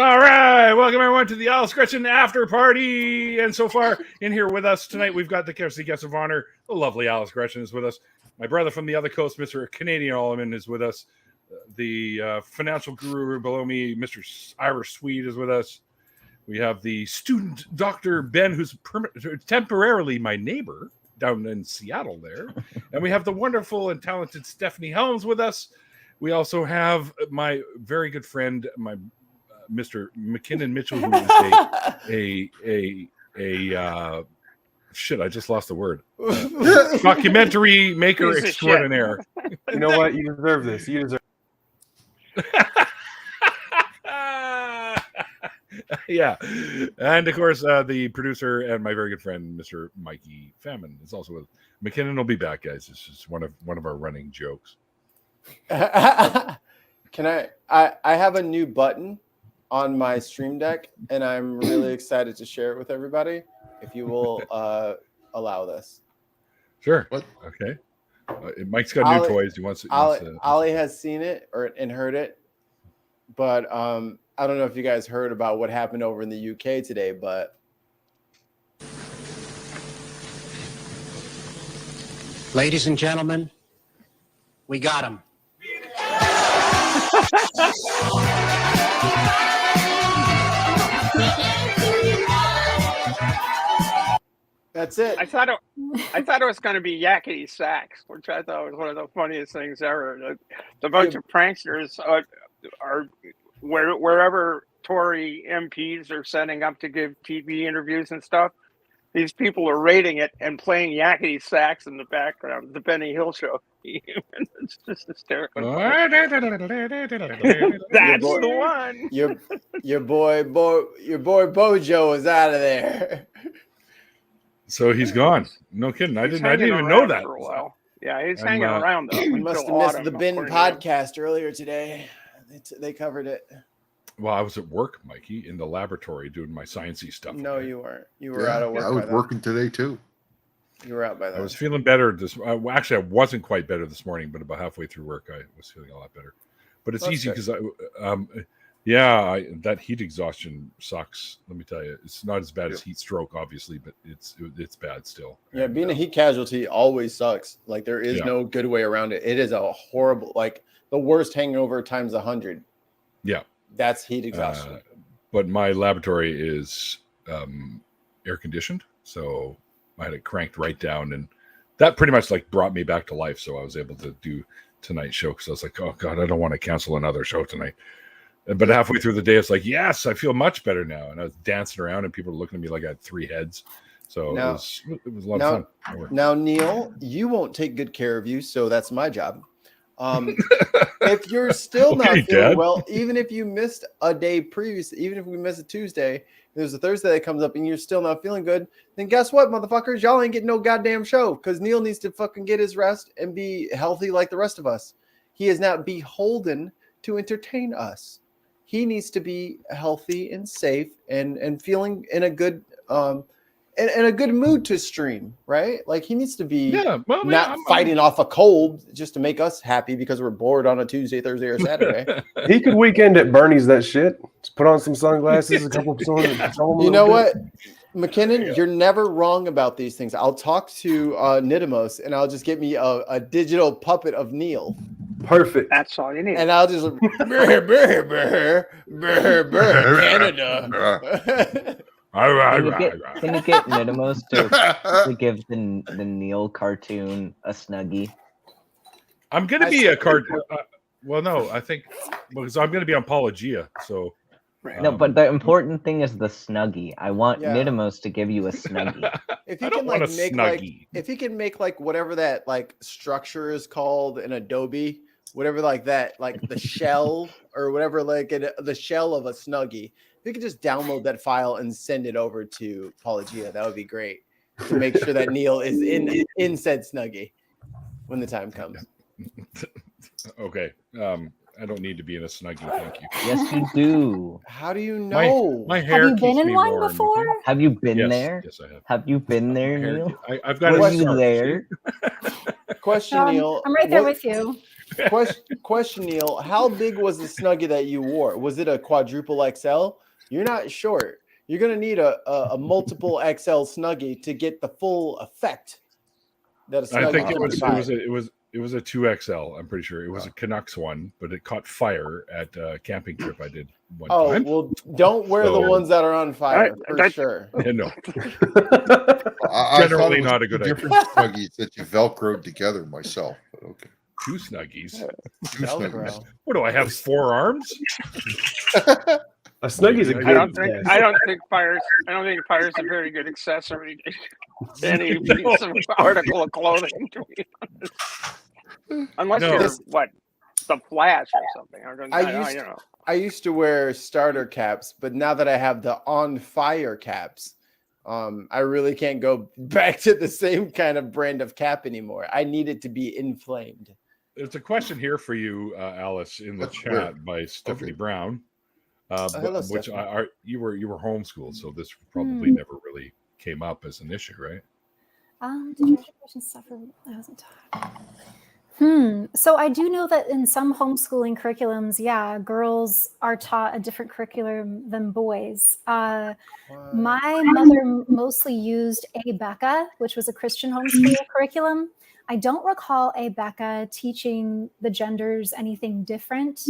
All right, welcome everyone to the Atheists Greczyn after party. And so far in here with us tonight, we've got the guest of honor. The lovely Atheists Greczyn is with us. My brother from the other coast, Mr. Canadian Allman, is with us. The financial guru below me, Mr. Irish Swede, is with us. We have the student Dr. Ben, who's temporarily my neighbor down in Seattle there. And we have the wonderful and talented Stephanie Helms with us. We also have my very good friend, my Mr. McKinnon Mitchell, who is a shit, I just lost the word. Documentary maker extraordinaire. You know what? You deserve this. You deserve yeah. And of course, the producer and my very good friend, Mr. Mikey Famine, is also with. McKinnon will be back, guys. It's just one of our running jokes. Can I have a new button on my stream deck, and I'm really excited to share it with everybody. If you will allow this. Sure. What? Okay. Mike's got new toys. He wants. Ollie has seen it and heard it, but I don't know if you guys heard about what happened over in the UK today, but ladies and gentlemen, we got him. That's it. I thought it was going to be yakety sax, which I thought was one of the funniest things ever. The bunch of pranksters are wherever Tory MPs are setting up to give TV interviews and stuff. These people are rating it and playing yakety sax in the background. The Benny Hill show. It's just hysterical. That's the one. Your boy Bojo is out of there. So he's gone. No kidding. I didn't even know that. For a while. Yeah, he's hanging around though. We must have missed the Bin podcast earlier today. They covered it. Well, I was at work, Mikey, in the laboratory doing my sciencey stuff. No, you weren't. You were out of work. I was working today too. You were out by that. I was feeling better. Actually, I wasn't quite better this morning, but about halfway through work, I was feeling a lot better. But it's easy because that heat exhaustion sucks. Let me tell you, it's not as bad as heat stroke, obviously, but it's bad still. Yeah, being a heat casualty always sucks. Like there is no good way around it. It is a horrible, like the worst hangover times 100. Yeah, that's heat exhaustion. But my laboratory is air conditioned, so I had it cranked right down, and that pretty much like brought me back to life. So I was able to do tonight's show because I was like, oh God, I don't want to cancel another show tonight. But halfway through the day, it's like, yes, I feel much better now. And I was dancing around, and people were looking at me like I had 3 heads. So it was a lot of fun. Now, Neil, you won't take good care of you, so that's my job. If you're still not feeling well, even if you missed a day previous, even if we missed a Tuesday, there's a Thursday that comes up and you're still not feeling good, then guess what, motherfuckers? Y'all ain't getting no goddamn show because Neil needs to fucking get his rest and be healthy like the rest of us. He is not beholden to entertain us. He needs to be healthy and safe and feeling in a good in a good mood to stream, right? Like he needs to be not fighting off a cold just to make us happy because we're bored on a Tuesday, Thursday, or Saturday. He could weekend at Bernie's that shit. Just put on some sunglasses, a couple of songs. You know what, McKinnon, you're never wrong about these things. I'll talk to Nidamos and I'll just get me a digital puppet of Neil. Perfect. That's all you need. And I'll just Canada. Can you get Nidamos to give the Neil cartoon a Snuggie? I'm going to be a cartoon. Well, no, I think because I'm going to be on Apologia. So no, but the important thing is the Snuggie. I want Nidamos to give you a Snuggie. If you can if he can make like whatever that like structure is called in Adobe, whatever like that, like the shell or whatever, like the shell of a Snuggie. If you could just download that file and send it over to Apologia, that would be great to make sure that Neil is in said Snuggie when the time comes. Okay. I don't need to be in a Snuggie, thank you. Yes, you do. How do you know? My hair. Have you been in one before? Have you been there? Yes, I have. Have you been there, Neil? I've got Were you there? Question, Neil. I'm right there with you. Question, Neil. How big was the Snuggie that you wore? Was it a quadruple XL? You're not short. You're gonna need a multiple XL Snuggie to get the full effect that a Snuggie. I think it was a 2XL. I'm pretty sure it was a Canucks one, but it caught fire at a camping trip I did one time. Well, don't wear the ones that are on fire for sure. Yeah, no, I generally not a good idea. Different Snuggies that you Velcroed together myself. But okay. 2 Snuggies. Two Snuggies. What do I have? 4 arms? A Snuggie's a good. I don't think fire's a very good accessory to any piece of article of clothing. To be honest. Unless you're the Flash or something. I used to wear starter caps, but now that I have the on fire caps, I really can't go back to the same kind of brand of cap anymore. I need it to be inflamed. There's a question here for you, Alice, in the chat by Stephanie Brown. Hello, which Stephanie. you were homeschooled, so this probably never really came up as an issue, right? Did your education suffer? I wasn't taught. So I do know that in some homeschooling curriculums, girls are taught a different curriculum than boys. My mother mostly used ABECA, which was a Christian homeschool curriculum. I don't recall ABECA teaching the genders anything different.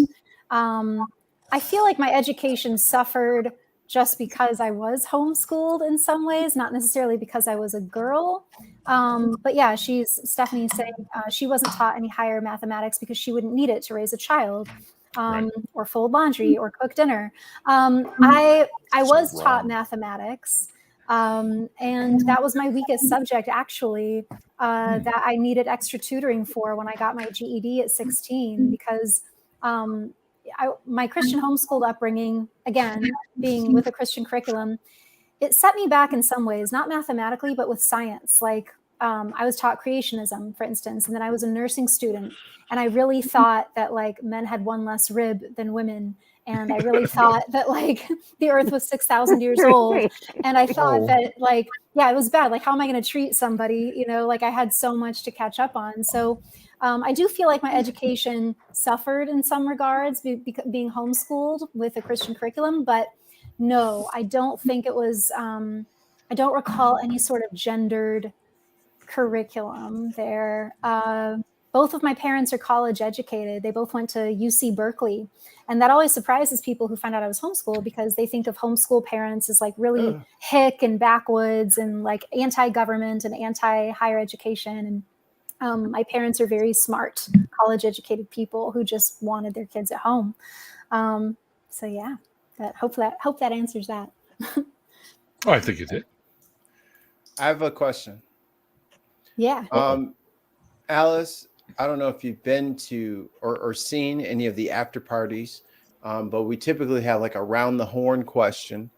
I feel like my education suffered just because I was homeschooled in some ways, not necessarily because I was a girl. But yeah, Stephanie's saying she wasn't taught any higher mathematics because she wouldn't need it to raise a child, or fold laundry or cook dinner. I was taught mathematics, and that was my weakest subject, actually, that I needed extra tutoring for when I got my GED at 16, because my Christian homeschooled upbringing, again, being with a Christian curriculum, it set me back in some ways, not mathematically, but with science. Like I was taught creationism, for instance, and then I was a nursing student. And I really thought that like men had one less rib than women. And I really thought that like the earth was 6,000 years old. And I thought that like, it was bad. Like, how am I going to treat somebody? Like I had so much to catch up on. So I do feel like my education suffered in some regards being homeschooled with a Christian curriculum, but no, I don't think it was, I don't recall any sort of gendered curriculum there. Both of my parents are college educated. They both went to UC Berkeley. And that always surprises people who find out I was homeschooled, because they think of homeschool parents as like really hick and backwoods and like anti-government and anti-higher education. And my parents are very smart, college-educated people who just wanted their kids at home. So yeah, hope that answers that. I think it did. I have a question. Yeah. Alice, I don't know if you've been to or seen any of the after parties, but we typically have like a round the horn question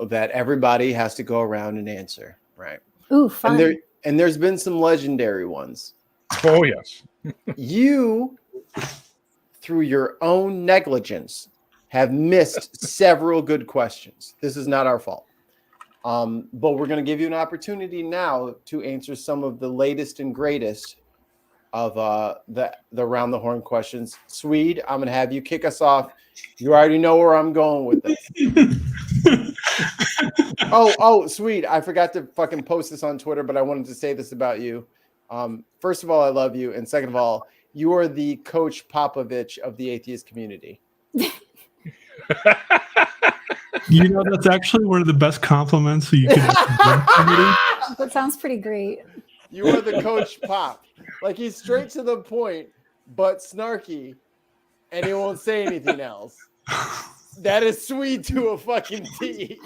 that everybody has to go around and answer, right? Ooh, fun. And there's been some legendary ones. Oh, yes. You, through your own negligence, have missed several good questions. This is not our fault. But we're going to give you an opportunity now to answer some of the latest and greatest of the round the horn questions. Swede, I'm going to have you kick us off. You already know where I'm going with this. Swede, I forgot to fucking post this on Twitter, but I wanted to say this about you. First of all, I love you. And second of all, you are the Coach Popovich of the atheist community. That's actually one of the best compliments you can That sounds pretty great. You are the Coach Pop. Like, he's straight to the point, but snarky, and he won't say anything else. That is Swede to a fucking T.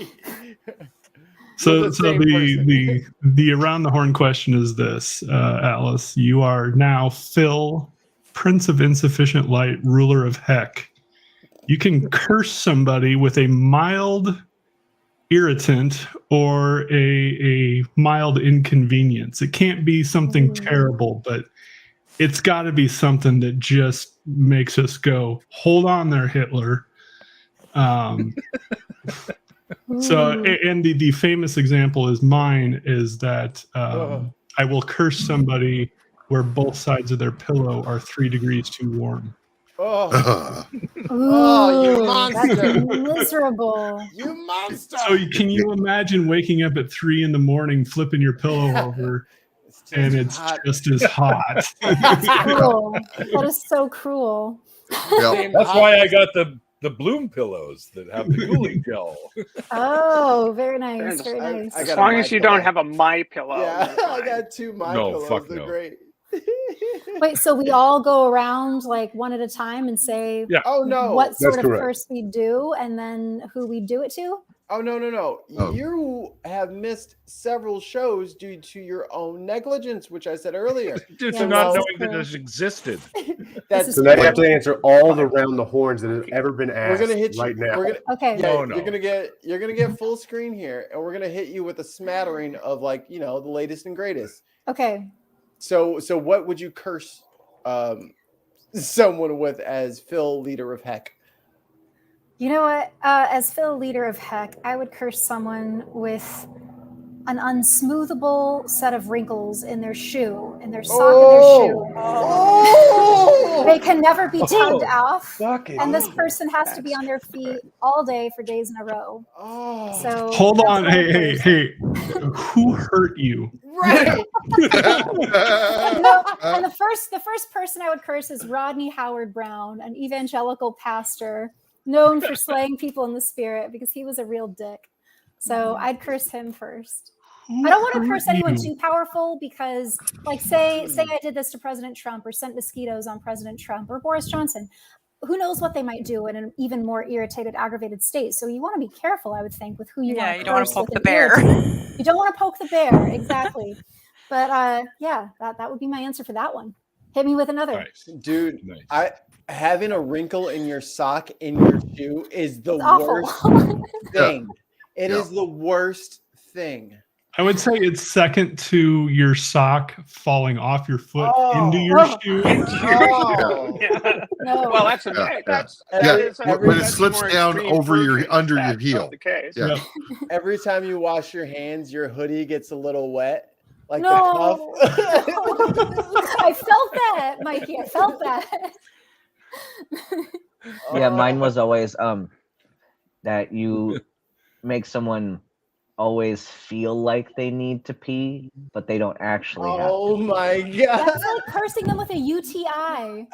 So the around the horn question is this, Alice. You are now Phil, Prince of Insufficient Light, ruler of heck. You can curse somebody with a mild irritant or a mild inconvenience. It can't be something terrible, but it's got to be something that just makes us go, hold on there, Hitler. So, and the famous example is mine is that I will curse somebody where both sides of their pillow are 3 degrees too warm. Oh, Ooh, you that's monster! miserable. You monster! So can you imagine waking up at 3 in the morning, flipping your pillow over, and it's just as hot? That's cruel. That is so cruel. Yeah. That's why I got the Bloom pillows that have the cooling gel. Oh, very nice. Very I nice. got As a long My as you Pillow. don't have a My Pillow. Yeah, you're I fine. got 2 My No, Pillows. fuck They're no. great. Wait, so we all go around like one at a time and say Yeah. Oh no! what sort That's of correct. curse we do and then who we do it to? Oh no! Oh. You have missed several shows due to your own negligence, which I said earlier. Due Yeah, to not that's knowing that true. this existed. That's So now you have to answer all the round the horns that have ever been we're asked gonna hit you right now. We're gonna, Okay. yeah, Oh, no. you're gonna get full screen here, and we're gonna hit you with a smattering of like the latest and greatest. Okay. So what would you curse someone with as Phil, leader of Heck? You know what? As Phil, leader of Heck, I would curse someone with an unsmoothable set of wrinkles in their shoe, in their sock and their shoe. Oh! They can never be tugged off. Fucking And this person has to be on their feet all day for days in a row. Oh, So Hold that's on. what I curse. Hey. Who hurt you? right. And the first person I would curse is Rodney Howard Brown, an evangelical pastor known for slaying people in the spirit because he was a real dick. So I'd curse him first. I don't want to curse anyone too powerful because, like, say I did this to President Trump or sent mosquitoes on President Trump or Boris Johnson. Who knows what they might do in an even more irritated, aggravated state. So you want to be careful, I would think, with who you want to you don't want curse to poke with the an bear. irritant. You don't want to poke the bear, exactly. But yeah, that would be my answer for that one. Hit me with another. Nice. Dude, Nice. having a wrinkle in your sock in your shoe is the It's awful. worst thing. It Yeah. is the worst thing. I would say it's second to your sock falling off your foot into your Oh. shoe. Oh. Yeah. No. Well, that's Yeah, that's Yeah, that is a- when it that's slips more down extreme over your version under of your that, heel. of the case. Yeah. Yep. Every time you wash your hands, your hoodie gets a little wet. Like No. the cuff. I felt that, Mikey. I felt that. Yeah, mine was always that you make someone always feel like they need to pee, but they don't actually have Oh to. my god. That's like cursing them with a UTI.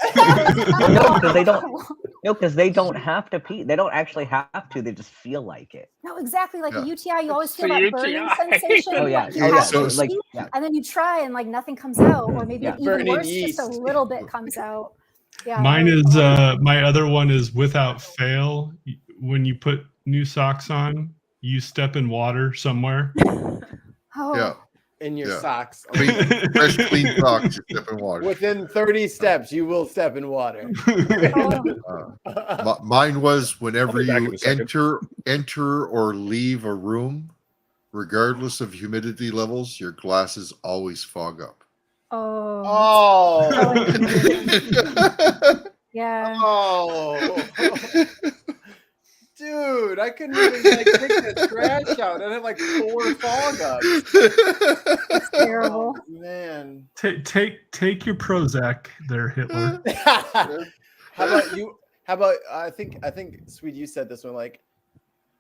No, because they don't. No, because they don't have to pee. They don't actually have to. They just feel like it. No, exactly. Like a Yeah. UTI, you always It's feel the that burning UTI. sensation. Oh yeah. like, Oh you yeah. have to Like pee, yeah. and then you try and like nothing comes out, or maybe Yeah. even Burning worse, just a yeast. little bit comes out. Yeah. Mine is my other one is without fail. When you put new socks on, you step in water somewhere. Oh, Yeah. In your Yeah. socks. Fresh, clean socks, you step in water. Within 30 steps, you will step in water. oh. Mine was whenever I'll be back you in a second. enter or leave a room, regardless of humidity levels, your glasses always fog up. Oh. Oh. Yeah. Oh. Dude, I couldn't even like take the trash out. I had like 4 fog ups. Terrible. Oh, man. Take your Prozac there, Hitler. How about you? How about I think Sweet, you said this one, like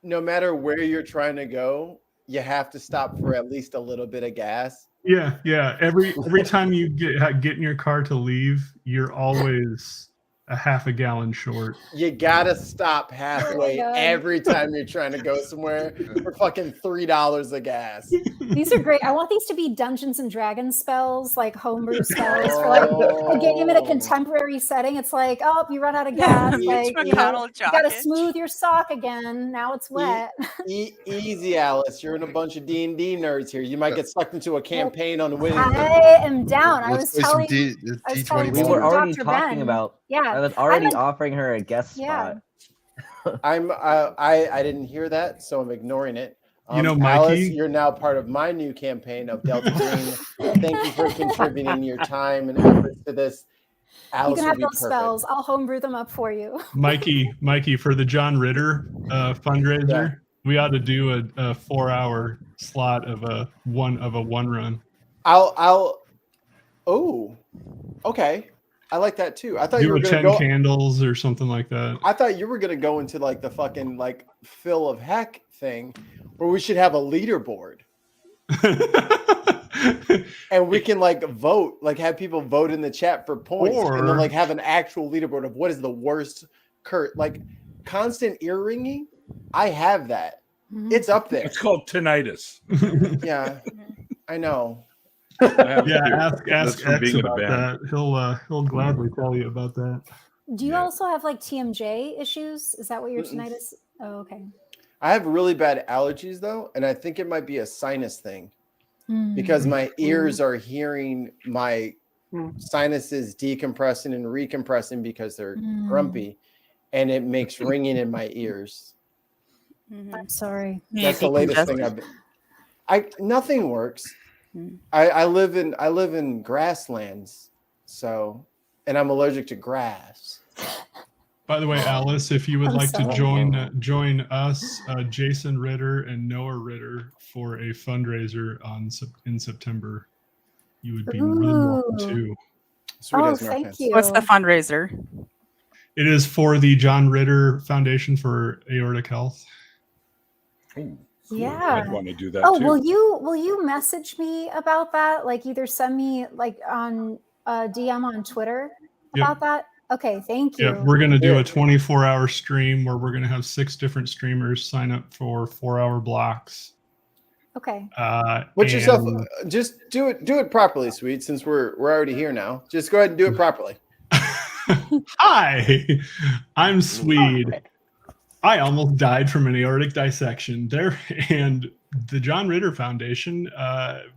no matter where you're trying to go, you have to stop for at least a little bit of gas. Yeah. Every time you get in your car to leave, you're always a half a gallon short. You gotta stop halfway God. every time you're trying to go somewhere for fucking $3 of gas. These are great. I want these to be Dungeons and Dragons spells, like homebrew spells for like a game in a contemporary setting. It's like, oh, you run out of gas. Like, you know, you gotta smooth your sock again. Now it's wet. Easy, Alice. You're in a bunch of D&D nerds here. You might get sucked into a campaign on the winning. I am down. I was Let's play some telling D20. We were already Dr. talking Ben. about. Yeah. I was already I'm- offering her a guest Yeah. spot. I didn't hear that, so I'm ignoring it. You know, Alice, Mikey? you're now part of my new campaign of Delta Green. Thank you for contributing your time and efforts to this. Alice You can will have be those perfect. spells. I'll homebrew them up for you. Mikey, for the John Ritter fundraiser, Yeah. we ought to do a 4-hour slot of a one run. I'll Oh, okay. I like that too. I thought you Do were a gonna 10 go. candles or something like that. I thought you were gonna go into like the fucking like Phil of Heck thing, where we should have a leaderboard and we can like vote, like have people vote in the chat for points, and then like have an actual leaderboard of what is the worst like constant ear ringing. I have that. It's up there. It's called tinnitus. Yeah, I know. Yeah, ask X about that. He'll gladly tell you about that. Do you also have like TMJ issues? Is that what your tinnitus? Oh, okay. I have really bad allergies though, and I think it might be a sinus thing because my ears are hearing my sinuses decompressing and recompressing because they're grumpy, and it makes ringing in my ears. I'm sorry. That's the latest thing I've been. Nothing works. I live in grasslands, so, and I'm allergic to grass. By the way, Alice, if you would like to join us, Jason Ritter and Noah Ritter for a fundraiser in September, you would be more than welcome to. Sweet thank you. What's the fundraiser? It is for the John Ritter Foundation for Aortic Health. Yeah, I'd want to do that. Oh, too. will you message me about that? Like either send me like on DM on Twitter about that. Okay, thank you. Yeah, we're going to do a 24-hour stream where we're going to have 6 different streamers sign up for 4-hour blocks. Okay. Put yourself. Just do it properly, sweet. Since we're already here now, just go ahead and do it properly. Hi, I'm Swede. I almost died from an aortic dissection there, and the John Ritter Foundation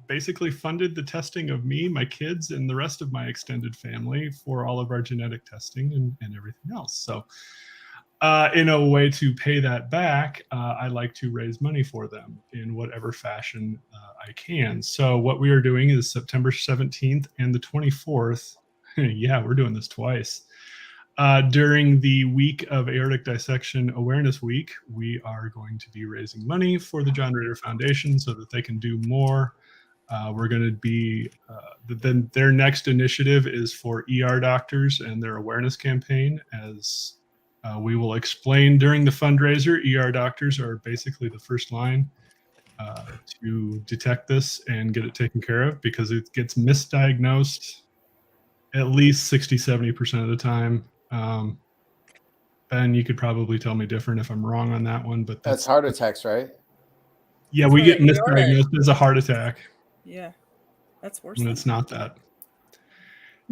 basically funded the testing of me, my kids, and the rest of my extended family for all of our genetic testing and everything else. So in a way to pay that back, I like to raise money for them in whatever fashion I can. So what we are doing is September 17th and the 24th. Yeah, we're doing this twice. During the week of Aortic Dissection Awareness Week, we are going to be raising money for the John Ritter Foundation so that they can do more. We're going to be, then their next initiative is for ER doctors and their awareness campaign. As we will explain during the fundraiser, ER doctors are basically the first line to detect this and get it taken care of because it gets misdiagnosed at least 60-70% of the time. Ben, you could probably tell me different if I'm wrong on that one, but that's heart attacks, right? Yeah, we get misdiagnosed as a heart attack. Yeah, that's worse. And it's not that.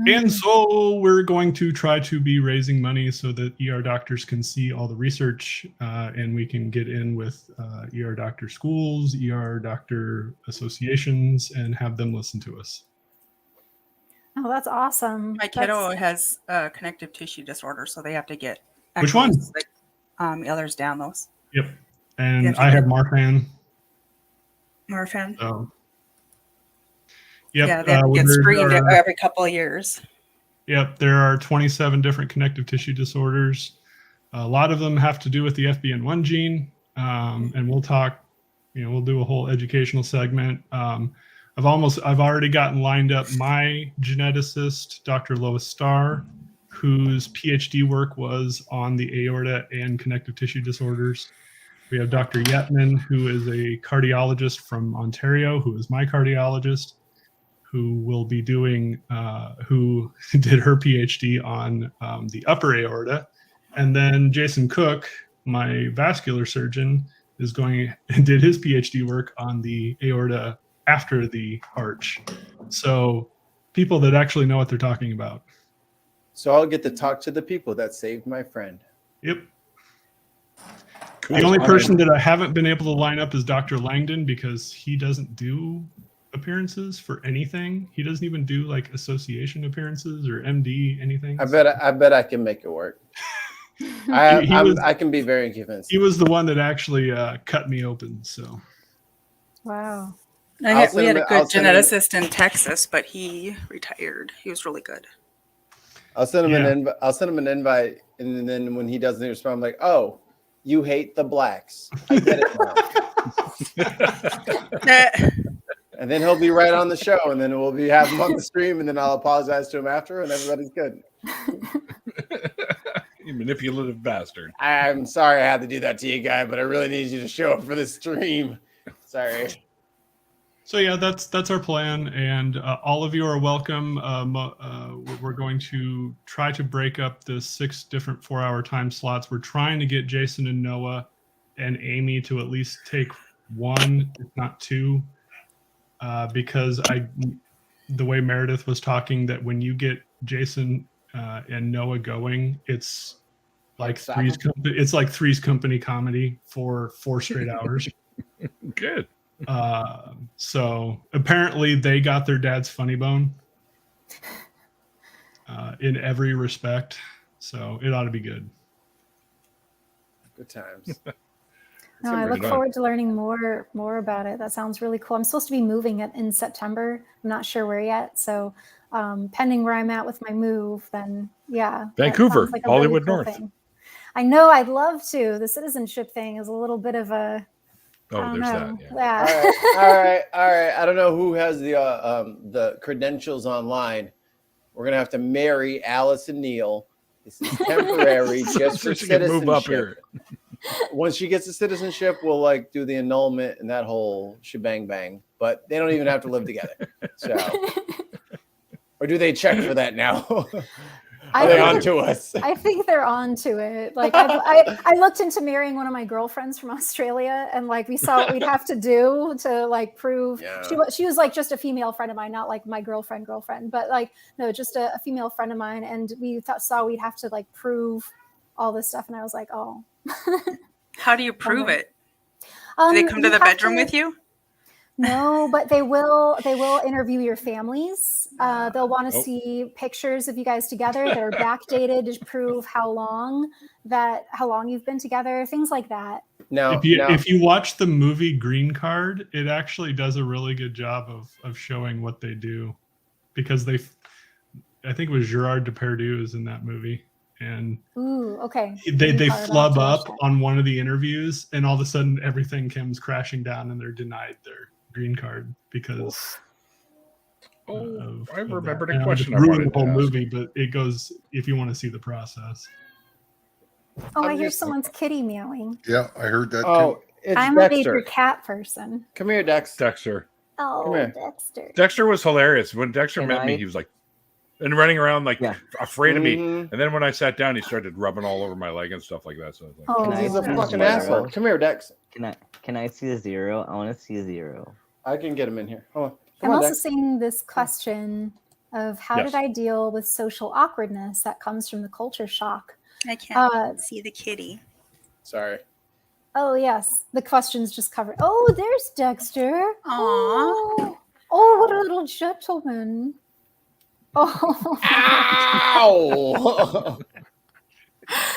And so we're going to try to be raising money so that ER doctors can see all the research and we can get in with ER doctor schools, ER doctor associations, and have them listen to us. Oh, that's awesome. My kiddo has connective tissue disorder, so they have to get. Which one? The others down those. Yep. And I have Marfan. Marfan. So. Yep. Yeah, they have to get screened every couple of years. Yep. There are 27 different connective tissue disorders. A lot of them have to do with the FBN1 gene. And we'll talk, we'll do a whole educational segment. I've already gotten lined up my geneticist, Dr. Lois Starr, whose PhD work was on the aorta and connective tissue disorders. We have Dr. Yetman, who is a cardiologist from Ontario, who is my cardiologist, who will be doing, who did her PhD on the upper aorta. And then Jason Cook, my vascular surgeon, did his PhD work on the aorta after the arch. So people that actually know what they're talking about. So I'll get to talk to the people that saved my friend. Yep. Cool. The only person that I haven't been able to line up is Dr. Langdon because he doesn't do appearances for anything. He doesn't even do like association appearances or MD anything. I bet I can make it work. I can be very convinced. He was the one that actually cut me open. So. Wow. We had a good geneticist in Texas, but he retired. He was really good. I'll send him an invite, and then when he doesn't respond, I'm like, "Oh, you hate the blacks. I get it now." And then he'll be right on the show, and then we'll have him on the stream, and then I'll apologize to him after, and everybody's good. You manipulative bastard. I'm sorry I had to do that to you, guy, but I really need you to show up for the stream. Sorry. So yeah, that's our plan, and all of you are welcome. We're going to try to break up the 6 different 4-hour time slots. We're trying to get Jason and Noah and Amy to at least take 1, if not 2, because the way Meredith was talking, that when you get Jason and Noah going, it's like Three's Company comedy for 4 straight hours. Good. So apparently they got their dad's funny bone in every respect. So it ought to be good. Good times. No, I look forward to learning more about it. That sounds really cool. I'm supposed to be moving it in September. I'm not sure where yet. So pending where I'm at with my move, then yeah. Vancouver, like Hollywood really cool North. Thing. I know, I'd love to. The citizenship thing is a little bit of a there's that. Yeah. All right. I don't know who has the credentials online. We're gonna have to marry Alice and Neil. This is temporary, just for citizenship. Move up here. Once she gets the citizenship, we'll like do the annulment and that whole shebang bang. But they don't even have to live together. So, or do they check for that now? Are they on to us? I think they're on to it. Like I looked into marrying one of my girlfriends from Australia, and like we saw what we'd have to do to like prove she was like just a female friend of mine, not like my girlfriend, but like no, just a female friend of mine, and we saw we'd have to like prove all this stuff, and I was like, oh. How do you prove it? Do they come to the bedroom with you? No, but they will interview your families. They'll want to see pictures of you guys together. They're backdated to prove how long you've been together, things like that. If you watch the movie Green Card, it actually does a really good job of showing what they do, because I think it was Gerard Depardieu is in that movie. And they flub up on one of the interviews, and all of a sudden everything comes crashing down, and they're denied their green card because I remembered a question. Ruined the whole movie, but it goes if you want to see the process. Oh, I hear someone's kitty meowing. Yeah, I heard that too. I'm a major cat person. Come here, Dexter. Oh, Dexter. Dexter was hilarious. When Dexter met me, he was like, and running around like afraid of me. And then when I sat down, he started rubbing all over my leg and stuff like that. So I was like, he's a fucking asshole. Come here, Dex. Can I see a 0? I want to see a 0. I can get him in here. Hold on. I'm also seeing this question of how did I deal with social awkwardness that comes from the culture shock? I can't see the kitty. Sorry. Oh, yes. The question's just covered. Oh, there's Dexter. Aww. Oh, what a little gentleman. Oh. Ow!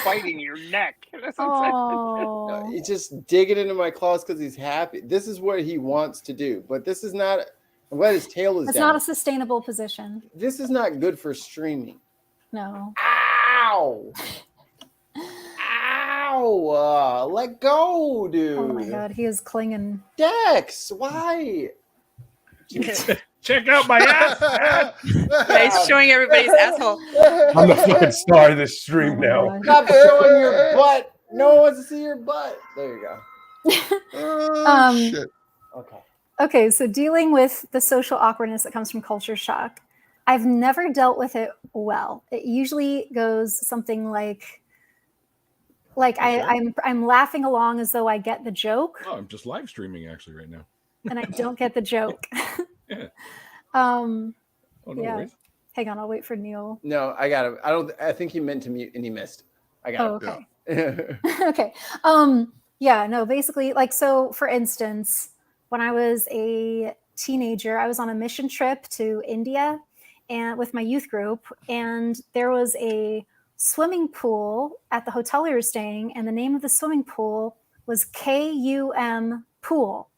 Biting your neck. Oh. He's just digging into my claws because he's happy. This is what he wants to do, but this is not. I'm glad his tail is down. It's not a sustainable position. This is not good for streaming. No. Ow! Ow! Let go, dude. Oh my god, he is clinging. Dex, why? Check out my ass. He's showing everybody's asshole. I'm the fucking star of this stream now. Stop showing your butt. No one wants to see your butt. There you go. Shit. Okay, so dealing with the social awkwardness that comes from culture shock. I've never dealt with it well. It usually goes something like I'm laughing along as though I get the joke. Oh, I'm just live streaming actually right now. And I don't get the joke. Yeah. No yeah. Worries. Hang on, I'll wait for Neil. No, I got him. I think he meant to mute and he missed. I got him. Okay. Okay. Yeah, no, basically, like, so for instance, when I was a teenager, I was on a mission trip to India and with my youth group, and there was a swimming pool at the hotel we were staying, and the name of the swimming pool was KUM Pool.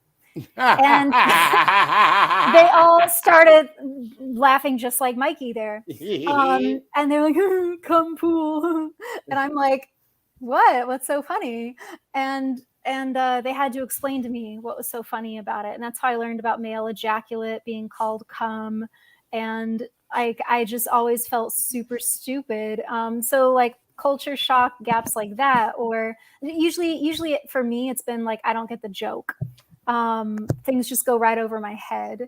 And they all started laughing just like Mikey there. And they're like, come pool. And I'm like, what's so funny? And and they had to explain to me what was so funny about it, and that's how I learned about male ejaculate being called cum, and I just always felt super stupid. So like culture shock gaps like that, or usually for me it's been like I don't get the joke. Things just go right over my head.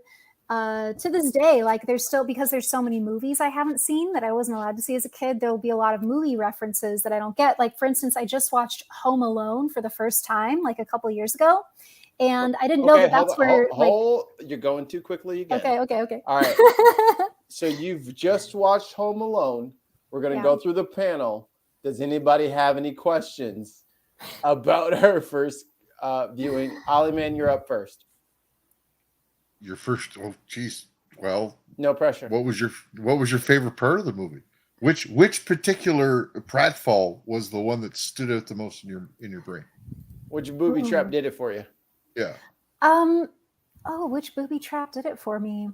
To this day, like there's still, because there's so many movies I haven't seen that I wasn't allowed to see as a kid, there'll be a lot of movie references that I don't get. Like for instance, I just watched Home Alone for the first time like a couple of years ago, and I didn't know that that's where you're going too quickly again. Okay. All right. So you've just watched Home Alone. We're going to go through the panel. Does anybody have any questions about her first viewing? Ollie, man, you're up first. Your first, oh geez, well, no pressure. What was your favorite part of the movie? Which particular pratfall was the one that stood out the most in your brain? Which booby trap did it for you? Yeah. Which booby trap did it for me?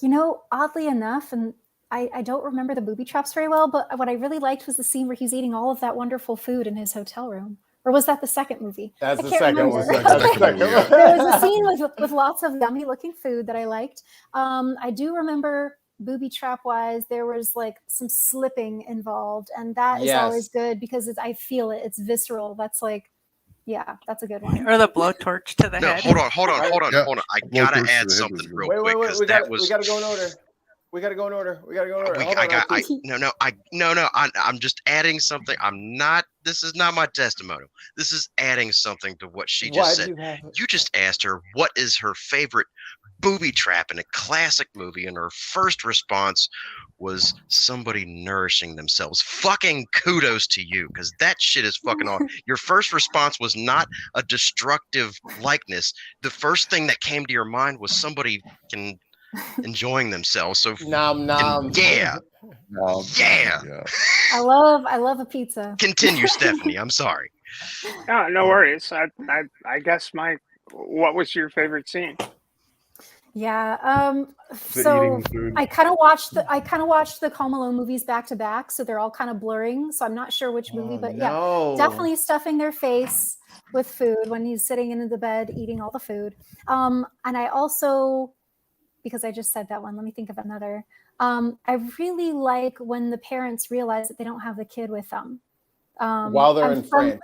You know, oddly enough, and I don't remember the booby traps very well, but what I really liked was the scene where he's eating all of that wonderful food in his hotel room. Or was that the second movie? That's the second one. There was a scene with lots of yummy looking food that I liked. I do remember booby trap wise, there was like some slipping involved, and that is always good because I feel it. It's visceral. That's like, yeah, that's a good one. Or the blowtorch to the head. Hold on. I gotta add something real quick because we gotta go in order. We gotta go in order. I'm just adding something. This is not my testimonial. This is adding something to what she just said. You just asked her what is her favorite booby trap in a classic movie, and her first response was somebody nourishing themselves. Fucking kudos to you, because that shit is fucking on. Your first response was not a destructive likeness. The first thing that came to your mind was somebody enjoying themselves. So nom. Yeah. I love a pizza. Continue, Stephanie. I'm sorry. No worries. I guess what was your favorite scene? Yeah. So I kind of watched the Home Alone movies back to back, so they're all kind of blurring. So I'm not sure which movie, but yeah, definitely stuffing their face with food when he's sitting in the bed eating all the food. And I also, because I just said that one, let me think of another. I really like when the parents realize that they don't have the kid with them. While they're in France.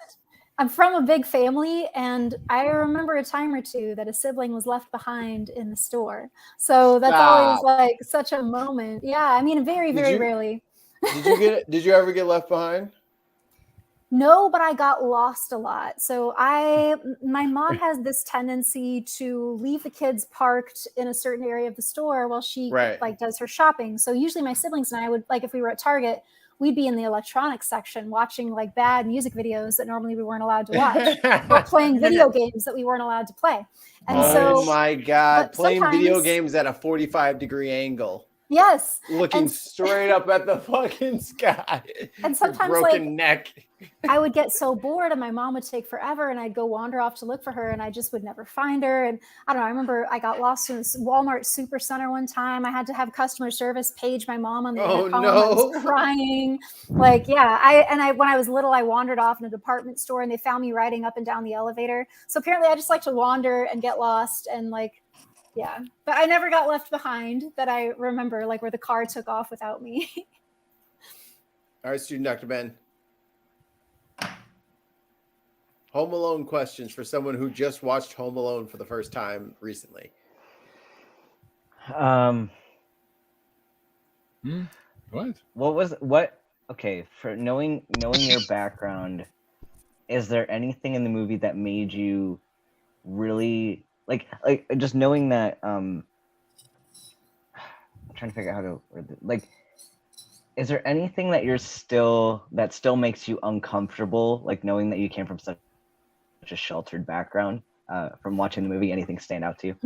I'm from a big family, and I remember a time or two that a sibling was left behind in the store. So that's always like such a moment. Yeah, I mean, very rarely. Did you ever get left behind? No, but I got lost a lot. So my mom has this tendency to leave the kids parked in a certain area of the store while she like does her shopping. So usually my siblings and I would, like, if we were at Target, we'd be in the electronics section watching like bad music videos that normally we weren't allowed to watch, or playing video games that we weren't allowed to play. And oh my God, playing video games at a 45-degree angle. Yes. Looking straight up at the fucking sky. And sometimes broken neck. I would get so bored and my mom would take forever and I'd go wander off to look for her and I just would never find her. And I don't know, I remember I got lost in this Walmart Supercenter one time. I had to have customer service page my mom on the intercom. I was crying. Like, yeah. When I was little, I wandered off in a department store and they found me riding up and down the elevator. So apparently I just like to wander and get lost and like, yeah, but I never got left behind that I remember, like where the car took off without me. All right, student Dr. Ben. Home Alone questions for someone who just watched Home Alone for the first time recently. Okay, for knowing your background, is there anything in the movie that made you really like just knowing that I'm trying to figure out how to word it. Like, is there anything that still makes you uncomfortable, like knowing that you came from such a sheltered background from watching the movie? Anything stand out to you?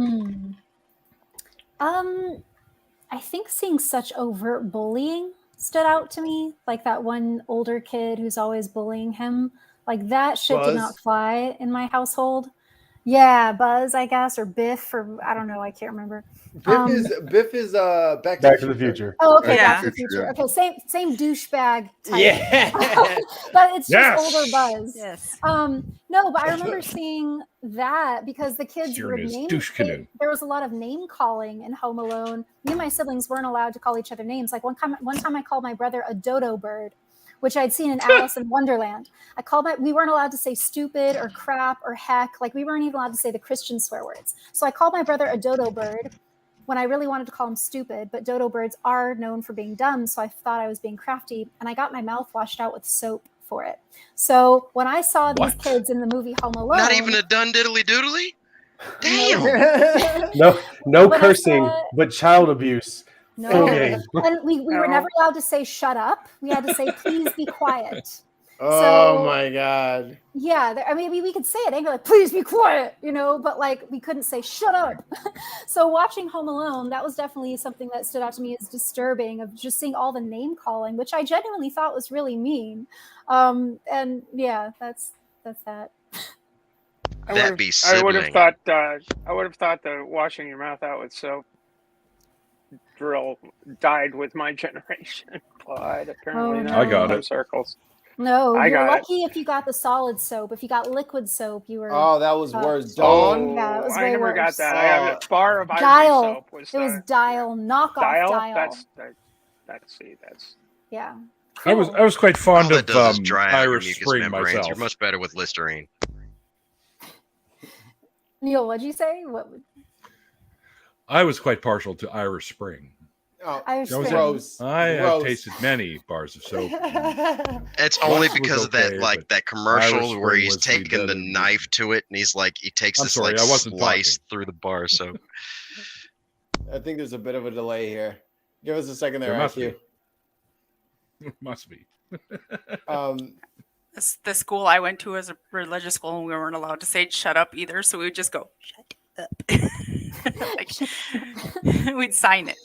I think seeing such overt bullying stood out to me, like that one older kid who's always bullying him. Like that shit did not fly in my household. Yeah, Buzz, I guess, or Biff, or I don't know. I can't remember. Biff is Back to the Future. Oh, okay, Yeah. Back to the Future. Okay, same douchebag type. Yeah. But it's just Yes. older Buzz. Yes. No, but I remember seeing that because the kids Steering would his name. douche-canoe. There was a lot of name calling in Home Alone. Me and my siblings weren't allowed to call each other names. Like one time I called my brother a dodo bird, which I'd seen in Alice in Wonderland. We weren't allowed to say stupid or crap or heck. Like we weren't even allowed to say the Christian swear words. So I called my brother a dodo bird when I really wanted to call him stupid, but dodo birds are known for being dumb. So I thought I was being crafty, and I got my mouth washed out with soap for it. So when I saw these kids in the movie Home Alone, Not even a done diddly doodly? Damn. No When I cursing, saw- but child abuse. No, Full game. and we were never allowed to say shut up. We had to say please be quiet. Oh So- my god. Yeah, I mean, we could say it angrily, like, please be quiet, but like we couldn't say shut up. So watching Home Alone, that was definitely something that stood out to me as disturbing, of just seeing all the name calling, which I genuinely thought was really mean. And yeah, that's that. That be I would have sibling. thought the washing your mouth out with soap drill died with my generation, but apparently Oh, not. no. I got in some it. circles. No, I you're got it. lucky if you got the solid soap. If you got liquid soap, you were. Oh, that was fucked. worse. Dawn. Oh, Yeah, it was I way never got worse. that. I have a bar of ivory Dial. soap. It was Dial, knockoff Dial. That's Yeah. I was quite fond All of that does is dry out your Irish mucous Spring membranes. myself. You're much better with Listerine. Neil, what'd you say? What? I was quite partial to Irish Spring. Oh, Irish That was Spring. gross. I have Gross. tasted many bars of soap. It's only Lux was because of okay, that, like but that commercial Irish where Spring he's was the taking the better knife to it, and he takes I'm this sorry, like I wasn't slice talking. through the bar. So I think there's a bit of a delay here. Give us a second there, There must IQ. Must be. The school I went to was a religious school, and we weren't allowed to say shut up either. So we would just go shut up. Like, we'd sign it.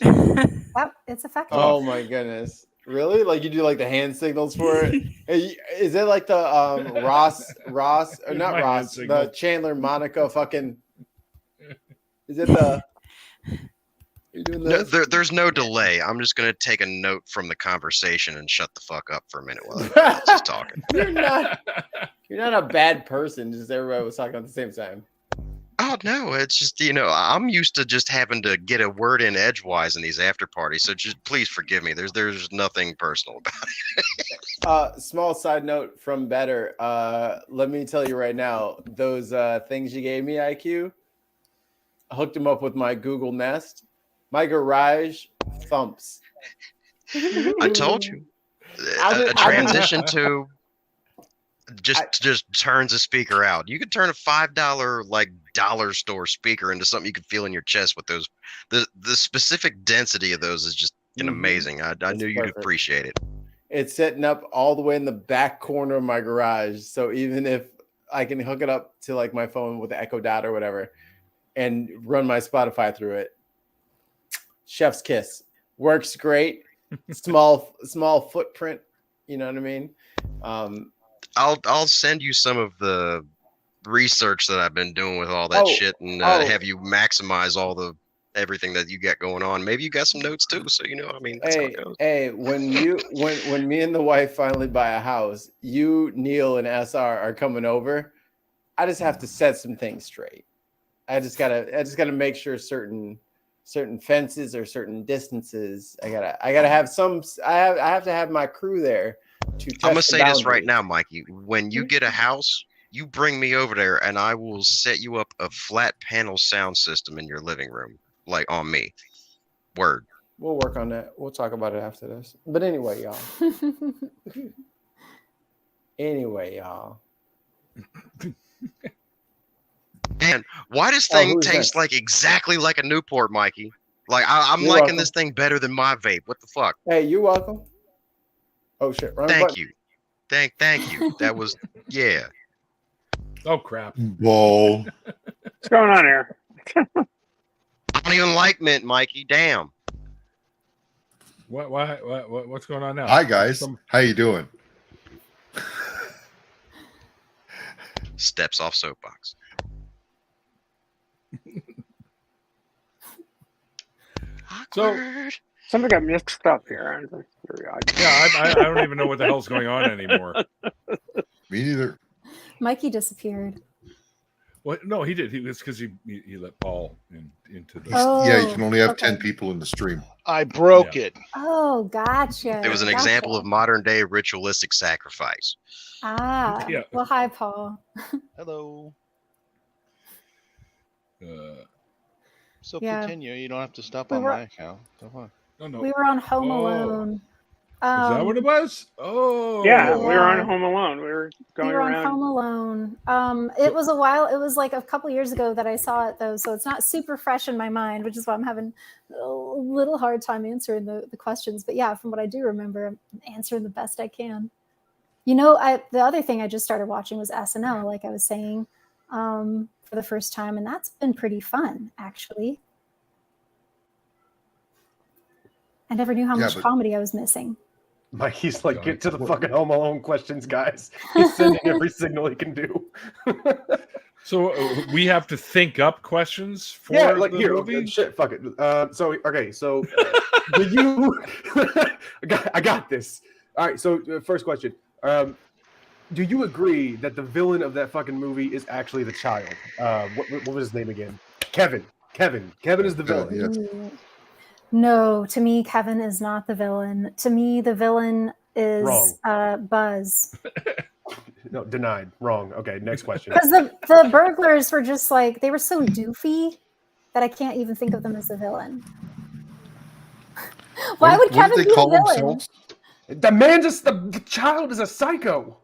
Yep, it's effective. Oh my goodness. Really? Like you do like the hand signals for it? Is it like the Ross or not My hand Ross, signal. the Chandler Monica fucking is it the you're doing no, this? there's no delay. I'm just gonna take a note from the conversation and shut the fuck up for a minute while everybody else is talking. You're not a bad person, just everybody was talking at the same time. Oh no, it's just I'm used to just having to get a word in edgewise in these after parties. So just please forgive me. There's nothing personal about it. Small side note from Better. Let me tell you right now, those things you gave me, IQ, I hooked them up with my Google Nest. My garage thumps. I told you. A I transition to just turns a speaker out. You could turn a $5 like dollar store speaker into something you could feel in your chest with those. The specific density of those is just amazing. I knew you'd perfect. appreciate it. It's setting up all the way in the back corner of my garage. So even if I can hook it up to like my phone with the Echo Dot or whatever and run my Spotify through it, chef's kiss. Works great. Small footprint. You know what I mean? I'll send you some of the research that I've been doing with all that shit and have you maximize all everything that you got going on. Maybe you got some notes too, so that's how it goes. Hey, when me and the wife finally buy a house, you, Neil, and SR are coming over. I just have to set some things straight. I just gotta make sure certain fences or certain distances. I gotta have some. I have to have my crew there. I'm gonna say this right now, Mikey. When you get a house, you bring me over there, and I will set you up a flat panel sound system in your living room, like on me. Word. We'll work on that. We'll talk about it after this. But anyway, y'all. Man, why does thing taste like exactly like a Newport, Mikey? Like I'm You're liking welcome. this thing better than my vape. What the fuck? Hey, you're welcome. Oh shit! Wrong Thank button. you. Thank you. That was yeah. Oh crap! Whoa. what's going on here. I don't even like mint, Mikey. Damn. What's going on now? Hi guys. How you doing? Steps off soapbox. Awkward. Something got mixed up here. Yeah, I don't even know what the hell's going on anymore. Me neither. Mikey disappeared. What? No, he did. It's because he let Paul into the. Yeah, you can only have 10 people in the stream. I broke it. Oh, gotcha. It was an example of modern day ritualistic sacrifice. Ah, Yeah. well, hi, Paul. Hello. So Yeah. continue. You don't have to stop We on were- my account. Don't worry. No. We were on Home Alone. Is that what it was? Oh, Yeah, we were on Home Alone. We were going We were on around. Home Alone. It was a while. It was like a couple years ago that I saw it, though, so it's not super fresh in my mind, which is why I'm having a little hard time answering the questions. But yeah, from what I do remember, I'm answering the best I can. You know, the other thing I just started watching was SNL, like I was saying, for the first time, and that's been pretty fun, actually. I never knew how much comedy I was missing. Mikey's like, get to the fucking Home Alone questions, guys. He's sending every signal he can do. So we have to think up questions for like the here. movie? Shit, fuck it. So do you? I got this. All right. So first question. Do you agree that the villain of that fucking movie is actually the child? What was his name again? Kevin. Kevin is the villain. Yes. No, to me, Kevin is not the villain. To me, the villain is Buzz. No, denied. Wrong. Okay, next question. Because the burglars were just like, they were so doofy that I can't even think of them as the villain. Why would Kevin be the villain? The child is a psycho.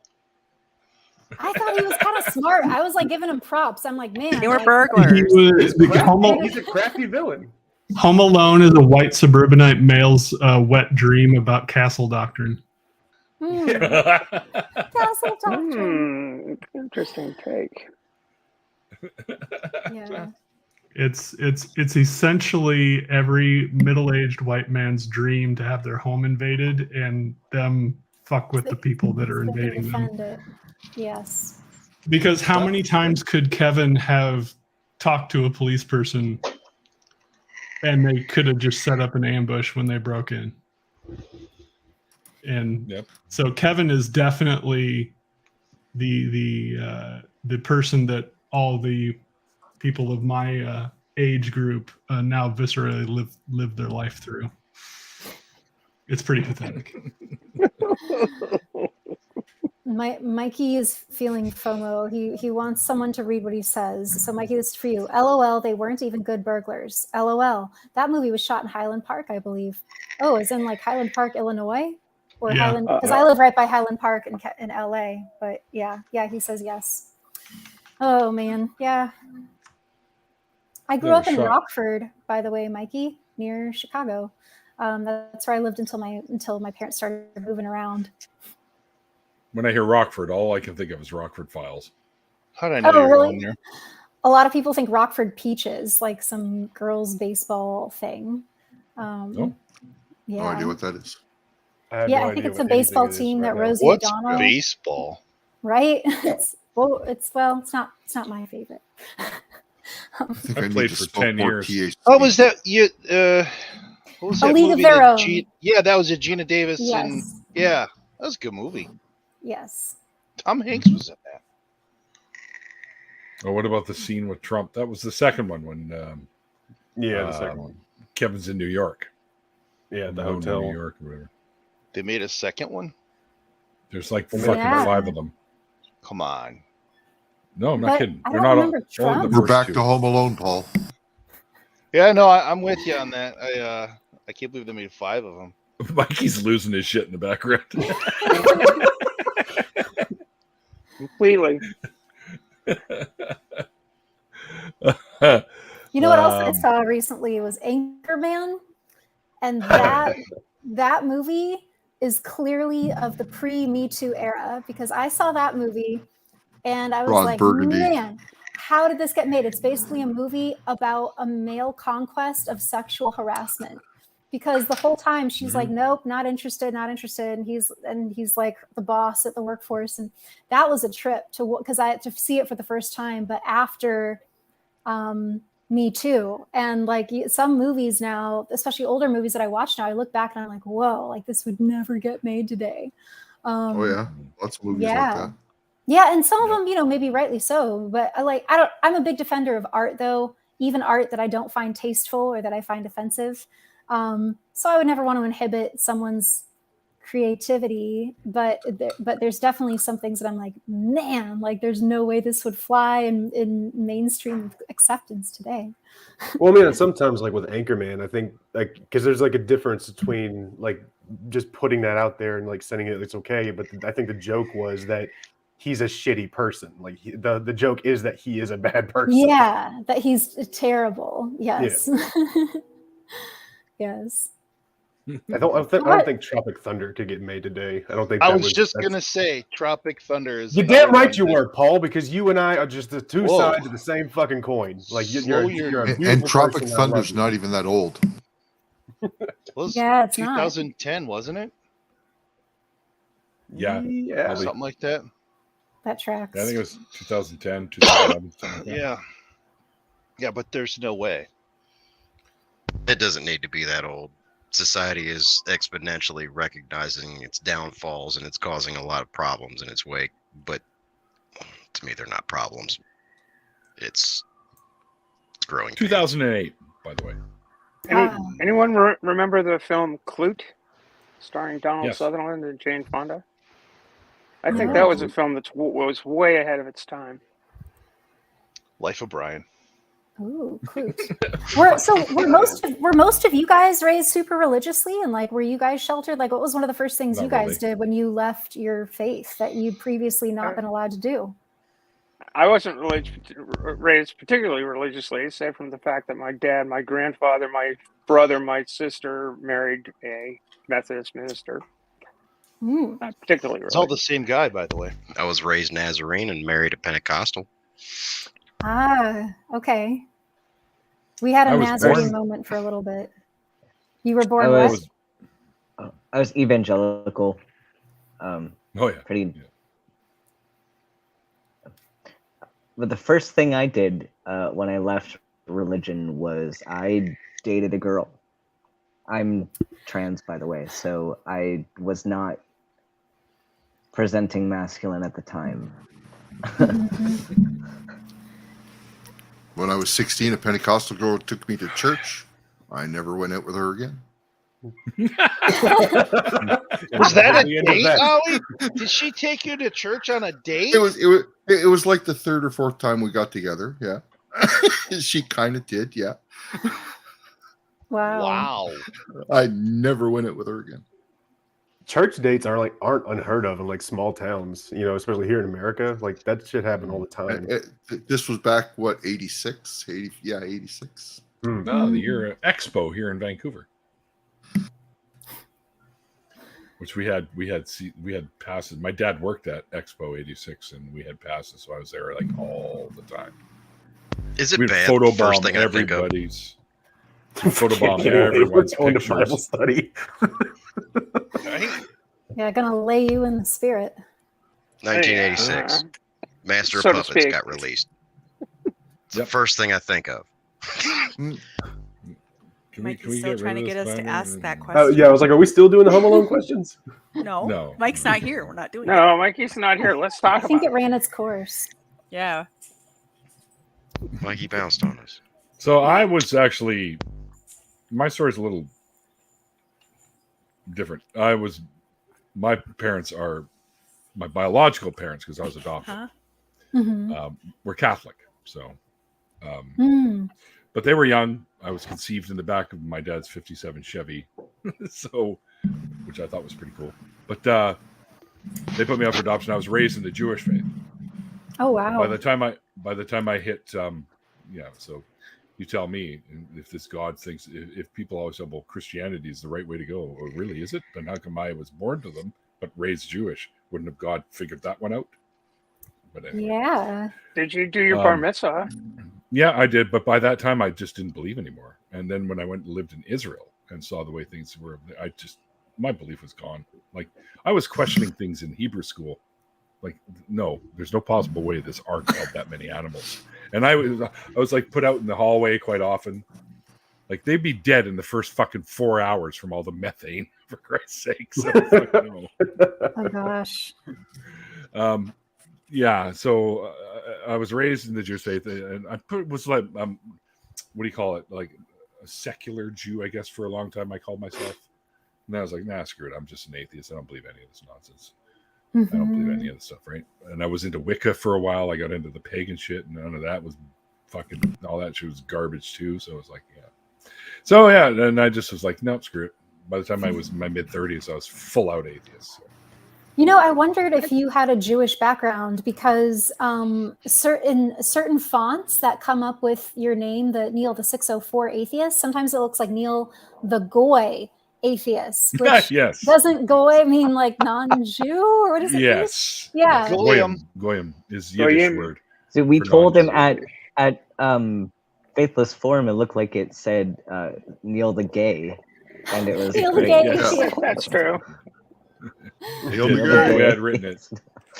I thought he was kind of smart. I was like giving him props. I'm like, man. They were like, burglars. He's a crafty villain. Home Alone is a white suburbanite male's wet dream about castle doctrine. Castle doctrine. Interesting take. Yeah. It's essentially every middle-aged white man's dream to have their home invaded and them fuck with the people that are invading them. Defend it. Yes. Because how many times could Kevin have talked to a police person and they could have just set up an ambush when they broke in? And so Kevin is definitely the person that all the people of my age group now viscerally live their life through. It's pretty pathetic. Mikey is feeling FOMO. He wants someone to read what he says. So Mikey, this is for you. LOL, they weren't even good burglars. LOL, that movie was shot in Highland Park, I believe. Oh, is in like Highland Park, Illinois? Or Highland, because I live right by Highland Park in LA. But yeah, he says yes. Oh man, yeah. I grew up in Rockford, by the way, Mikey, near Chicago. That's where I lived until my parents started moving around. When I hear Rockford, all I can think of is Rockford Files. How did I know you were on there? A lot of people think Rockford Peaches, like some girls' baseball thing. Yeah. No idea what that is. I think it's a baseball team that Rosie O'Donnell. What's baseball? Right? It's not my favorite. I think I played for 10 years. Oh, was that you? What was that League movie? of Their Own. That was Gina Davis. Yes. And yeah, that was a good movie. Yes. Tom Hanks was in that. Oh, what about the scene with Trump? That was the second one when. The second one. Kevin's in New York. Yeah, the hotel. New York or whatever. They made a second one? There's like fucking 5 of them. Come on. No, I'm not kidding. We're not on. We're back to Home Alone, Paul. Yeah, no, I'm with you on that. I can't believe they made 5 of them. Mikey's losing his shit in the background. Completely. You know what else I saw recently was Anchorman, and that movie is clearly of the pre-Me Too era, because I saw that movie and I was man, how did this get made? It's basically a movie about a male conquest of sexual harassment, because the whole time she's like, nope, not interested, and he's like the boss at the workforce. And that was a trip because I had to see it for the first time. But after Me too. And like some movies now, especially older movies that I watch now, I look back and I'm like, whoa, like this would never get made today. Oh yeah, lots of movies like yeah. that. Yeah, and some of them, you know, maybe rightly so. But I'm a big defender of art, though, even art that I don't find tasteful or that I find offensive. So I would never want to inhibit someone's creativity, but there's definitely some things that I'm like, man, like there's no way this would fly in mainstream acceptance today. Well, man, sometimes like with Anchorman, I think like because there's like a difference between like just putting that out there and like sending it, it's okay. But I think the joke was that he's a shitty person. Like the joke is that he is a bad person. Yeah, that he's terrible. Yes. Yeah. Yes. I don't think Tropic Thunder could get made today. I don't think. I was just gonna say Tropic Thunder is. You're damn right you were, Paul, because you and I are just the two sides of the same fucking coin. Like you're a and Tropic person, Thunder's not even that old. Yeah, it's 2010, not. Wasn't it? Yeah, something like that. That tracks. Yeah, I think it was 2010, 2011. Something like that. Yeah, but there's no way. It doesn't need to be that old. Society is exponentially recognizing its downfalls, and it's causing a lot of problems in its wake. But to me, they're not problems. It's growing. 2008, by the way. Anyone remember the film Clute, starring Donald Sutherland and Jane Fonda? I think that was a film that was way ahead of its time. Life of Brian. Ooh, Clute. were most of you guys raised super religiously, and like were you guys sheltered? Like, what was one of the first things you guys did when you left your faith that you'd previously not been allowed to do? I wasn't raised particularly religiously, aside from the fact that my dad, my grandfather, my brother, my sister married a Methodist minister. Not particularly religious. It's all the same guy, by the way. I was raised Nazarene and married a Pentecostal. Okay. We had a Nazarene moment for a little bit. You were born I was evangelical. Pretty. But the first thing I did when I left religion was I dated a girl. I'm trans, by the way, so I was not presenting masculine at the time. When I was 16, a Pentecostal girl took me to church. I never went out with her again. Was that a date, Ollie? Did she take you to church on a date? It was like the third or fourth time we got together. Yeah, she kind of did. Yeah. Wow. I never went out with her again. Church dates aren't unheard of in like small towns, you know, especially here in America. Like that shit happened all the time. This was back 86? 86. No, the year Expo here in Vancouver, which we had passes. My dad worked at Expo 86, and we had passes, so I was there like all the time. Is it We'd bad? photobomb First thing I think of. everybody's. Photobomb everyone's pictures. Bible study. Yeah, gonna lay you in the spirit. 1986. Master of so to Puppets speak. got released. It's the first thing I think of. Mikey's still trying to get us to ask that question. Yeah, I was like, are we still doing the Home Alone questions? No, Mike's not here. We're not doing that. No, Mikey's not here. Let's talk I think about it ran its course. Yeah. Mikey bounced on us. So I was actually, my story's a little different. My parents are my biological parents because I was adopted. Were Catholic, so. But they were young. I was conceived in the back of my dad's '57 Chevy, so, which I thought was pretty cool. But they put me up for adoption. I was raised in the Jewish faith. Oh wow! By the time I hit, so you tell me if this God thinks if people always say, well, Christianity is the right way to go, or really is it? Then how come I was born to them but raised Jewish? Wouldn't have God figured that one out? But anyway. Yeah. Did you do your bar mitzvah? Yeah, I did, but by that time I just didn't believe anymore. And then when I went and lived in Israel and saw the way things were, my belief was gone. Like I was questioning things in Hebrew school. Like, no, there's no possible way this ark held that many animals. And I was like put out in the hallway quite often. Like they'd be dead in the first fucking 4 hours from all the methane, for Christ's sake. So like, no. Oh gosh. Yeah. So I was raised in the Jewish faith, and I was like, what do you call it? Like a secular Jew, I guess. For a long time, I called myself. And I was like, nah, screw it. I'm just an atheist. I don't believe any of this nonsense. I don't believe any of this stuff, right? And I was into Wicca for a while. I got into the pagan shit, and none of that was fucking, all that shit was garbage too. So I was like, yeah. So yeah, and I just was like, no, screw it. By the time I was in my mid-30s, I was full out atheist. You know, I wondered if you had a Jewish background because certain fonts that come up with your name, the Neil the 604 Atheist, sometimes it looks like Neil the Goy Atheist, which yes. doesn't Goy mean like non-Jew, or what is it? Yes. Yeah. Goyim is Yiddish word. So we told him at Faithless Forum, it looked like it said Neil the Gay, and it was Neil the Gay. Yes. That's true. Neil the Gay. We had written it.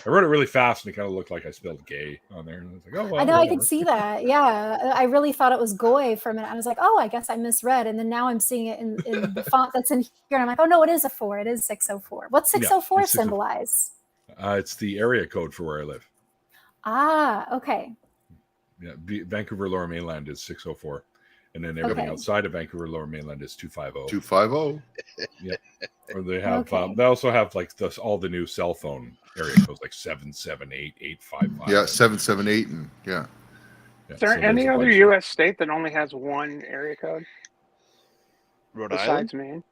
I wrote it really fast, and it kind of looked like I spelled "gay" on there. And I was like, "Oh, well, I know, I could see that. Yeah, I really thought it was Goy for a minute. I was like, "Oh, I guess I misread," and then now I'm seeing it in the font that's in here, and I'm like, "Oh no, it is a 4. It is 604. What's 604 symbolize?" It's the area code for where I live. Ah, okay. Yeah, Vancouver Lower Mainland is 604, and then everything outside of Vancouver Lower Mainland is 250. 250. Yeah. Or they have. They also have like all the new cell phone area codes, like 778, 855. Yeah, 778, and yeah. Is there any other U.S. state that only has one area code? Rhode besides Island?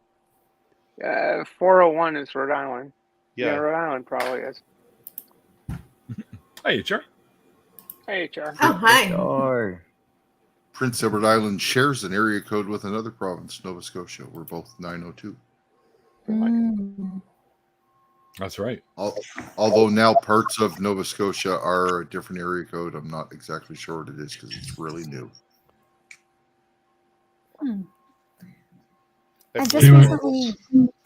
Maine? 401 is Rhode Island. Yeah, Rhode Island probably is. Hi, HR. Hey, HR. Oh, hi. Sure. Prince Edward Island shares an area code with another province, Nova Scotia. We're both 902. That's right. Although now parts of Nova Scotia are a different area code. I'm not exactly sure what it is because it's really new. I've just recently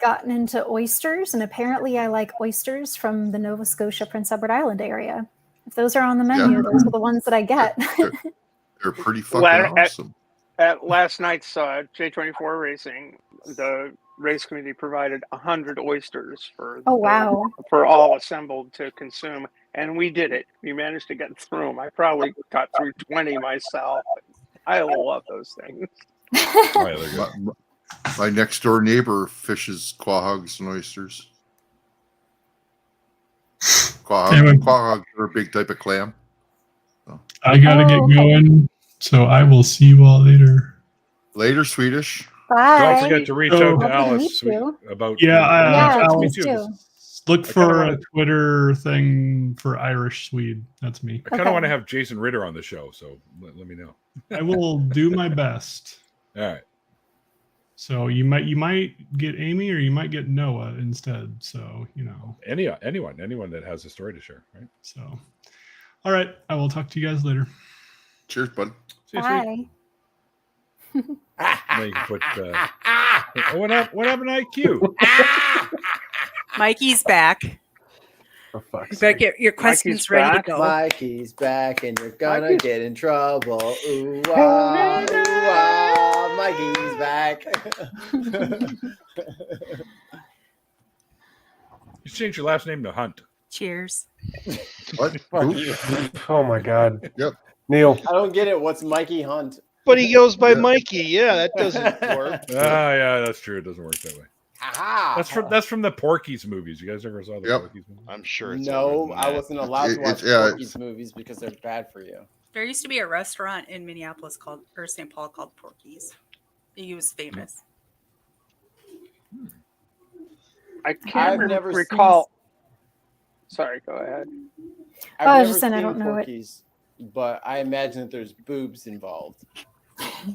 gotten into oysters, and apparently I like oysters from the Nova Scotia Prince Edward Island area. If those are on the menu, those are the ones that I get. They're pretty fucking awesome. At last night's J24 racing, the race committee provided 100 oysters for for all assembled to consume, and we did it. We managed to get through them. I probably got through 20 myself. I love those things. My next door neighbor fishes quahogs and oysters. Quahogs are a big type of clam. So. I gotta get going, so I will see you all later. Later, Swedish. Bye. Don't forget to reach out to Alice about Alice. too. Look for a Twitter thing for Irish Swede. That's me. I kind of want to have Jason Ritter on the show, so let me know. I will do my best. All right. So you might get Amy, or you might get Noah instead. So anyone that has a story to share, right? So, all right, I will talk to you guys later. Cheers, bud. Bye. Now you can put, what happened to IQ? Mikey's back. For fuck's You better get your questions ready to go. Mikey's back, and you're gonna get in trouble. Ooh, wah, ooh, wah, Mikey's back. You changed your last name to Hunt. Cheers. What? Fuck you. Oh my god. Yep. Neil. I don't get it. What's Mikey Hunt? But he goes by Mikey. Yeah, that doesn't work. Yeah, that's true. It doesn't work that way. Aha. That's from the Porky's movies. You guys ever saw the Porky's movies? I'm sure it's no. I wasn't allowed to watch Porky's movies because they're bad for you. There used to be a restaurant in Minneapolis called St. Paul called Porky's. He was famous. I can't recall. Sorry, go ahead. I was just saying I don't know Porky's, but I imagine that there's boobs involved.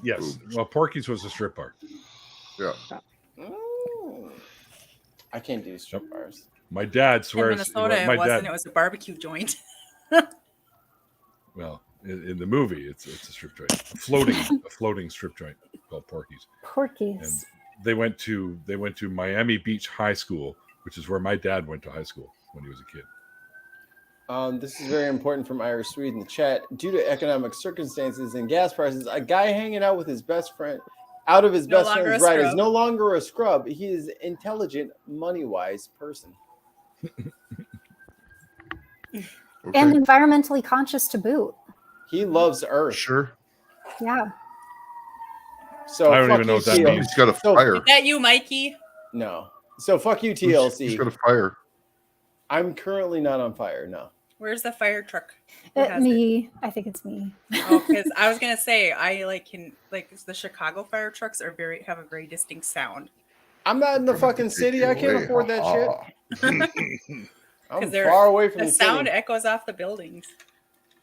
Yes. Well, Porky's was a strip bar. Yeah. I can't do strip bars. My dad In swears. Minnesota, it wasn't. It was a barbecue joint. Well, in the movie, it's a strip joint, a floating strip joint called Porky's. Porky's. And they went to Miami Beach High School, which is where my dad went to high school when he was a kid. This is very important from Irish Swede in the chat. Due to economic circumstances and gas prices, a guy hanging out with his best friend, out of his best friend's right, is no longer a scrub. He is an intelligent, money-wise person. And environmentally conscious to boot. He loves Earth. Sure. Yeah. So I don't even know what that means. He's got a fire. Is that you, Mikey? No. So fuck you, TLC. He's got a fire. I'm currently not on fire. No. Where's the fire truck? Who has Me. I think it's me. Oh, because I was gonna say the Chicago fire trucks have a very distinct sound. I'm not in the fucking city. I can't afford that shit. I'm far away from the sound city. echoes off the buildings.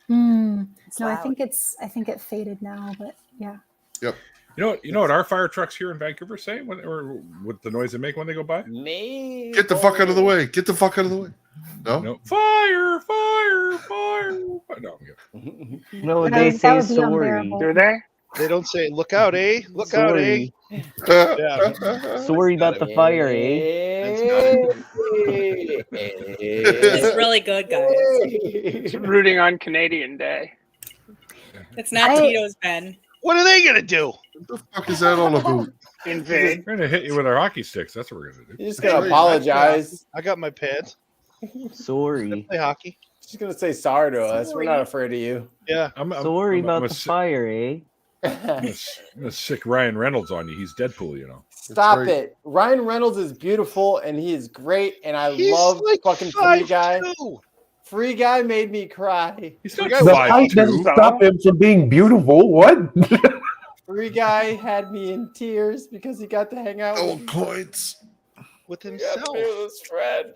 No, I think it faded now, but yeah. Yep. You know what our fire trucks here in Vancouver say or what the noise they make when they go by? Get the fuck out of the way. Get the fuck out of the way. No. Fire, fire, fire. No. No, they say sorry. Do they? They don't say "look out, eh? Look out, eh?" Sorry about the fire, eh? It's really good, guys. It's rooting on Canadian Day. It's not Tito's, Ben. What are they gonna do? What the fuck is that all about? Invade. We're gonna hit you with our hockey sticks. That's what we're gonna do. You're just gonna apologize. I got my pads. Sorry. Play hockey. Just gonna say sorry to us. We're not afraid of you. Yeah. Sorry about the fire, eh? I'm gonna sick Ryan Reynolds on you. He's Deadpool, you know. Stop it. Ryan Reynolds is beautiful and he is great, and I love fucking Free Guy. Free Guy made me cry. He's not The height doesn't stop him from being beautiful. What? Free Guy had me in tears because he got to hang out with coins with himself. His friend.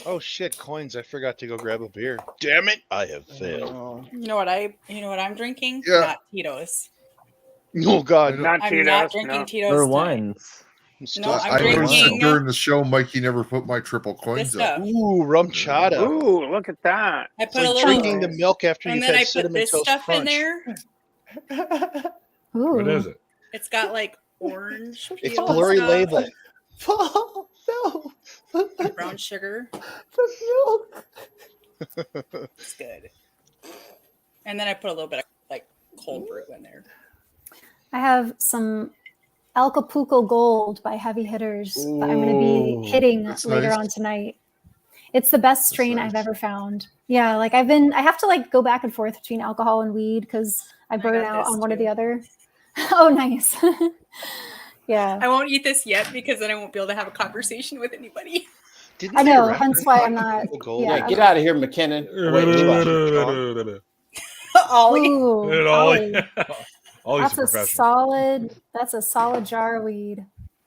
Oh shit, coins! I forgot to go grab a beer. Damn it! I have failed. You know what I'm drinking? Yeah. Not Tito's. Oh god, I'm not drinking Tito's. For tonight. once. No, I'm I noticed that drinking during the show, Mikey never put my triple coins this up. stuff. Ooh, rum chata. Ooh, look at that. I put It's a like little drinking the milk after and you've then had I put cinnamon this toast stuff crunch. in there. What is it? It's got like orange. It's peel blurry stuff, label. Paul, no. brown sugar. The milk. It's good. And then I put a little bit of like cold brew in there. I have some Acapulco Gold by Heavy Hitters that I'm going to be hitting that's later nice. on tonight. It's the best strain I've ever found. Yeah, like I have to like go back and forth between alcohol and weed because I burn got out this on one or too. the other. Oh, nice. Yeah. I won't eat this yet because then I won't be able to have a conversation with anybody. Didn't I they know, reference hence why I'm not. Gold? Yeah, get out of here, McKinnon. Wait, Ollie. Ooh, Ollie. Ollie. Ollie's That's a solid jar of weed.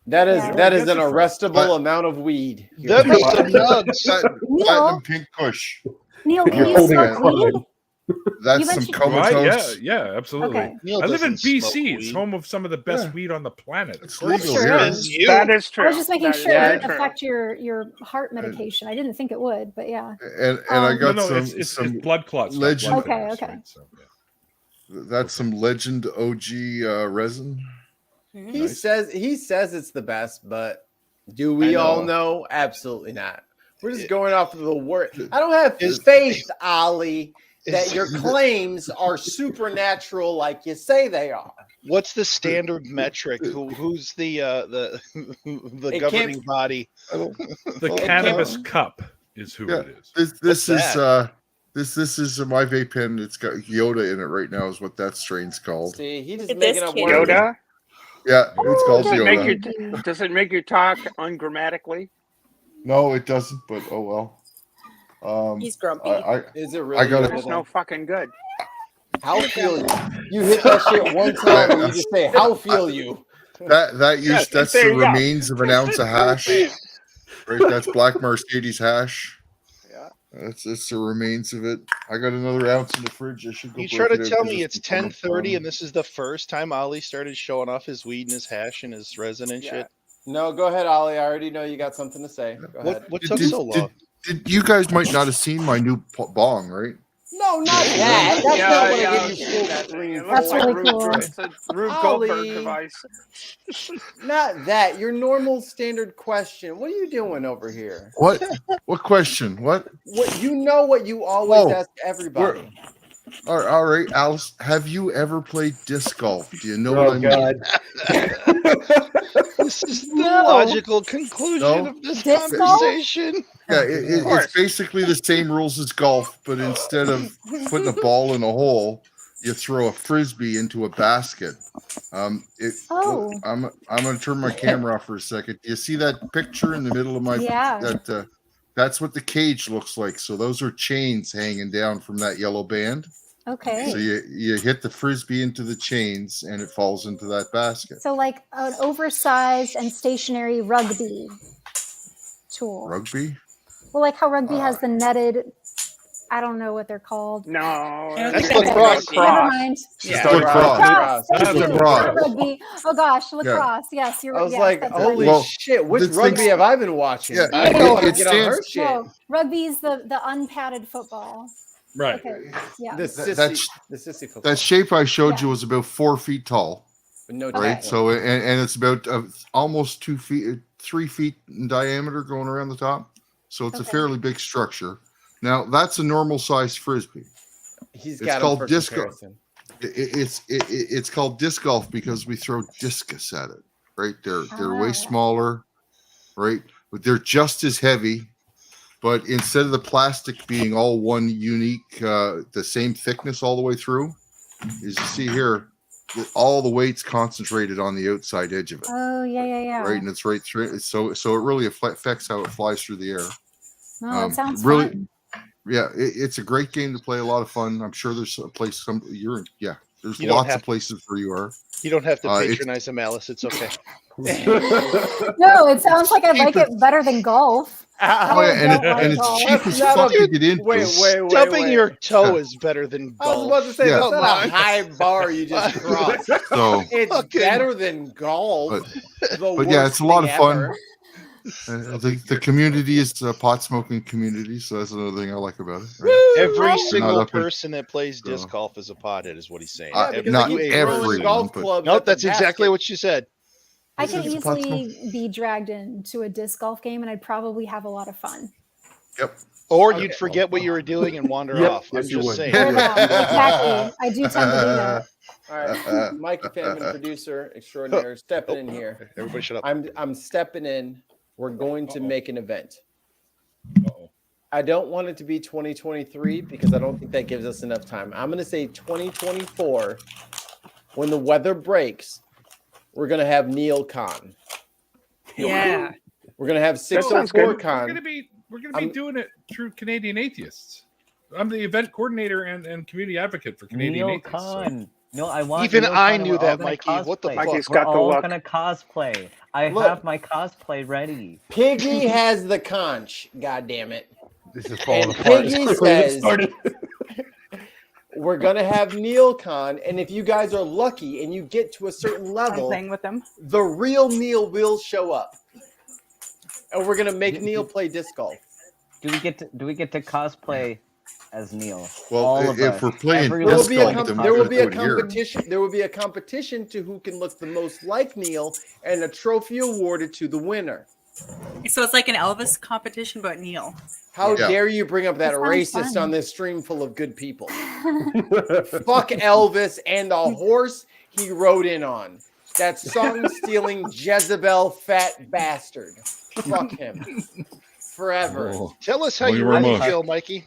That is Yeah. that is an arrestable amount of weed. That'd be some nugs. Platinum Pink Kush. Neil, can You're you holding smoke it. weed? That's You some mentioned- comatose. Yeah, absolutely. Okay. Neil I live in doesn't smoke BC. It's weed. home of some of the best Yeah. weed on the planet. It's That's legal true. here. That is true. I was just making That is sure it very didn't true. affect your heart medication. I didn't think it would, but yeah. And I got No, some it's some blood clots. not legend- blood Okay, thinners, okay. right? So, yeah. That's some Legend OG resin. He says it's the best, but do we I know. all know? Absolutely not. We're just going off of the word. I don't have faith, Ollie, that your claims are supernatural like you say they are. What's the standard metric? Who's the It governing can't- body? The cannabis cup is who Yeah, it is. this What's is this is my vape pen. It's got Yoda in it right now. Is what that strain's called. See, he just Look at making this up kid. words. Yoda? Yeah, it's called Does it, Yoda. does it make you talk ungrammatically? No, it doesn't. But oh well. He's grumpy. Is it really? I gotta- It's no fucking good. How feel you? You hit that shit one time and you just say, "How feel you?" That Yes, that's there the you go. remains of an ounce of hash. Right, that's Black Mercedes hash. Yeah. It's the remains of it. I got another ounce in the fridge. I should go. You try to break it tell out me 'cause it's become a 10:30 problem. and this is the first time Ollie started showing off his weed and his hash and his resin and shit. No, go ahead, Ollie. I already know you got something to say. Go ahead. What took so long? Did you guys might not have seen my new bong, right? No, not that. That's Yeah, not what yeah, I I've give you seen full that screen thing. It for. looks That's like really Rube- cool. It's a Rube Ollie. Goldberg device. Not that. Your normal standard question. What are you doing over here? What? What question? What? what you always ask everybody. All right, Alice. Have you ever played disc golf? Do you know Oh, what I mean? God. This is the logical conclusion of this conversation. Yeah, it's basically the same rules as golf, but instead of putting a ball in a hole, you throw a frisbee into a basket. I'm going to turn my camera off for a second. Do you see that picture in the middle of my? Yeah. That's what the cage looks like. So those are chains hanging down from that yellow band. Okay. So you hit the frisbee into the chains and it falls into that basket. So like an oversized and stationary rugby tool. Rugby? Well, like how rugby has the netted. I don't know what they're called. No, that's lacrosse. Never mind. Yeah. Lacrosse. Rugby. Oh gosh, lacrosse. Yeah. Yes, you're right. I was like, holy shit! Which rugby have I been watching? Yeah, I don't want to get on her shit. No, rugby's the unpadded football. Right. Okay. Yeah. The sissy football. That shape I showed you was about 4 feet tall. But no right. tackle. So and it's about almost 2 feet, 3 feet in diameter going around the top. So it's a fairly big structure. Now that's a normal size frisbee. It's called disc golf. It's called disc golf because we throw discus at it. Right. They're way smaller. Right. But they're just as heavy. But instead of the plastic being all one unique, the same thickness all the way through, as you see here, all the weight's concentrated on the outside edge of it. Oh yeah. Right, and it's right through. So it really affects how it flies through the air. No, it sounds really fun. Yeah, it's a great game to play. A lot of fun. I'm sure there's a place there's You don't lots have- of places where you are. You don't have to It's- patronize them, Alice. It's okay. No, it sounds like I'd like it better than golf. Oh, yeah, and it's cheap as fuck to get into. Wait. Stubbing your toe is better than I was golf. about to say Yeah. that's not a high bar you just crossed. So, It's better than golf. but yeah, it's a lot of fun. The community is a pot smoking community, so that's another thing I like about it. Right? Every Not single up in- person that plays disc golf is a pothead, is what he's saying. not everyone, golf but- clubs Nope, at the that's exactly basket. what she said. I can This is a pot easily be dragged into a disc golf game, and I'd probably have a lot of fun. Yep. Or you'd forget what you were doing and wander Yep, off. yes, I'm you just would. saying. Exactly. I do tend to do that. All right, Mike Famine, producer extraordinaire, stepping in here. Everybody shut up. I'm stepping in. We're going to make an event. I don't want it to be 2023 because I don't think that gives us enough time. I'm going to say 2024. When the weather breaks, we're going to have Neil Khan. Yeah. We're going to have That sounds 604 good. Khan. We're gonna be doing it through Canadian Atheists. I'm the event coordinator and community advocate for Canadian Neil Atheists. Khan. No, I want. Even Neil I Khan, and knew we're all that, gonna Mikey. What the cosplay. fuck? Mikey's We're got the all look. gonna cosplay. I Look. have my cosplay ready. Piggy has the conch. God damn it. This is And falling apart. Piggy says we're going to have Neil Khan. And if you guys are lucky and you get to a certain I'm level, playing with them. the real Neil will show up. And we're going to make Neil play disc golf. Do we get to cosplay as Neil? Well, All of if us. we're playing Everyone There will disc be a, golf, can then there will we're be a gonna do it here. competition. There will be a competition to who can look the most like Neil, and a trophy awarded to the winner. So it's like an Elvis competition, but Neil. How Yeah. dare you bring up that That sounds racist fun. on this stream full of good people? Fuck Elvis and the horse he rode in on. That song-stealing Jezebel fat bastard. Fuck him. Forever. Tell us how Only you we're really mush. feel, Mikey.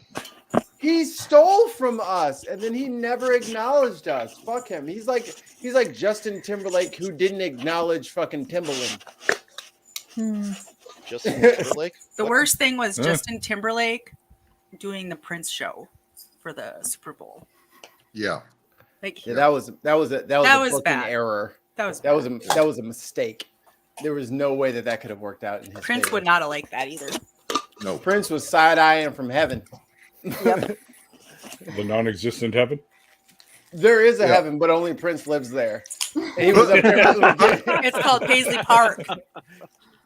He stole from us, and then he never acknowledged us. Fuck him. He's like Justin Timberlake, who didn't acknowledge fucking Timbaland. Justin Timberlake. The worst thing was Huh. Justin Timberlake doing the Prince show for the Super Bowl. Yeah. Like Yeah, that was a That was booking bad. error. that was That was a mistake. There was no way that could have worked out in his Prince favor. would not have liked that either. No. Prince was side-eyeing from heaven. The non-existent heaven. There is a Yeah. heaven, but only Prince lives there. And he was up there. It's called Paisley Park.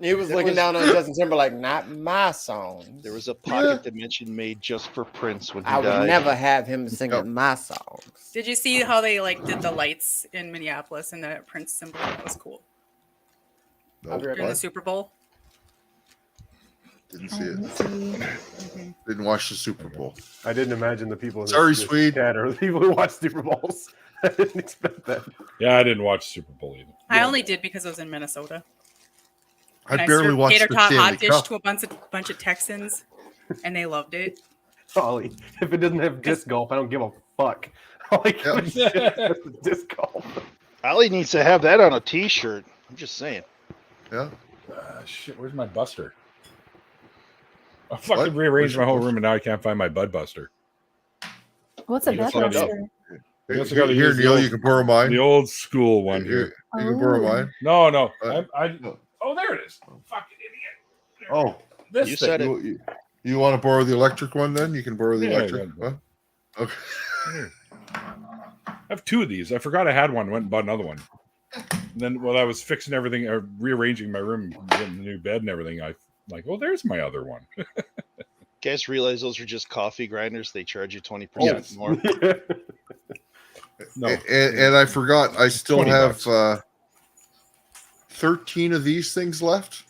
He was looking down on Justin Timberlake. Not my song. There was a pocket dimension made just for Prince when he I would died. never have him singing my songs. Did you see how they did the lights in Minneapolis and the Prince symbol? That was cool. I'll be right During the back. Super Bowl. Didn't see it. didn't watch the Super Bowl. I didn't imagine the people in Sorry, this Swede. chat are the people who watch Super Bowls. I didn't expect that. Yeah, I didn't watch Super Bowl either. I only did because I was in Minnesota. I And barely served watched tater the tot Stanley hot dish Cup. to a bunch of Texans, and they loved it. Ollie, if it doesn't have disc golf, I don't give a fuck. Like, disc golf. Ollie needs to have that on a T-shirt. I'm just saying. Yeah. Shit, where's my buster? I fucking rearranged my whole room and now I can't find my Bud Buster. What's a You bed just gotta- buster? You also gotta Here, use the Neil, old- you can borrow mine. The old school one Here, here. you can borrow mine. No, no. No. Oh, there it is. Fucking idiot. Oh, This You thing. said it. You want to borrow the electric one? Then you can borrow the Yeah, electric. yeah. Huh? Okay. Here. I have two of these. I forgot I had one. Went and bought another one. And then while I was fixing everything, rearranging my room, getting the new bed and everything, I like, oh, there's my other one. Guys realize those are just coffee grinders. They charge you 20% Yes. more. No. And I forgot. I still 20 have bucks. 13 of these things left,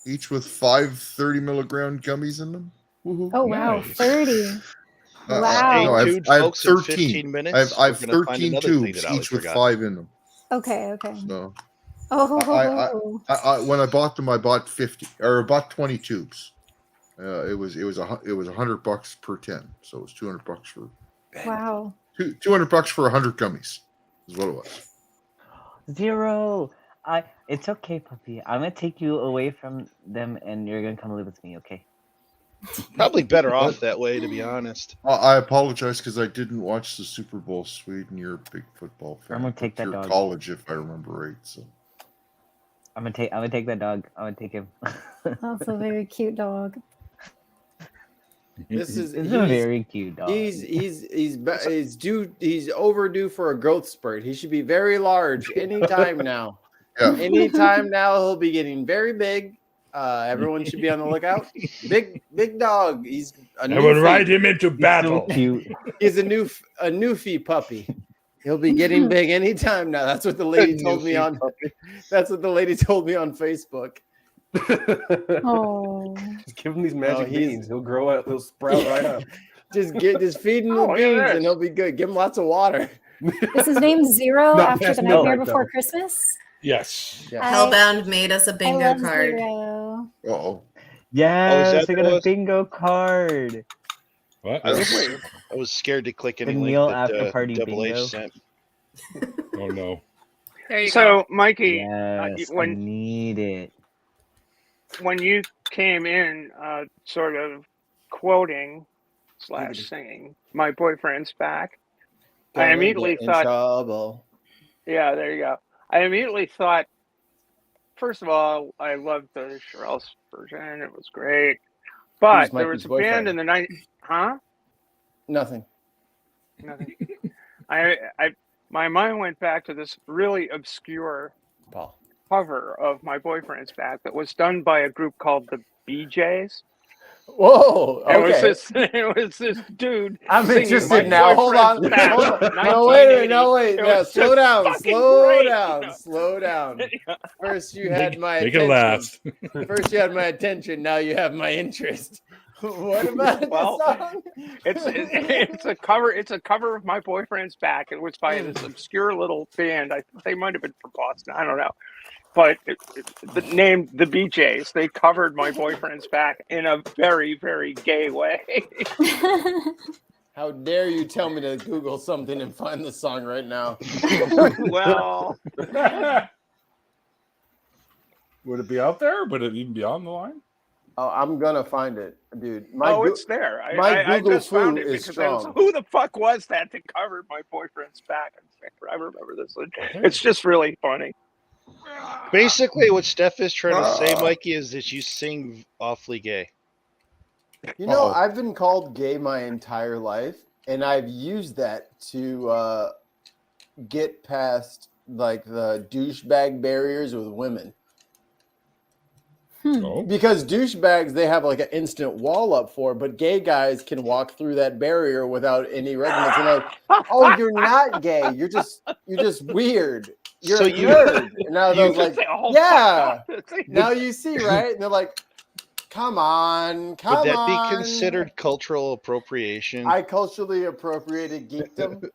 each with 5 30-milligram gummies in them. Woohoo. Oh wow, Nice. 30. No, Wow. I Tubes, have folks, in 13. 15 minutes, I have we're gonna find 13 another thing tubes, that Ollie each with forgot. 5 in them. Okay, okay. So Oh, I when I bought them, I bought 50 or I bought 20 tubes. It was $100 per 10, so it was $200 for wow. $200 for 100 gummies. Is what it was. 0. It's okay, puppy. I'm gonna take you away from them, and you're gonna come live with me. Okay. Probably better off that way, to be honest. I apologize because I didn't watch the Super Bowl. Sweden, you're a big football fan. I'm gonna take that You're dog. college, if I remember right. So I'm gonna take that dog. I'm gonna take him. That's a very cute dog. This is It's a very cute dog. He's overdue for a growth spurt. He should be very large anytime now. Yeah. Anytime now he'll be getting very big. Everyone should be on the lookout. Big dog. He's a I will ride him into battle. So cute. He's a newfie puppy. He'll be getting big anytime now. That's what the lady told me on. That's what the lady told me on Facebook. Oh. Just give him these magic he's- beans. He'll grow up. He'll sprout right up. Just feed him the look at beans this. and he'll be good. Give him lots of water. Is his name Zero Not after past the Nightmare midnight, Before though. Christmas? Yes. Yeah. Hellbound made us a I bingo love card. Zero. Uh-oh. Yes, that I got a was- bingo card. What? I was scared to click any The link Neil that after party Double H bingo. sent. Oh no. There you So, go. Mikey, Yes, I when need it. when you came in, sort of quoting / singing, "My boyfriend's back," I immediately Get in thought, trouble. "Yeah, there you go." I immediately thought, first of all, I loved the Cheryl's version; it was great. But Who's there Mikey's was a band boyfriend? in the night, huh? Nothing. Nothing. My mind went back to this really obscure Paul. cover of "My Boyfriend's Back" that was done by a group called the BJs. Whoa. Okay. It was this dude. I'm singing interested "My now. Hold on. Boyfriend's Back," Hold on. No, wait a minute. No, 1980. wait. It No, was slow just down. fucking Slow great, down. you know? Slow down. First, you had my Make it attention. last. First, you had my attention. Now you have my interest. What about Well, the song? It's a cover. It's a cover of "My Boyfriend's Back." It was by this obscure little band. I think they might have been from Boston. I don't know, but the name the BJs. They covered "My Boyfriend's Back" in a very, very gay way. How dare you tell me to Google something and find the song right now? Well, Would it be out there? Would it even be on the line? Oh, I'm gonna find it, dude. it's there. my I Google just found foo it is because I was, strong. who the fuck was that that covered "My Boyfriend's Back"? I remember this. It's just really funny. Basically, what Steph is trying to say, Mikey, is that you sing awfully gay. You know, I've been called gay my entire life, and I've used that to get past like the douchebag barriers with women. Oh. Because douchebags, they have like an instant wall up for, but gay guys can walk through that barrier without any resonance. And like, oh, you're not gay. You're just weird. You're a nerd. And now they're like, yeah. Now you see, right? And they're like, Come on. Would that be considered cultural appropriation? I culturally appropriated geekdom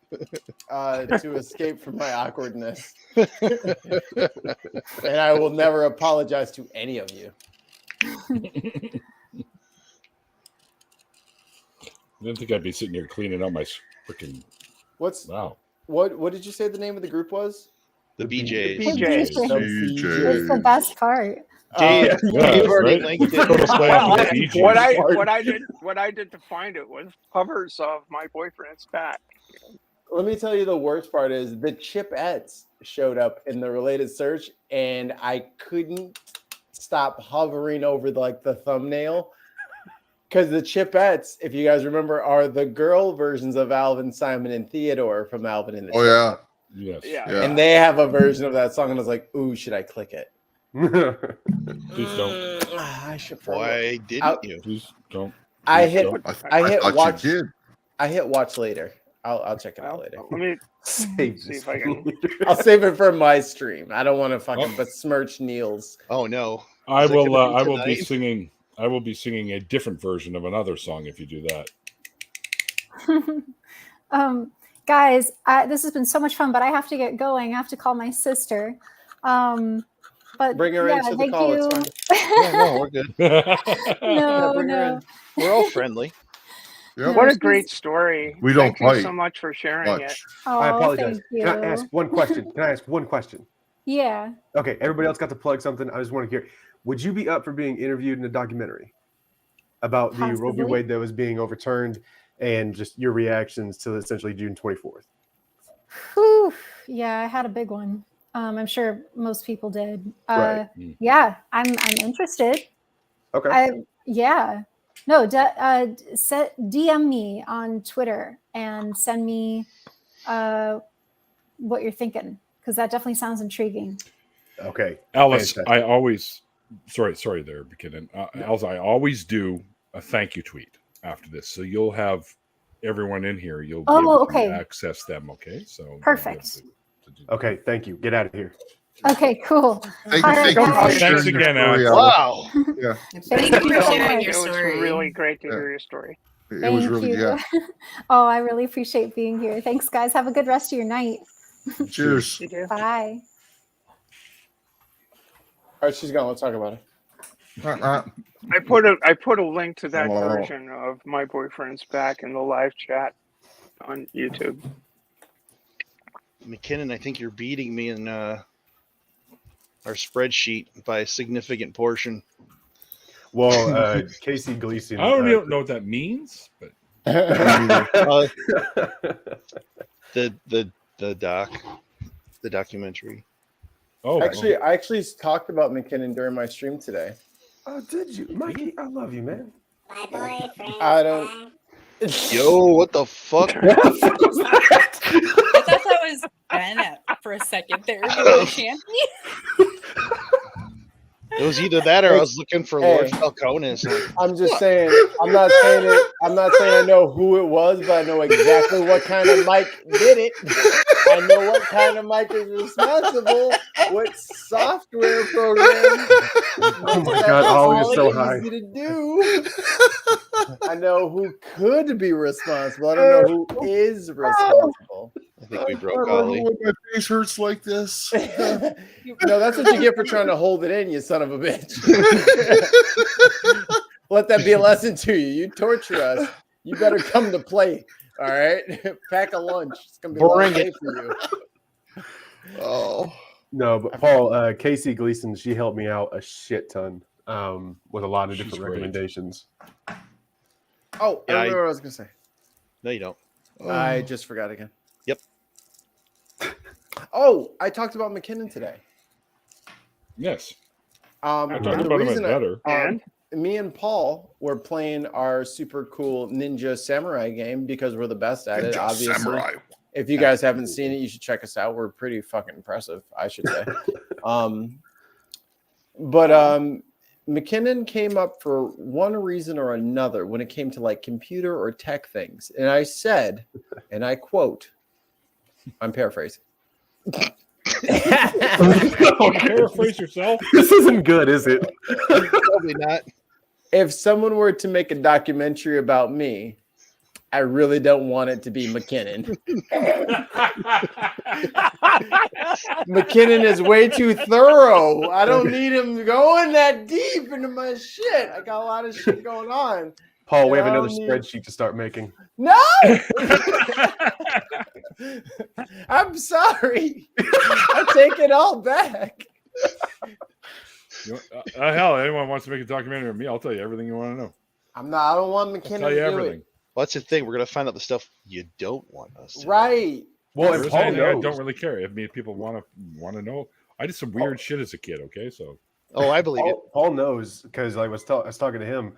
to escape from my awkwardness. And I will never apologize to any of you. I didn't think I'd be sitting here cleaning out my freaking. Wow. What did you say the name of the group was? The BJs. BJs. BJs. It's the best part. Dave already linked it. What I did to find it was covers of My Boyfriend's Back. Let me tell you, the worst part is the Chipettes showed up in the related search, and I couldn't stop hovering over the thumbnail because the Chipettes, if you guys remember, are the girl versions of Alvin, Simon, and Theodore from Alvin and the Oh Chipettes. yeah. Yeah. And they have a version of that song, and I was like, "Ooh, should I click it?" Please don't. I should. Why didn't you? Please don't. I hit thought watch. you did. I hit watch later. I'll check it out later. Let me Save see if I can. I'll save it for my stream. I don't want to fucking besmirch Neil's. Oh no. I Is it will. gonna be I will be tonight? singing. I will be singing a different version of another song if you do that. Guys, this has been so much fun, but I have to get going. I have to call my sister. But Bring her into the thank call. you. It's Yeah, no, we're good. No, bring her no. in. We're all friendly. Yep. What a great story! We don't Thank you fight so much for sharing it. much. Oh, I apologize. thank you. Can I ask one question? Yeah. Okay, everybody else got to plug something. I just want to hear. Would you be up for being interviewed in a documentary about the Roe v. Possibly. Wade that was being overturned and just your reactions to essentially June 24th? Whew. Yeah, I had a big one. I'm sure most people did. Right. Yeah, I'm interested. Okay. No, DM me on Twitter and send me what you're thinking, because that definitely sounds intriguing. Okay. Alice, Fantastic. I always. Sorry there, McKinnon. Alice, I always do a thank you tweet after this, so you'll have everyone in here. You'll be able okay. to access them. Okay, so Perfect. Okay, thank you. Get out of here. Okay, cool. Thank All you. right, Thank you. guys. Thanks again, Alex. Wow. Yeah. Thank you so sharing much. your It was story. really great to hear your story. It Thank was really you. Oh, I really appreciate being here. Thanks, guys. Have a good rest of your night. Cheers. You do. Bye. All right, she's gone. Let's talk about it. I put a link to that version of My Boyfriend's Back in the live chat on YouTube. McKinnon, I think you're beating me in our spreadsheet by a significant portion. Well, Casey Gleason. I don't even know what that means, but the documentary. oh, I actually talked about McKinnon during my stream today. Oh, did you, Mikey? I love you, man. My boyfriend. I don't. Yo, what the fuck? I thought that was Ben for a second there. Doing Shanty. It was either that or I was looking for Lord Falcones. I'm just saying. I'm not saying it. I'm not saying I know who it was, but I know exactly what kind of mic did it. I know what kind of mic is responsible. What software program? Oh my God! Ollie is so high. Easy to do. I know who could be responsible. I don't know who is responsible. I think we I broke don't know Ollie. when my face hurts like this. No, that's what you get for trying to hold it in, you son of a bitch. Let that be a lesson to you. You torture us. You better come to play. All right? Pack a lunch. It's going to be a long day for you. Oh. No, but Paul, Casey Gleason, she helped me out a shit ton with a lot of different She's great. recommendations. Oh, Yeah, I remember what I was going to say. No, you don't. I just forgot again. Yep. Oh, I talked about McKinnon today. yes. I talked about him at better. Me and Paul were playing our super cool Ninja Samurai game because we're the best at it, Ninja obviously. Samurai. If you guys haven't seen it, you should check us out. We're pretty fucking impressive, I should say. McKinnon came up for one reason or another when it came to like computer or tech things. And I said, and I quote, I'm paraphrasing. Paraphrase yourself. This isn't good, is it? Probably not. if someone were to make a documentary about me, I really don't want it to be McKinnon. McKinnon is way too thorough. I don't need him going that deep into my shit. I got a lot of shit going on. Paul, we have another spreadsheet to start making. No! I'm sorry. I take it all back. Hell, anyone wants to make a documentary of me, I'll tell you everything you want to know. I don't want McKinnon tell you to do everything. it. Well, that's the thing. We're gonna find out the stuff you don't want us to. Right. Well, if if Paul I knows, don't really care. If people want to know, I did some weird shit as a kid. Okay, so. Oh, I believe it. Paul knows because I was talking to him,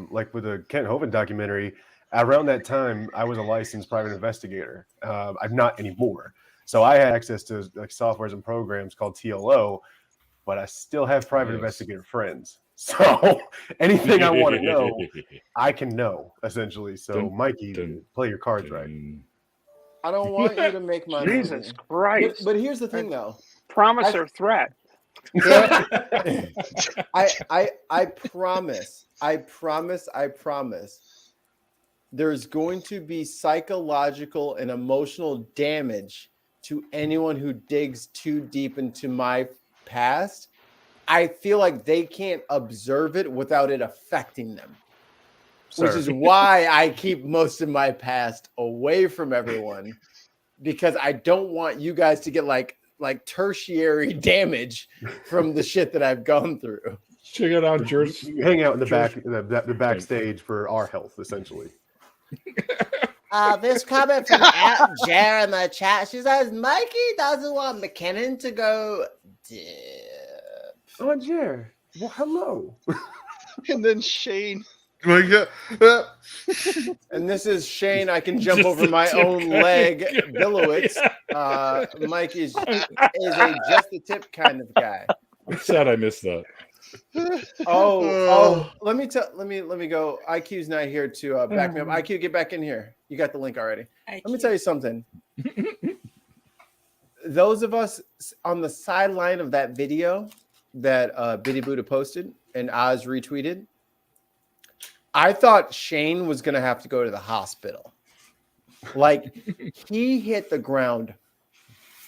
like with the Kent Hovind documentary. Around that time, I was a licensed private investigator. I'm not anymore, so I had access to like softwares and programs called TLO, but I still have private investigator friends. So anything I want to know, I can know essentially. So Mikey, play your cards right. I don't want you to make my Jesus movie. Christ. But here's the thing, though. Promise or threat? I promise. There's going to be psychological and emotional damage to anyone who digs too deep into my past. I feel like they can't observe it without it affecting them. Which is why I keep most of my past away from everyone, because I don't want you guys to get like tertiary damage from the shit that I've gone through. Check it out, George. You hang out in the backstage for our health, essentially. This comment from Jer in the chat. She says Mikey doesn't want McKinnon to go dip. Oh, Jer. Well, hello. And then Shane. My God. And this is Shane. I can jump over my own leg. Billowitz. Mike is a just a tip kind of guy. I'm sad I missed that. Let me go. IQ's not here to back me up. IQ, get back in here. You got the link already. Let me tell you something. Those of us on the sideline of that video that Biddy Buddha posted and Oz retweeted, I thought Shane was going to have to go to the hospital. Like, he hit the ground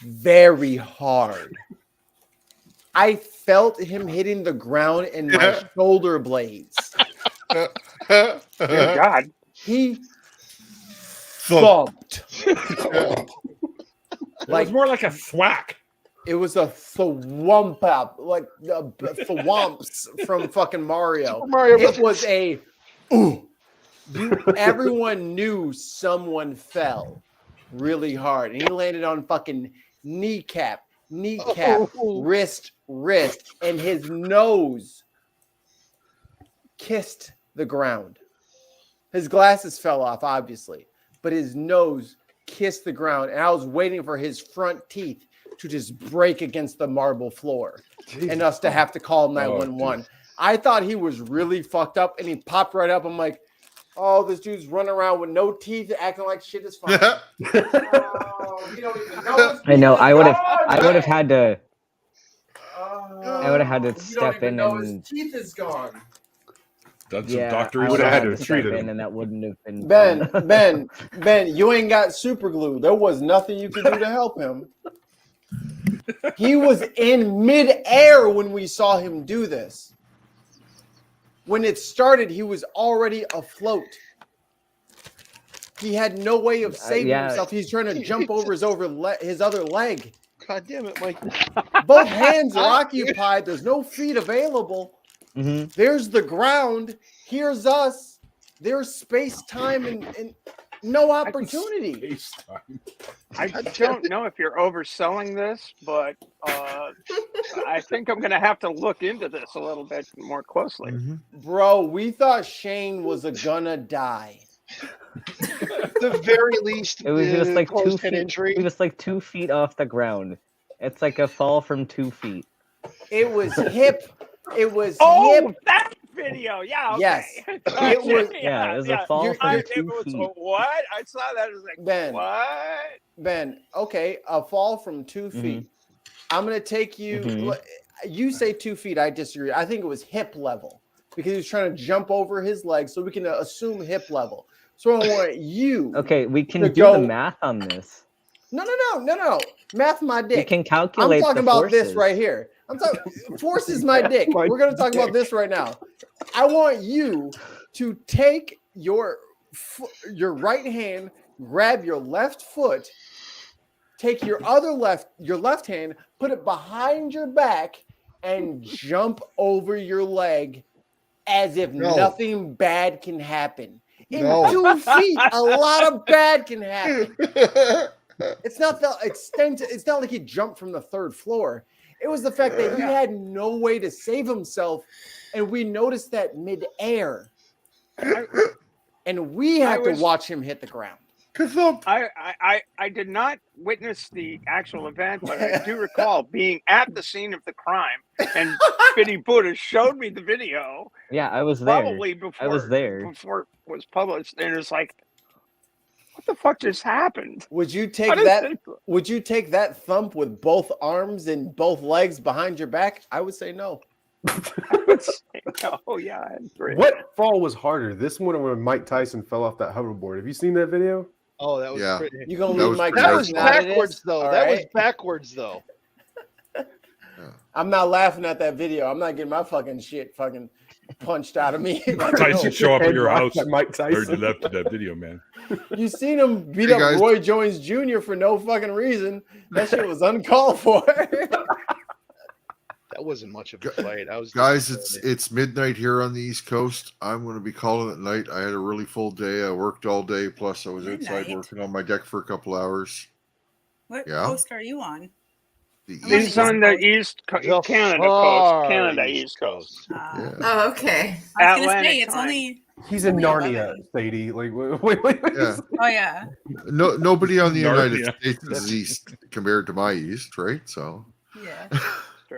very hard. I felt him hitting the ground in my shoulder blades. Dear God. He thumped. It was more like a thwack. It was a thwomp up, like the thwomps from fucking Mario. It was a ooh. Everyone knew someone fell really hard, and he landed on fucking kneecap, wrist, and his nose kissed the ground. His glasses fell off, obviously, but his nose kissed the ground, and I was waiting for his front teeth to just break against the marble floor and us to have to call 911. I thought he was really fucked up, and he popped right up. I'm like, oh, this dude's running around with no teeth, acting like shit is fine. You don't even know. I know. I would have had to. I would have had to step in and his teeth is gone. That's some doctor. would have had to treat him, and that wouldn't have been. Ben, you ain't got super glue. There was nothing you could do to help him. He was in midair when we saw him do this. When it started, he was already afloat. He had no way of saving himself. He's trying to jump over his other leg. God damn it, Mike. Both hands are occupied. There's no feet available. Mm-hmm. There's the ground. Here's us. There's space, time, and no opportunity. I don't know if you're overselling this, but I think I'm going to have to look into this a little bit more closely. Mm-hmm. Bro, we thought Shane was gonna die. The very least, It was just like 2 head feet. injury. He was like 2 feet off the ground. It's like a fall from 2 feet. It was hip. It was hip. That video. Yeah. Okay. Yes. It was. Yeah, it was a fall from 2 feet. What? I saw that as like, Ben. what? Ben, okay, a fall from 2 feet. I'm gonna take you. You say 2 feet. I disagree. I think it was hip level. because he's trying to jump over his leg so we can assume hip level. So I want you. Okay, we can to do go- the math on this. No. Math my dick. You can calculate. I'm talking the about this forces. right here. I'm talking forces my dick. We're gonna talk about this right now. I want you to take your right hand, grab your left foot, take your left hand, put it behind your back, and jump over your leg as if nothing bad can happen. In 2 feet, a lot of bad can happen. It's not the extent. It's not like he jumped from the 3rd floor. It was the fact that he had no way to save himself, and we noticed that midair, and we had to watch him hit the ground. I did not witness the actual event, but I do recall being at the scene of the crime, and Biddy Buddha showed me the video. Yeah, I was there. Probably before I was there before it was published, and it's like, what the fuck just happened? Would you take that? Would you take that thump with both arms and both legs behind your back? I would say no. Oh yeah, I agree. What fall was harder? This one or when Mike Tyson fell off that hoverboard? Have you seen that video? Oh, that was pretty. You gonna leave Mike That was Tyson out of backwards this? though. All That was right? backwards though. I'm not laughing at that video. I'm not getting my fucking shit fucking punched out of me. Tyson show up at your house. Mike Heard you left to that video, man. You seen him beat Hey, up guys. Roy Jones Jr. for no fucking reason. That shit was uncalled for. That wasn't much of a fight. I was Guys, it's midnight here on the East Coast. I'm going to be calling it night. I had a really full day. I worked all day. Plus, I was outside Midnight? working on my deck for a couple hours. What Yeah. coast are you on? He's on the East Canada coast, Canada East Coast. Oh, okay. I was gonna Atlantic say it's time. only. He's in only Narnia, 11. Sadie. Like, wait. Yeah. Oh yeah. No, nobody on the United Narnia. States is east compared to my east, right? So Yeah.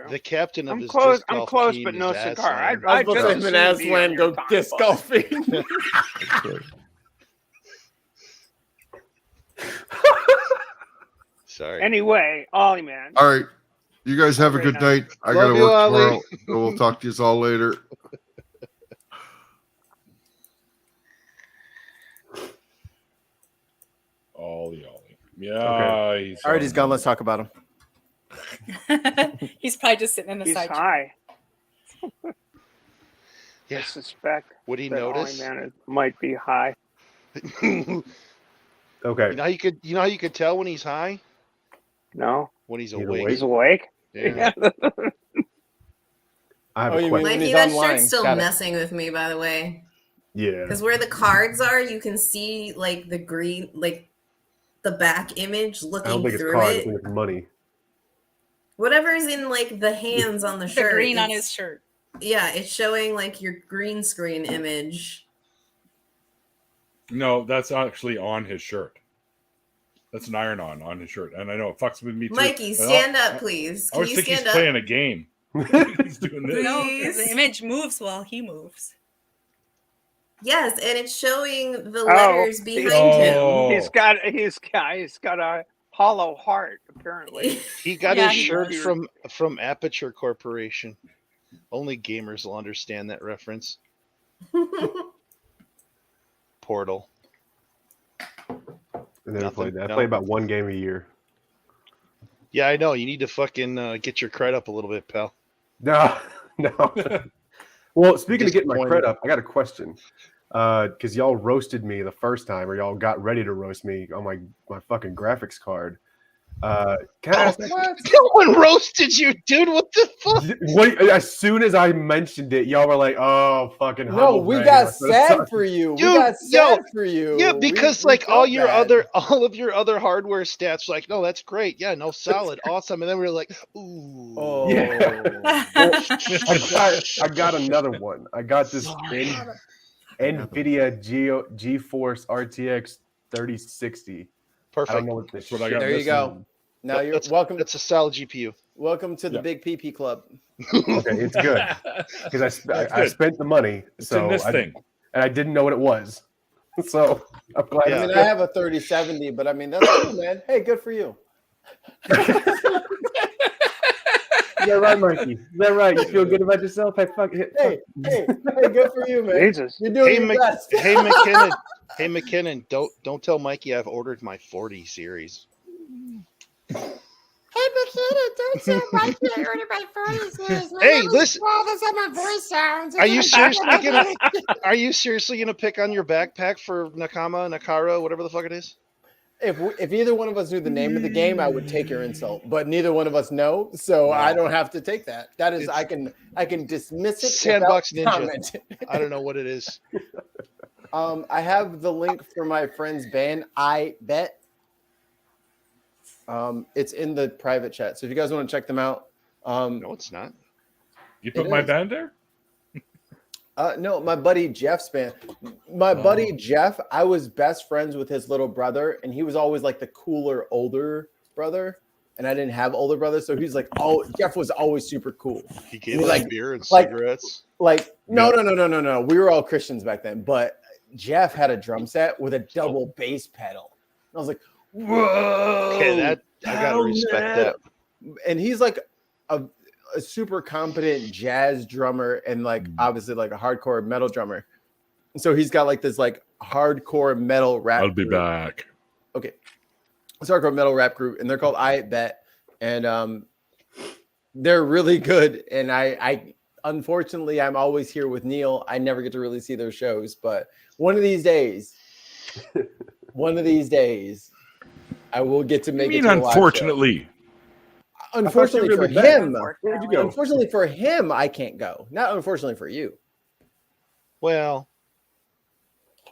the captain of I'm his close. disc I'm golf close, team but is no cigar. Aslan. I was just going to assumed say you go were disc talking golfing. Sorry. Anyway, Ollie, man. all right, you guys have a good night. I got to Love you, work Ollie. tomorrow. So we'll talk to you all later. Ollie. Yeah. He's All right, he's gone. Let's talk about him. He's probably just sitting in the He's side. high. Yeah. I suspect Would he that notice? Ollie man might be high. You Okay. know how you could tell when he's high? No, When he's He's awake. he's awake. Yeah. I have Oh, a you question. mean- Mikey, he's that online. shirt's still Got it. messing with me, by the way. Yeah. Because where the cards are, you can see like the green, like the back image I don't looking think it's through cards. I it. think it's money. Whatever's in like the hands on the The shirt. green on it's- his shirt. Yeah, it's showing like your green screen image. No, that's actually on his shirt. That's an iron-on his shirt, and I know it fucks with me too. Mikey, But stand up, please. I Can always you think he's stand up? playing a game. He's doing this. No, Please? the image moves while he moves. Yes, and it's showing the Oh, letters behind him. Oh. He's got a hollow heart. Apparently, He got Yeah, his he shirt does. from Aperture Corporation. Only gamers will understand that reference. Portal. I never Nothing, played that. I no. play about one game a year. Yeah, I know. You need to fucking get your cred up a little bit, pal. No. Well, speaking of getting my Disappointed. cred up, I got a question. Because y'all roasted me the first time, or y'all got ready to roast me on my fucking graphics card. Can I ask No one roasted you, dude. What the fuck? what? As soon as I mentioned it, y'all were like, "Oh, fucking." No, humble we brag." got I said, sad "Sorry." for you. We Dude, got sad for you. Yeah, We- because we like all felt bad. of your other hardware stats, like, no, that's great. Yeah, no, solid, awesome. And then we were like, ooh. Oh. Yeah. I got another one. I got this NVIDIA GeForce RTX 3060. I don't Perfect. know what this. That's what I shit got. There you this go. is. Now you're That's- welcome. That's a solid GPU. Welcome to the Yeah. Big PP Club. Okay, it's good because I good. spent the money. It's So in this I, thing. and I didn't know what it was. So I'm glad. Yeah. I mean, I have a 3070, but I mean that's cool, man. Hey, good for you. that right, Mikey? Is that right? You feel good about yourself? Hey, hey, good for you, man. Jesus. You're doing your best. Hey, McKinnon. Hey, McKinnon. Don't tell Mikey I've ordered my 40 series. Hey, McKinnon, don't tell Mikey I ordered my 40 series. Hey, listen. That's how my voice sounds. Are you seriously gonna pick on your backpack for Nakara, whatever the fuck it is? If either one of us knew the name of the game, I would take your insult. But neither one of us know, so I don't have to take that. That is, I can dismiss it. Sandbox Ninja. Comment. I don't know what it is. I have the link for my friend's band. I bet. It's in the private chat, so if you guys want to check them out. No, it's not. You put my band there? No, my buddy Jeff's band. My buddy Jeff, I was best friends with his little brother, and he was always like the cooler older brother, and I didn't have older brothers, so he's like, Jeff was always super cool. He gave us like beer and cigarettes. No. We were all Christians back then, but Jeff had a drum set with a double bass pedal. And I was like, whoa! Okay, I gotta respect that. And he's like a super competent jazz drummer and like obviously like a hardcore metal drummer. So he's got like this like hardcore metal rap. I'll be back. Okay. It's a hardcore metal rap group and they're called I Bet. And they're really good. And I unfortunately I'm always here with Neil. I never get to really see those shows, but one of these days I will get to make it. Unfortunately. Unfortunately for him, unfortunately for him, I can't go. Not unfortunately for you. Well,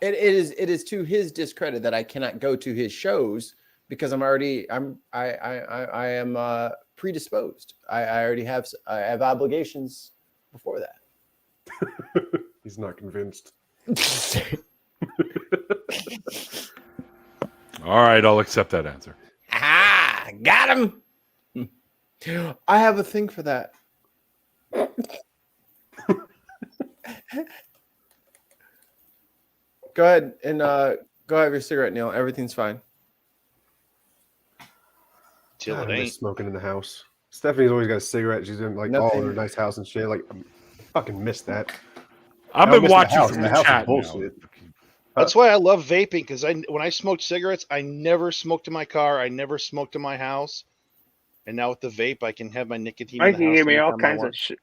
it is to his discredit that I cannot go to his shows because I am predisposed. I have obligations before that. He's not convinced. All right, I'll accept that answer. Ah, got him. I have a thing for that. Go ahead and go have your cigarette, Neil. Everything's fine. Till it I ain't miss smoking in the house. Stephanie's always got a cigarette. She's in like all in her nice house and shit. Like, I fucking miss that. I've been watching from the chat now. That's why I love vaping, because when I smoked cigarettes, I never smoked in my car. I never smoked in my house. And now with the vape, I can have my nicotine. Mikey gave me all kinds of shit.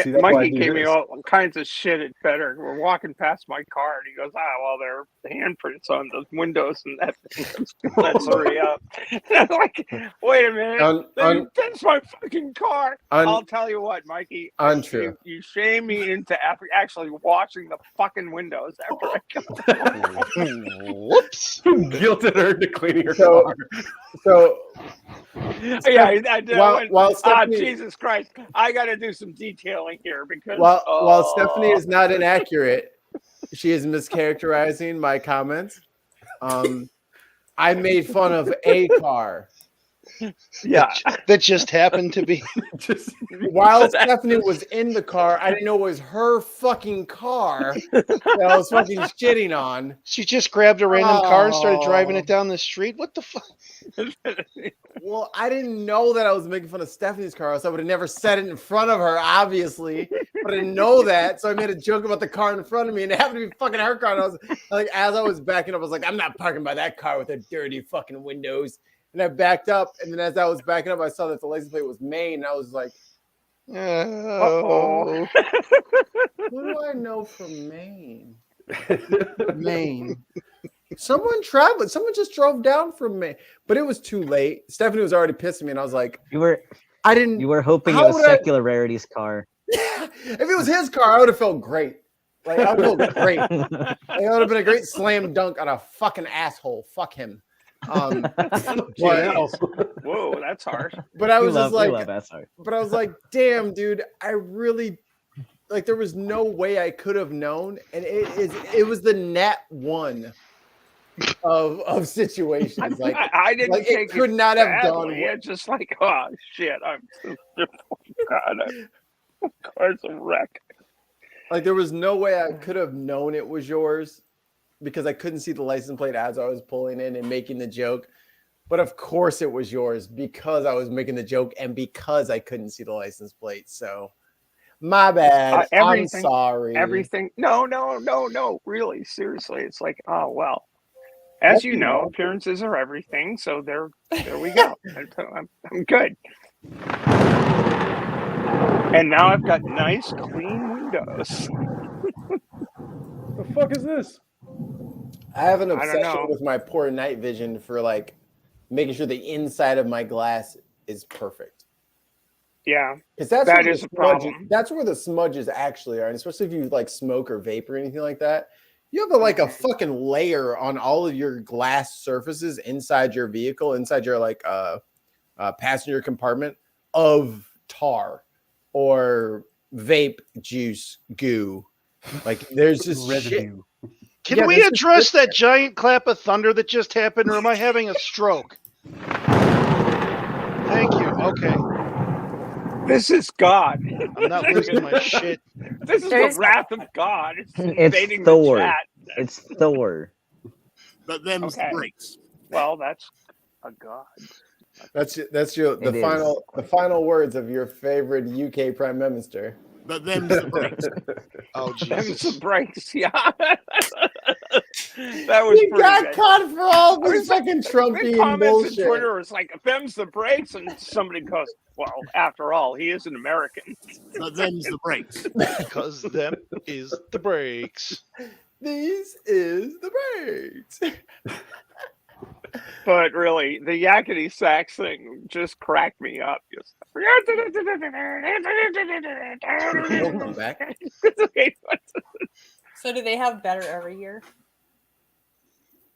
Mikey gave me all kinds of shit at Better. We're walking past my car, and he goes, well, there are handprints on the windows, and that's hurry up. And I'm like, wait a minute, that's my fucking car. I'll tell you what, Mikey. Untrue. You shame me into actually washing the fucking windows after I come. Whoops. Guilted her into cleaning her car. So yeah, I while Stephanie, Jesus Christ, I got to do some detailing here because while Stephanie is not inaccurate, she is mischaracterizing my comments. I made fun of a car. Yeah, that just happened to be. While Stephanie was in the car, I didn't know it was her fucking car that I was fucking shitting on. She just grabbed a random car and started driving it down the street. What the fuck? Well, I didn't know that I was making fun of Stephanie's car, so I would have never said it in front of her, obviously. But I didn't know that, so I made a joke about the car in front of me, and it happened to be fucking her car. And I was like, as I was backing up, I was like, I'm not parking by that car with the dirty fucking windows. And I backed up, and then as I was backing up, I saw that the license plate was Maine, and I was like, oh. Who do I know from Maine? Maine. Someone just drove down from Maine, but it was too late. Stephanie was already pissing me, and I was like, You were hoping it was Secular Rarity's car. If it was his car, I would have felt great. Like, I would feel great. Like, it would have been a great slam dunk on a fucking asshole. Fuck him. Whoa, that's harsh. But I was but I was like, damn, dude, I really like. There was no way I could have known, and it was the nat one of situations. Like I didn't. Like, take it could not have gone. It's just like, oh shit, I'm God, car's a wreck. Like there was no way I could have known it was yours, because I couldn't see the license plate as I was pulling in and making the joke. But of course it was yours because I was making the joke and because I couldn't see the license plate. So my bad. I'm sorry. Everything. No. Really, seriously. It's like, oh, well. As you know, appearances are everything. So there we go. I'm good. And now I've got nice, clean windows. The fuck is this? I have an obsession with my poor night vision for like making sure the inside of my glass is perfect. Yeah, because that is a problem. That's where the smudges actually are, and especially if you like smoke or vape or anything like that. You have like a fucking layer on all of your glass surfaces inside your vehicle, inside your like passenger compartment of tar or vape juice goo. Like there's just residue. Can we address that giant clap of thunder that just happened, or am I having a stroke? Thank you. Okay. This is God. I'm not losing my shit. This is the wrath of God. It's invading It's Thor. the chat. It's Thor. But them's the breaks. Well, that's a God. That's the final words of your favorite UK Prime Minister. But them's the breaks. Oh, Jesus. Them's the breaks, yeah. That was we got caught for all this fucking Trumpian comments bullshit. on Twitter is like, them's the breaks, and somebody goes, well, after all, he is an American. But them's the breaks. Because them is the breaks. These is the breaks. But really, the yakety sax thing just cracked me up. So do they have better every year?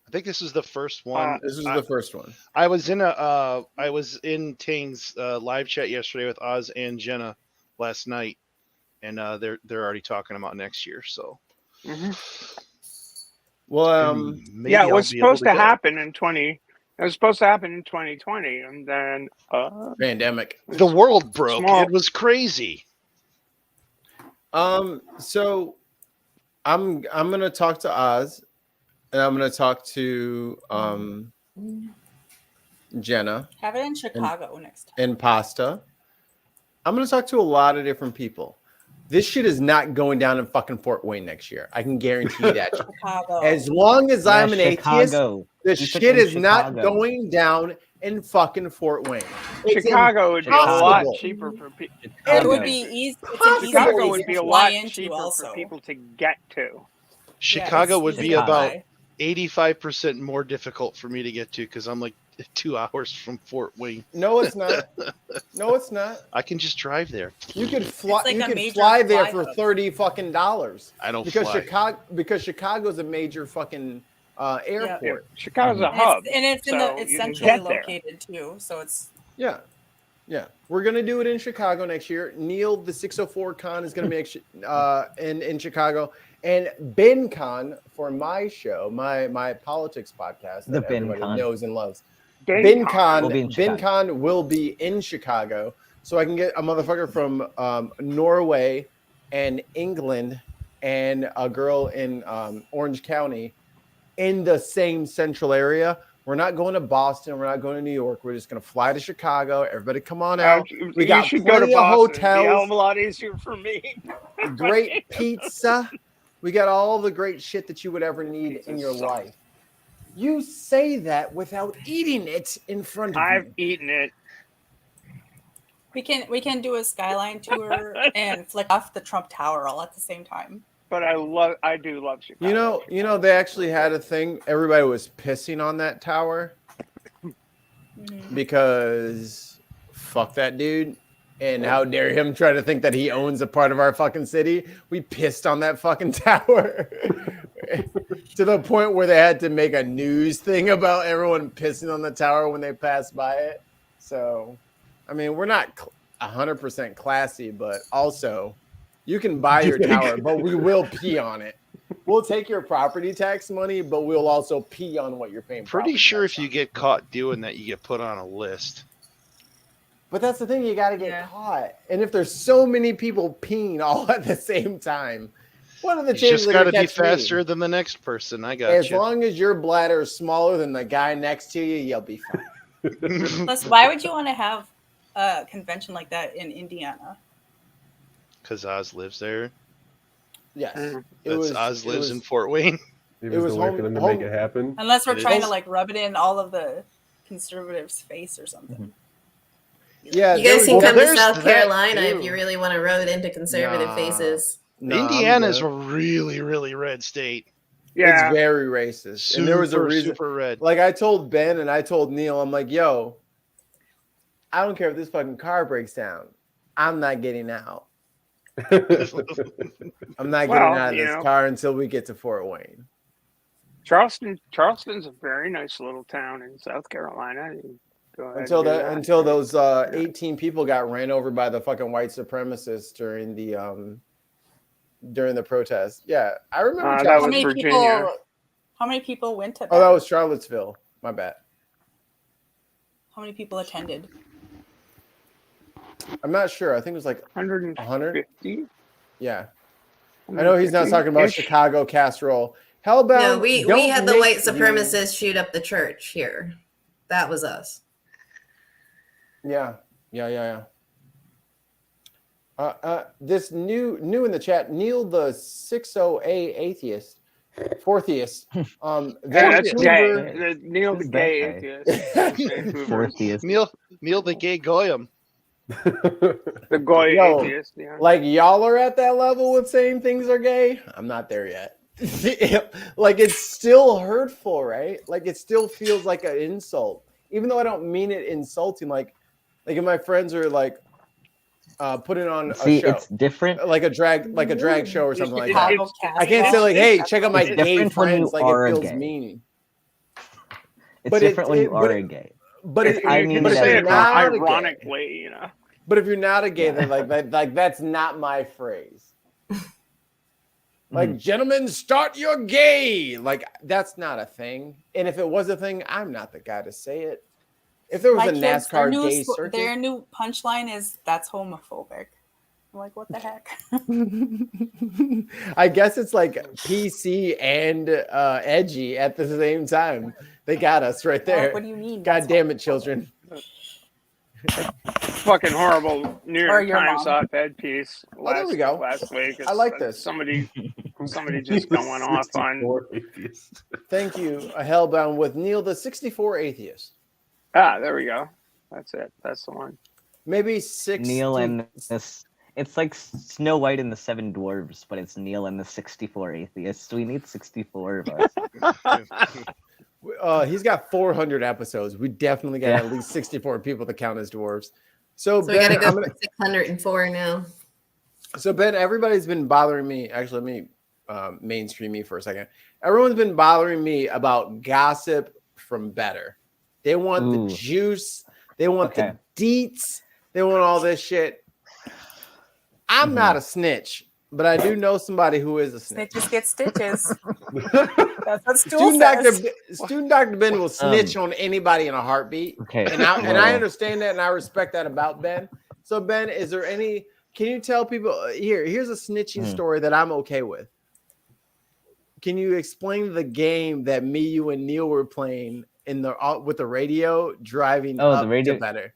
I think this is the first one. This is the first one. I was in Ting's live chat yesterday with Oz and Jenna last night, and they're already talking about next year. So, well, yeah, it was supposed to happen in 2020, and then pandemic. The world broke. It was crazy. So I'm gonna talk to Oz. And I'm going to talk to Jenna. Have it in Chicago next time. And Pasta. I'm going to talk to a lot of different people. This shit is not going down in fucking Fort Wayne next year. I can guarantee that. Chicago. As long as I'm an atheist, this You shit took in is not Chicago. going down in fucking Fort Wayne. It's Chicago would be a lot impossible. cheaper for people. It would be easy. It's an easy Chicago place would to be a fly lot into cheaper also. for people to get to. Chicago it's would be easy to about fly. 85% more difficult for me to get to because I'm like 2 hours from Fort Wayne. No, it's not. No, it's not. I can just drive there. You could fly. It's like you a could major fly there fly for hub. $30 fucking dollars. I don't because fly. Chicago's a major fucking airport. Chicago's a And hub, it's in so it's you can centrally get there. located too, so it's Yeah. We're gonna do it in Chicago next year. Neil, the 604 Con is gonna be in Chicago, and Ben Con for my show, my politics podcast The that Ben everybody Con. knows and loves. Ben Ben Con Con will be in Ben Chicago. Con will be in Chicago, so I can get a motherfucker from Norway and England and a girl in Orange County in the same central area. We're not going to Boston. We're not going to New York. We're just going to fly to Chicago. Everybody come on out. We got should go to plenty of Boston. It'd be a hell hotels, of a lot easier for me. great pizza. We got all the great shit that you would ever need in your life. You say that without eating it in front of I've you. eaten it. we can do a skyline tour and flick off the Trump Tower all at the same time. But I do love Chicago. You know, they actually had a thing. Everybody was pissing on that tower because fuck that dude. And how dare him try to think that he owns a part of our fucking city? We pissed on that fucking tower to the point where they had to make a news thing about everyone pissing on the tower when they passed by it. So, I mean, we're not 100% classy, but also you can buy your tower, but we will pee on it. We'll take your property tax money, but we'll also pee on what you're paying. Pretty sure if you get caught doing that, you get put on a list. But that's the thing, you got to get caught. And if there's so many people peeing all at the same time, what are the You chances? just got to be faster than the next person. I got As you. long as your bladder is smaller than the guy next to you, you'll be fine. Plus, why would you want to have a convention like that in Indiana? Because Oz lives there. Yes. Oz lives in Fort Wayne. It was the way for them to make it happen. Unless we're It trying is. to like rub it in all of the conservatives' face or something. Yeah, You guys can come to there's South that, Carolina if too. you really want to rub it into conservative faces. Indiana's a really, really red state. It's very racist. And there was a Super, reason. super red. Like I told Ben and I told Neil, I'm like, yo, I don't care if this fucking car breaks down. I'm not getting out. I'm not getting out of this car until we get to Fort Wayne. Charleston's a very nice little town in South Carolina. You go ahead Until and do that, that. until those 18 people got ran over by the fucking white supremacists during the protest. Yeah, I remember. that How was many Virginia. people? How many people went to that? Oh, that was Charlottesville. My bad. How many people attended? I'm not sure. I think it was like 150. Yeah, I know he's not talking about Chicago casserole. Hellbound. No, we don't had the make white you- supremacists shoot up the church here. That was us. Yeah. This new in the chat, Neil the 60A atheist, fourtheist. That's gay. Neil the gay atheist. Fourtheist. Neil the gay goyim. The goy Yo, atheist. Yeah. like y'all are at that level with saying things are gay. I'm not there yet. Like it's still hurtful, right? Like it still feels like an insult, even though I don't mean it insulting. Like if my friends are like putting on a show, it's different. like a drag show or something like that. Chicago I can't say like, hey, check out my It's gay different when friends. you Like are it a feels gay. mean. It's But different when you are a gay. But if I you mean but it if as you're a not a ironic gay- way, you know. But if you're not a gay, then like that's not my phrase. Like, gentlemen, start your gay. Like, that's not a thing. And if it was a thing, I'm not the guy to say it. If there was My a kids, their NASCAR new gay spo- circuit, their new punchline is that's homophobic. I'm like, what the heck? I guess it's like PC and edgy at the same time. They got us right there. What do you mean? God damn it, children. Fucking horrible New Or York your Times mom. op-ed piece there we go. last week. I like this. Somebody just going off on. Thank you, a Hellbound with Neil, the 64 atheist. There we go. That's it. That's the one. Maybe 6. Neil and this. It's like Snow White and the Seven Dwarves, but it's Neil and the 64 atheists. We need 64 of us. He's got 400 episodes. We definitely got at least 64 people to count as dwarves. So So we gotta Ben, go for 604 now. So Ben, everybody's been bothering me. Actually, let me mainstream me for a second. Everyone's been bothering me about gossip from Better. They want the juice. They want the deets. They want all this shit. I'm not a snitch, but I do know somebody who is a snitch. Snitches get stitches. That's what Stool Student Dr. Ben will snitch on anybody in a heartbeat. Okay. And I understand that and I respect that about Ben. So Ben, is there any, can you tell people here's a snitching story that I'm okay with. Can you explain the game that me, you, and Neil were playing in the with the radio driving up the radio to Better?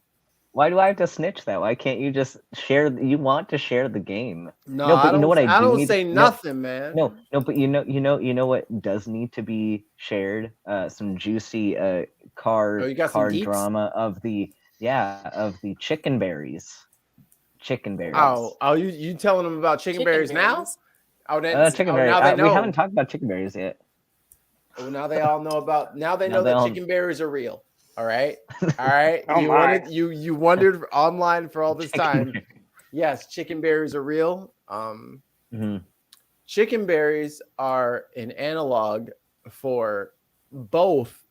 Why do I have to snitch that? Why can't you just share? You want to share the game? No, but I don't, you know what I don't need- say no, nothing, man. No, but you know what does need to be shared? Some juicy car you got some deets? drama of the chicken berries. Chicken berries. Oh, you telling them about chicken berries now? Oh, that's chicken berries. Now they know. We haven't talked about chicken berries yet. Oh, now they all know about. Now they Now know they that all- chicken berries are real. All right, all right. Oh, my. You wondered online for all this time. Yes, chicken berries are real. Chicken berries are an analog for both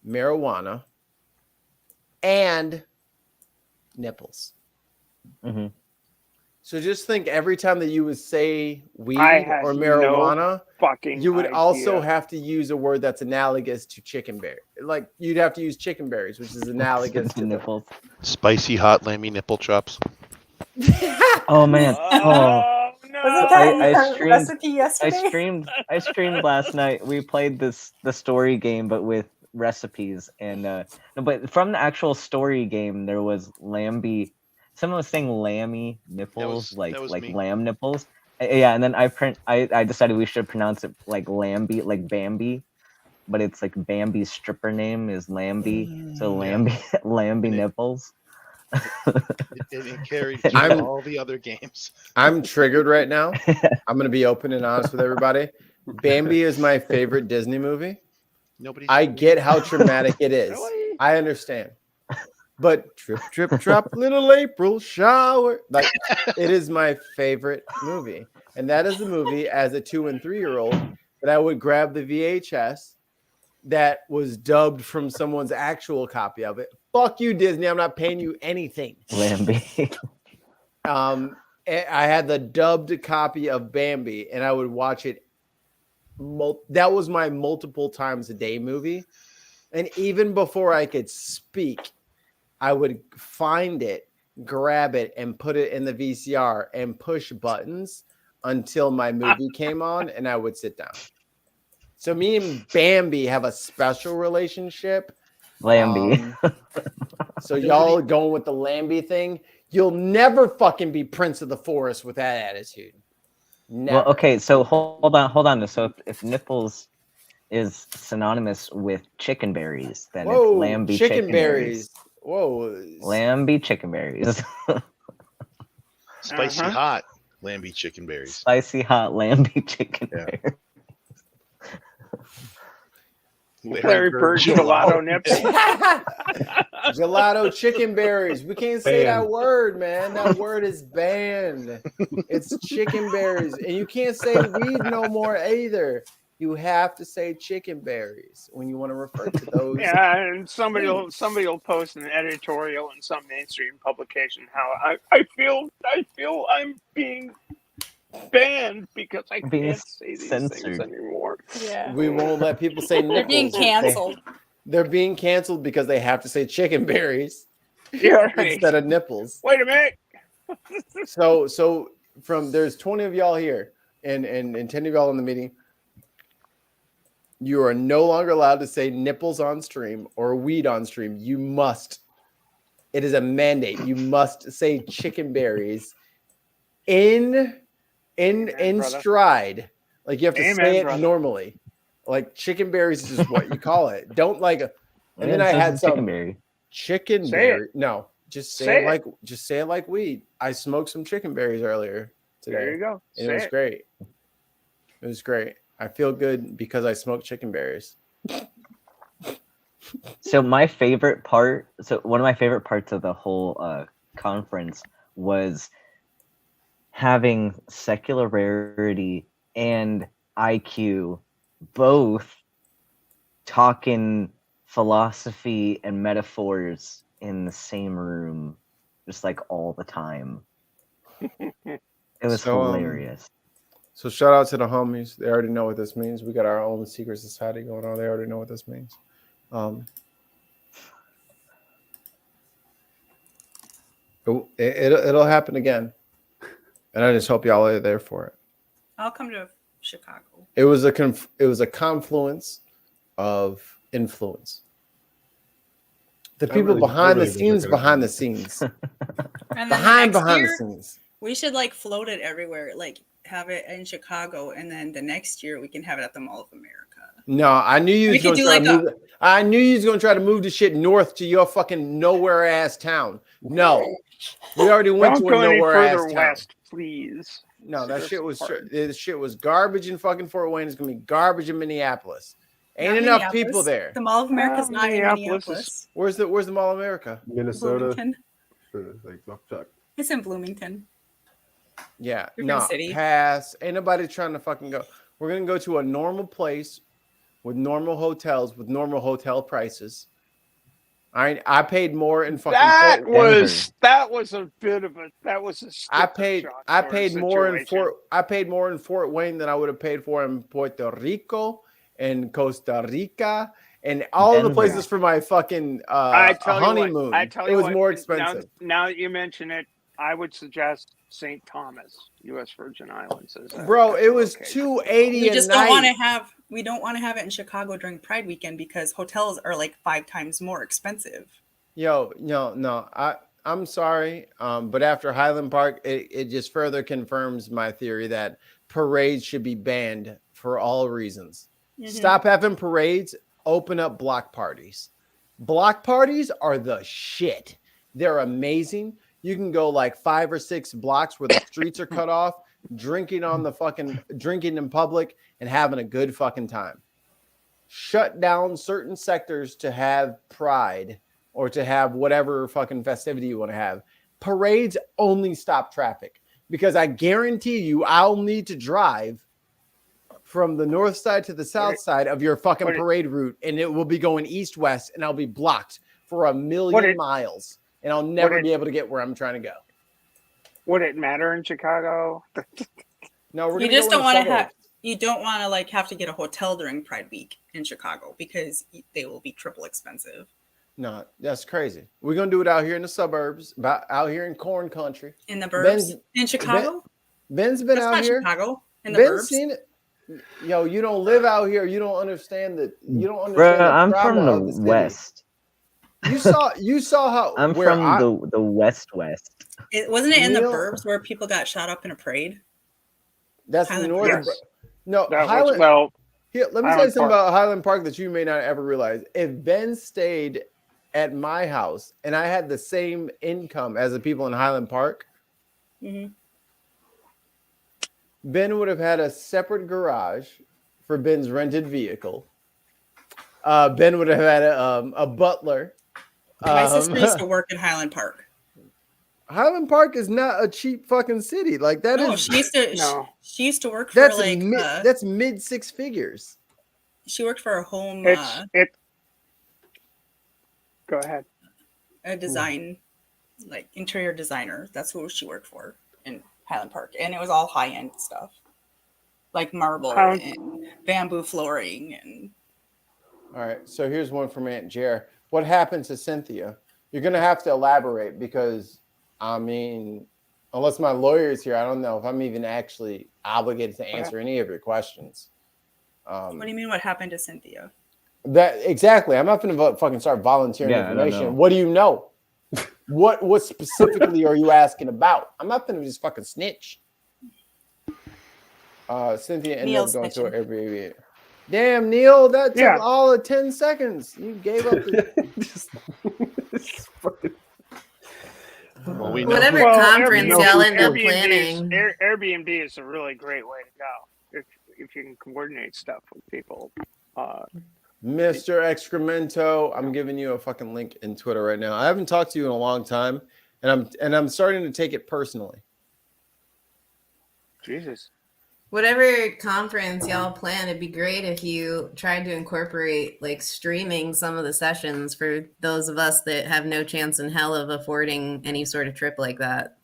marijuana and nipples. So just think every time that you would say weed I had or no marijuana, fucking you would also idea. have to use a word that's analogous to chicken berry. Like you'd have to use chicken berries, which is analogous to nipples. Spicy hot lammy nipple chops. Oh man. Oh. Wasn't that I your streamed. recipe yesterday? I streamed last night. We played the story game, but with recipes, and no, but from the actual story game, there was Lambie. Someone was saying lammy nipples, like me. lamb nipples. Yeah, and then I decided we should pronounce it like Lambie, like Bambi, but it's like Bambi's stripper name is Lambie, so Lambie Lambie nipples. It carried through all the other games. I'm triggered right now. I'm gonna be open and honest with everybody. Bambi is my favorite Disney movie. I get how traumatic it is. Really? I understand. But drip, drip, drop, little April shower. Like, it is my favorite movie. And that is a movie as a 2 and 3 year old that I would grab the VHS that was dubbed from someone's actual copy of it. Fuck you, Disney. I'm not paying you anything. Bambi. I had the dubbed copy of Bambi, and I would watch it. That was my multiple times a day movie. And even before I could speak, I would find it, grab it, and put it in the VCR and push buttons until my movie came on, and I would sit down. So me and Bambi have a special relationship. Lambie. So y'all going with the Lambie thing. You'll never fucking be Prince of the Forest with that attitude. Never. Well, okay, so hold on. So if nipples is synonymous with chicken berries, then it's Lambie chicken berries. Whoa. Lambie chicken berries. Spicy hot Lambie chicken berries. Spicy hot Lambie chicken berries. Larry Bird gelato nips. Gelato chicken berries. We can't say that word, man. That word is banned. It's chicken berries. And you can't say weed no more either. You have to say chicken berries when you want to refer to those. Yeah, and somebody will post an editorial in some mainstream publication how I feel I'm being banned because I can't say these things anymore. Yeah. We won't let people say nipples. They're being canceled. They're being canceled because they have to say chicken berries instead of nipples. Wait a minute. So there's 20 of y'all here and 10 of y'all in the meeting. You are no longer allowed to say nipples on stream or weed on stream. You must. It is a mandate. You must say chicken berries in stride. Like you have to say it normally. Like chicken berries is what you call it. Don't like. And then I had some chicken berry. No, just say it like weed. I smoked some chicken berries earlier today. There you go. And it was great. It was great. I feel good because I smoked chicken berries. So one of my favorite parts of the whole conference was having secularity and IQ both talking philosophy and metaphors in the same room, just like all the time. It was hilarious. So shout out to the homies. They already know what this means. We got our own secret society going on. They already know what this means. It'll happen again. And I just hope y'all are there for it. I'll come to Chicago. It was a confluence of influence. The people behind the scenes. And behind year, the scenes. We should like float it everywhere. Like have it in Chicago, and then the next year we can have it at the Mall of America. No, I knew you was going to try to move. I knew you was going to try to move the shit north to your fucking nowhere ass town. No, we already went to a nowhere ass town. West, please. No, that shit was garbage in fucking Fort Wayne. It's gonna be garbage in Minneapolis. Ain't enough people there. The Mall of America is not in Minneapolis. Where's the Mall of America? Minnesota. Bloomington. It's in Bloomington. Yeah, Different no, city. pass. Ain't nobody trying to fucking go. We're gonna go to a normal place with normal hotels with normal hotel prices. I paid more in fucking. That was a bit of a I paid more in Fort Wayne than I would have paid for in Puerto Rico and Costa Rica and all the places for my fucking honeymoon. It was more expensive. Now that you mention it, I would suggest St. Thomas, U.S. Virgin Islands. Bro, it was $280 We just don't want to have we don't want to have it in Chicago during Pride weekend because hotels are like 5 times more expensive. Yo, no. I'm sorry, but after Highland Park, it just further confirms my theory that parades should be banned for all reasons. Stop having parades. Open up block parties. Block parties are the shit. They're amazing. You can go like 5 or 6 blocks where the streets are cut off, drinking in public and having a good fucking time. Shut down certain sectors to have pride or to have whatever fucking festivity you want to have. Parades only stop traffic because I guarantee you I'll need to drive from the north side to the south side of your fucking parade route, and it will be going east-west, and I'll be blocked for 1,000,000 miles, and I'll never be able to get where I'm trying to go. Would it matter in Chicago? No, we're You just don't want to have. You don't want to like have to get a hotel during Pride Week in Chicago because they will be triple expensive. No, that's crazy. We're gonna do it out here in the suburbs, out here in corn country, in the burbs, in Chicago. Ben's been That's out not here. Chicago, in the Ben's burbs. seen it. Yo, you don't live out here. You don't understand that. You don't understand. Bro, the I'm trauma from of the the city. west. You saw how. I'm where from the west. Wasn't it in the Neil- burbs where people got shot up in a parade? That's the Highland northern. Park. No, That was- Highland. well, Here, let me Highland tell you something Park. about Highland Park that you may not ever realize. If Ben stayed at my house and I had the same income as the people in Highland Park, Ben would have had a separate garage for Ben's rented vehicle. Ben would have had a butler. My sister used to work in Highland Park. Highland Park is not a cheap fucking city. Like that No, is. she used to. She used to work for That's like. that's mid 6 figures. She worked for a home. Go ahead. A design, like interior designer. That's who she worked for in Highland Park, and it was all high end stuff, like marble and bamboo flooring and. All right, so here's one from Aunt Jer. What happened to Cynthia? You're gonna have to elaborate because, I mean, unless my lawyer is here, I don't know if I'm even actually obligated to answer any of your questions. What do you mean? What happened to Cynthia? That exactly. I'm not gonna fucking start volunteering Yeah, I don't know. information. What do you know? What specifically are you asking about? I'm not gonna just fucking snitch. Cynthia ended Neil's up going to her snitching. Airbnb. Damn, Neil, that took Yeah. all of 10 seconds. You gave up the Well, we know. Whatever Well, conference Airbnb y'all end up Airbnb planning. Airbnb is a really great way to go if you can coordinate stuff with people. Mr. Excremento, I'm giving you a fucking link in Twitter right now. I haven't talked to you in a long time, and I'm starting to take it personally. Jesus. Whatever conference y'all plan, it'd be great if you tried to incorporate like streaming some of the sessions for those of us that have no chance in hell of affording any sort of trip like that.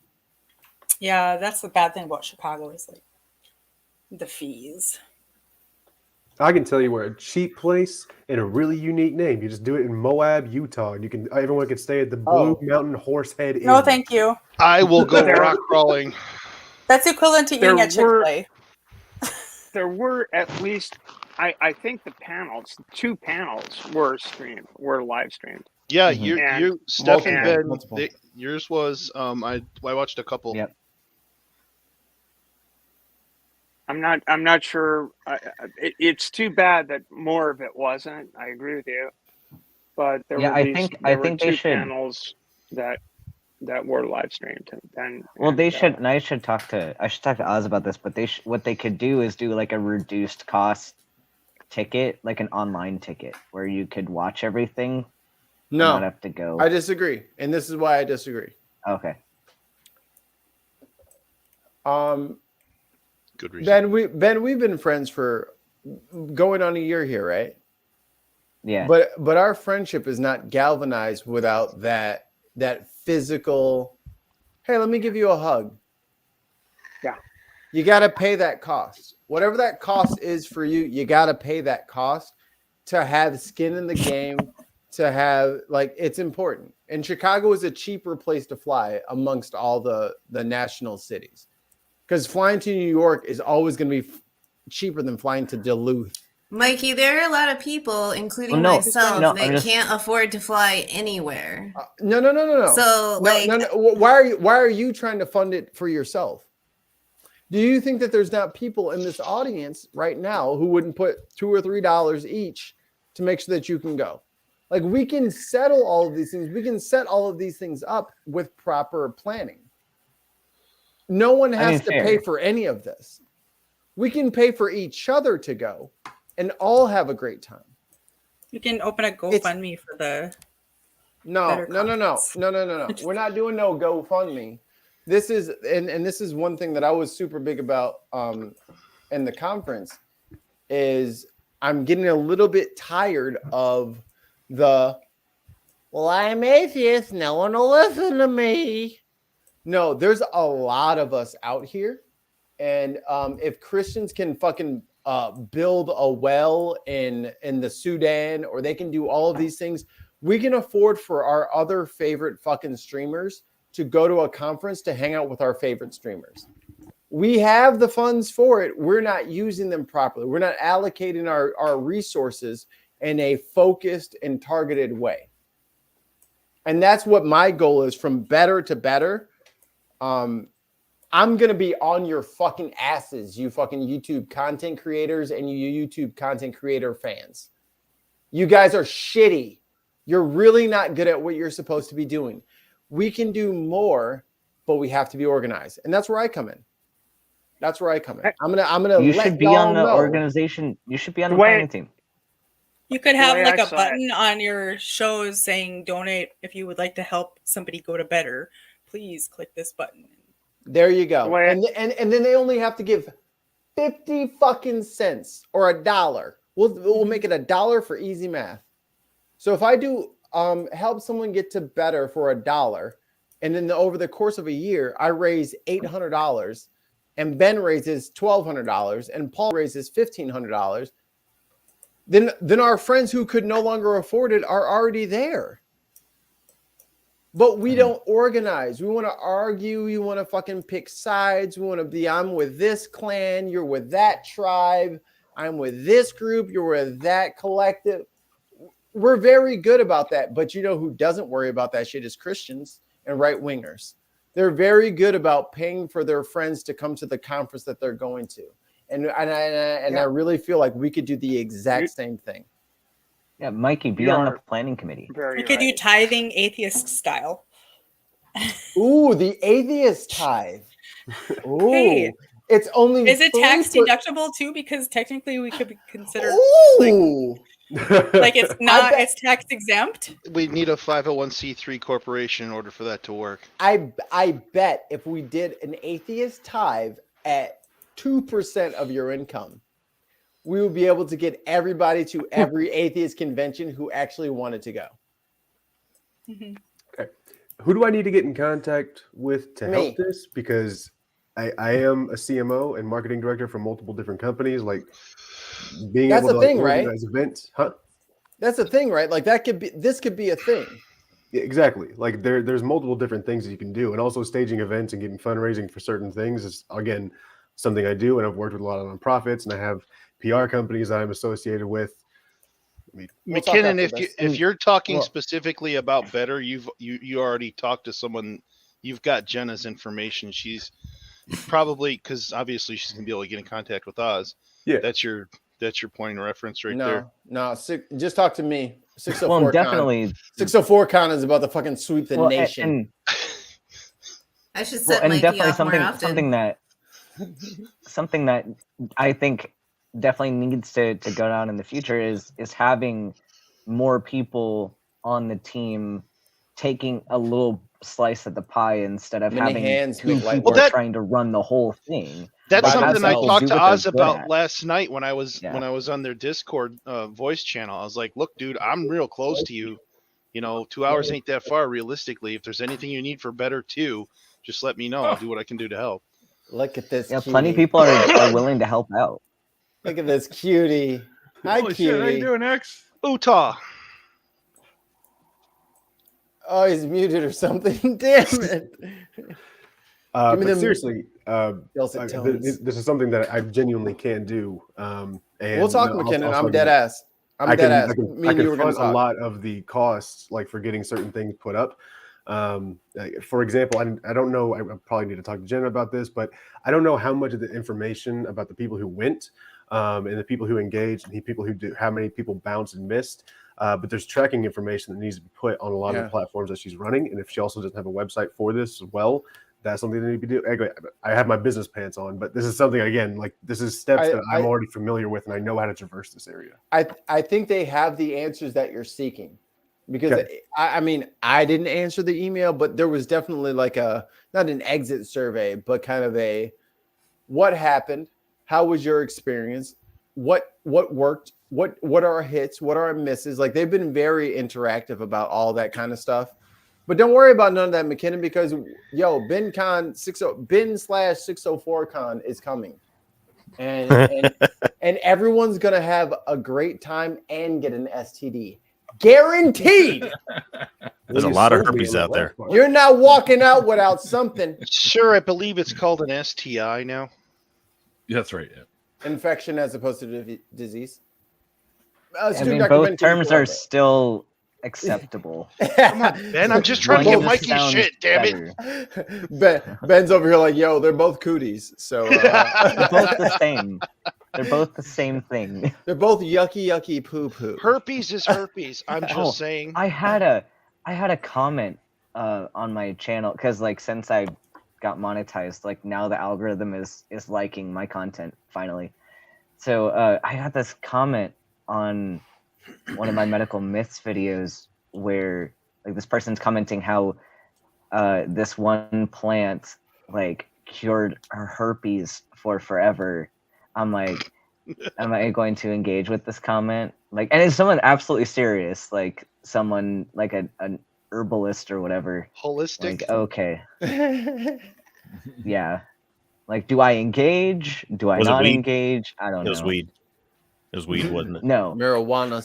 Yeah, that's the bad thing about Chicago is like the fees. I can tell you where a cheap place and a really unique name. You just do it in Moab, Utah, and everyone can stay at the Blue Mountain Horsehead Inn. No, thank you. I will go rock crawling. That's equivalent to eating at Chick-fil-A. There were at least, I think the 2 panels were live streamed. Yeah, And- you Steph and Ben, multiple. yours was I watched a couple. Yep. I'm not sure. It's too bad that more of it wasn't. I agree with you, but there Yeah, were I these, think there were they 2 should. panels that were live streamed. Well, they should. And I should talk to Oz about this. But what they could do is do like a reduced cost ticket, like an online ticket, where you could watch everything. and No, not have to go. I disagree, and this is why I disagree. Okay. Good reason. Ben, we've been friends for going on a year here, right? Yeah. But our friendship is not galvanized without that physical. Hey, let me give you a hug. Yeah. You got to pay that cost. Whatever that cost is for you, you got to pay that cost to have skin in the game, to have, like, it's important. And Chicago is a cheaper place to fly amongst all the national cities. Because flying to New York is always going to be cheaper than flying to Duluth Mikey, there are a lot of people, including Well, no, myself, no, that I'm just- can't afford to fly anywhere. No. So, like, no. Why are you trying to fund it for yourself? Do you think that there's not people in this audience right now who wouldn't put $2 or $3 each to make sure that you can go? Like, we can settle all of these things. We can set all of these things up with proper planning. No one has to pay for any of this. We can pay for each other to go and all have a great time. You can open a GoFundMe for the. No. We're not doing no GoFundMe. This is and this is one thing that I was super big about in the conference is I'm getting a little bit tired of the I'm atheist, no one will listen to me. No, there's a lot of us out here, and if Christians can fucking build a well in the Sudan, or they can do all of these things, we can afford for our other favorite fucking streamers to go to a conference to hang out with our favorite streamers. We have the funds for it. We're not using them properly. We're not allocating our resources in a focused and targeted way. And that's what my goal is, from better to better. I'm going to be on your fucking asses, you fucking YouTube content creators and you YouTube content creator fans. You guys are shitty. You're really not good at what you're supposed to be doing. We can do more, but we have to be organized. And that's where I come in. I'm gonna You let should be y'all on the know. organization. You should be on the planning team. You could have way like I a saw button on your shows saying donate if you would like to help somebody go to better. Please click this button. There you go. Wait. And then they only have to give 50 fucking cents or $1. We'll make it $1 for easy math. So if I do help someone get to better for $1, and then over the course of a year, I raise $800, and Ben raises $1,200, and Paul raises $1,500, then our friends who could no longer afford it are already there. But we don't organize. We want to argue. We want to fucking pick sides. We want to be, I'm with this clan, you're with that tribe, I'm with this group, you're with that collective. We're very good about that. But you know who doesn't worry about that shit is Christians and right-wingers. They're very good about paying for their friends to come to the conference that they're going to. And I really feel like we could do the exact same thing. Yeah, Mikey, be on the planning committee. We could do tithing atheist style. Ooh, the atheist tithe. Ooh, Hey, it's only. is it tax 3%. deductible too? Because technically we could be considered Ooh. like it's not. It's tax exempt. We need a 501c3 corporation in order for that to work. I bet if we did an atheist tithe at 2% of your income, we would be able to get everybody to every atheist convention who actually wanted to go. Mm-hmm. Okay. Who do I need to get in contact with to help this? Because I am a CMO and marketing director for multiple different companies. Like being That's able the to thing, right? organize events, huh? That's the thing, right? Like this could be a thing. Yeah, exactly. Like there's multiple different things that you can do, and also staging events and getting fundraising for certain things is again something I do, and I've worked with a lot of nonprofits, and I have PR companies that I'm associated with. McKinnon, if you're talking specifically about better, you already talked to someone. You've got Jenna's information. She's probably, because obviously she's gonna be able to get in contact with Oz. Yeah, that's your point of reference right there. No, just talk to me. 604 Well, con. definitely. 604 con is about to fucking sweep the nation. I should set Mikey off more often. something that I think definitely needs to go down in the future is having more people on the team taking a little slice of the pie instead of having two people trying to run the whole thing. That's something I talked to Oz about last night when I was on their Discord voice channel. I was like, "Look, dude, I'm real close to you. 2 hours ain't that far realistically. If there's anything you need for better too, just let me know. I'll do what I can do to help." Look at this. Yeah, plenty of people are willing to help out. Look at this cutie. Hi, Holy cutie. shit, how you doing, X? Utah. Oh, he's muted or something. Damn it. But seriously, this is something that I genuinely can do. And And we'll talk, McKinnon. I'm dead ass. I'm dead ass. Me and you were going to fund talk. a lot of the costs, like for getting certain things put up. For example, I don't know. I probably need to talk to Jenna about this, but I don't know how much of the information about the people who went and the people who engaged and the people who do, how many people bounced and missed. But there's tracking information that needs to be put on a lot of the platforms that she's running. And if she also doesn't have a website for this as well, that's something that need to be do. Anyway, I have my business pants on, but this is something, again, like this is steps that I'm already familiar with and I know how to traverse this area. I think they have the answers that you're seeking. Because I mean, I didn't answer the email, but there was definitely like not an exit survey, but kind of a what happened, how was your experience, what worked, what are our hits, what are our misses. Like they've been very interactive about all that kind of stuff. But don't worry about none of that, McKinnon, because Ben/604con is coming. And everyone's gonna have a great time and get an STD. Guaranteed. There's a lot of herpes out there. You're not walking out without something. Sure, I believe it's called an STI now. Yeah, that's right. Yeah. Infection as opposed to disease. I mean, both terms are still acceptable. Come on, Ben. I'm just trying to get Mikey shit, damn it. Ben's over here like, yo, they're both cooties. So they're both the same. They're both the same thing. They're both yucky poo poo. Herpes is herpes. I'm just saying. I had a comment on my channel because like since I got monetized, like now the algorithm is liking my content finally. So I had this comment on one of my medical myths videos where like this person's commenting how this one plant like cured her herpes for forever. I'm like, am I going to engage with this comment? Like, and it's someone absolutely serious, like someone like an herbalist or whatever. Holistic. Like, okay. Yeah. Like, do I engage? Do I not engage? I don't know. It was weed. It was weed, wasn't it? No. Marijuana.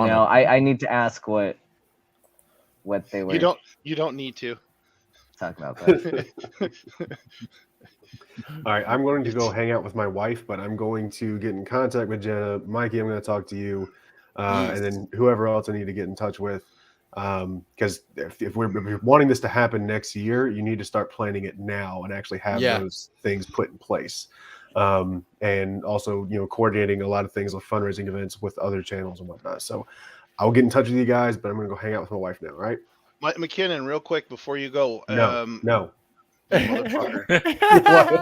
No, I need to ask what they were. You don't need to talk about that. All right, I'm going to go hang out with my wife, but I'm going to get in contact with Jenna. Mikey, I'm going to talk to you, and then whoever else I need to get in touch with. Because if we're wanting this to happen next year, you need to start planning it now and actually have those things put in place. And also, coordinating a lot of things with fundraising events with other channels and whatnot. So I'll get in touch with you guys, but I'm going to go hang out with my wife now. All right. McKinnon, real quick before you go. No. Motherfucker.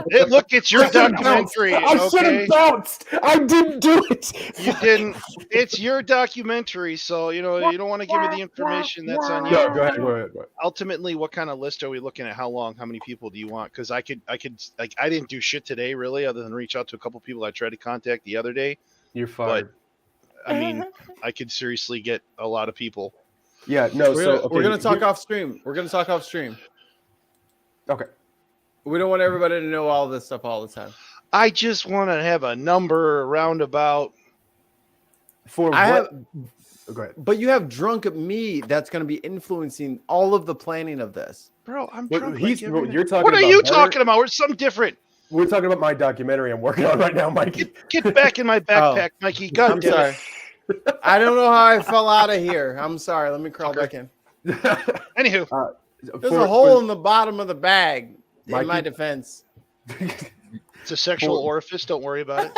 Hey, look, it's your documentary. I should have bounced. I didn't do it. You didn't. It's your documentary, so you don't want to give me the information that's on you. No, go ahead. Ultimately, what kind of list are we looking at? How long? How many people do you want? Because I could like I didn't do shit today really, other than reach out to a couple people I tried to contact the other day. You're fine. But I mean, I could seriously get a lot of people. Yeah, no. We're gonna talk off stream. Okay. We don't want everybody to know all this stuff all the time. I just want to have a number roundabout. For what? Go ahead. But you have drunk me that's going to be influencing all of the planning of this. Bro, I'm drunk. You're talking what are you talking about? We're something different. We're talking about my documentary I'm working on right now, Mikey. Get back in my backpack, Mikey. God damn sorry. I don't know how I fell out of here. I'm sorry. Let me crawl back in. Anywho. There's a hole in the bottom of the bag. In my defense, it's a sexual orifice. Don't worry about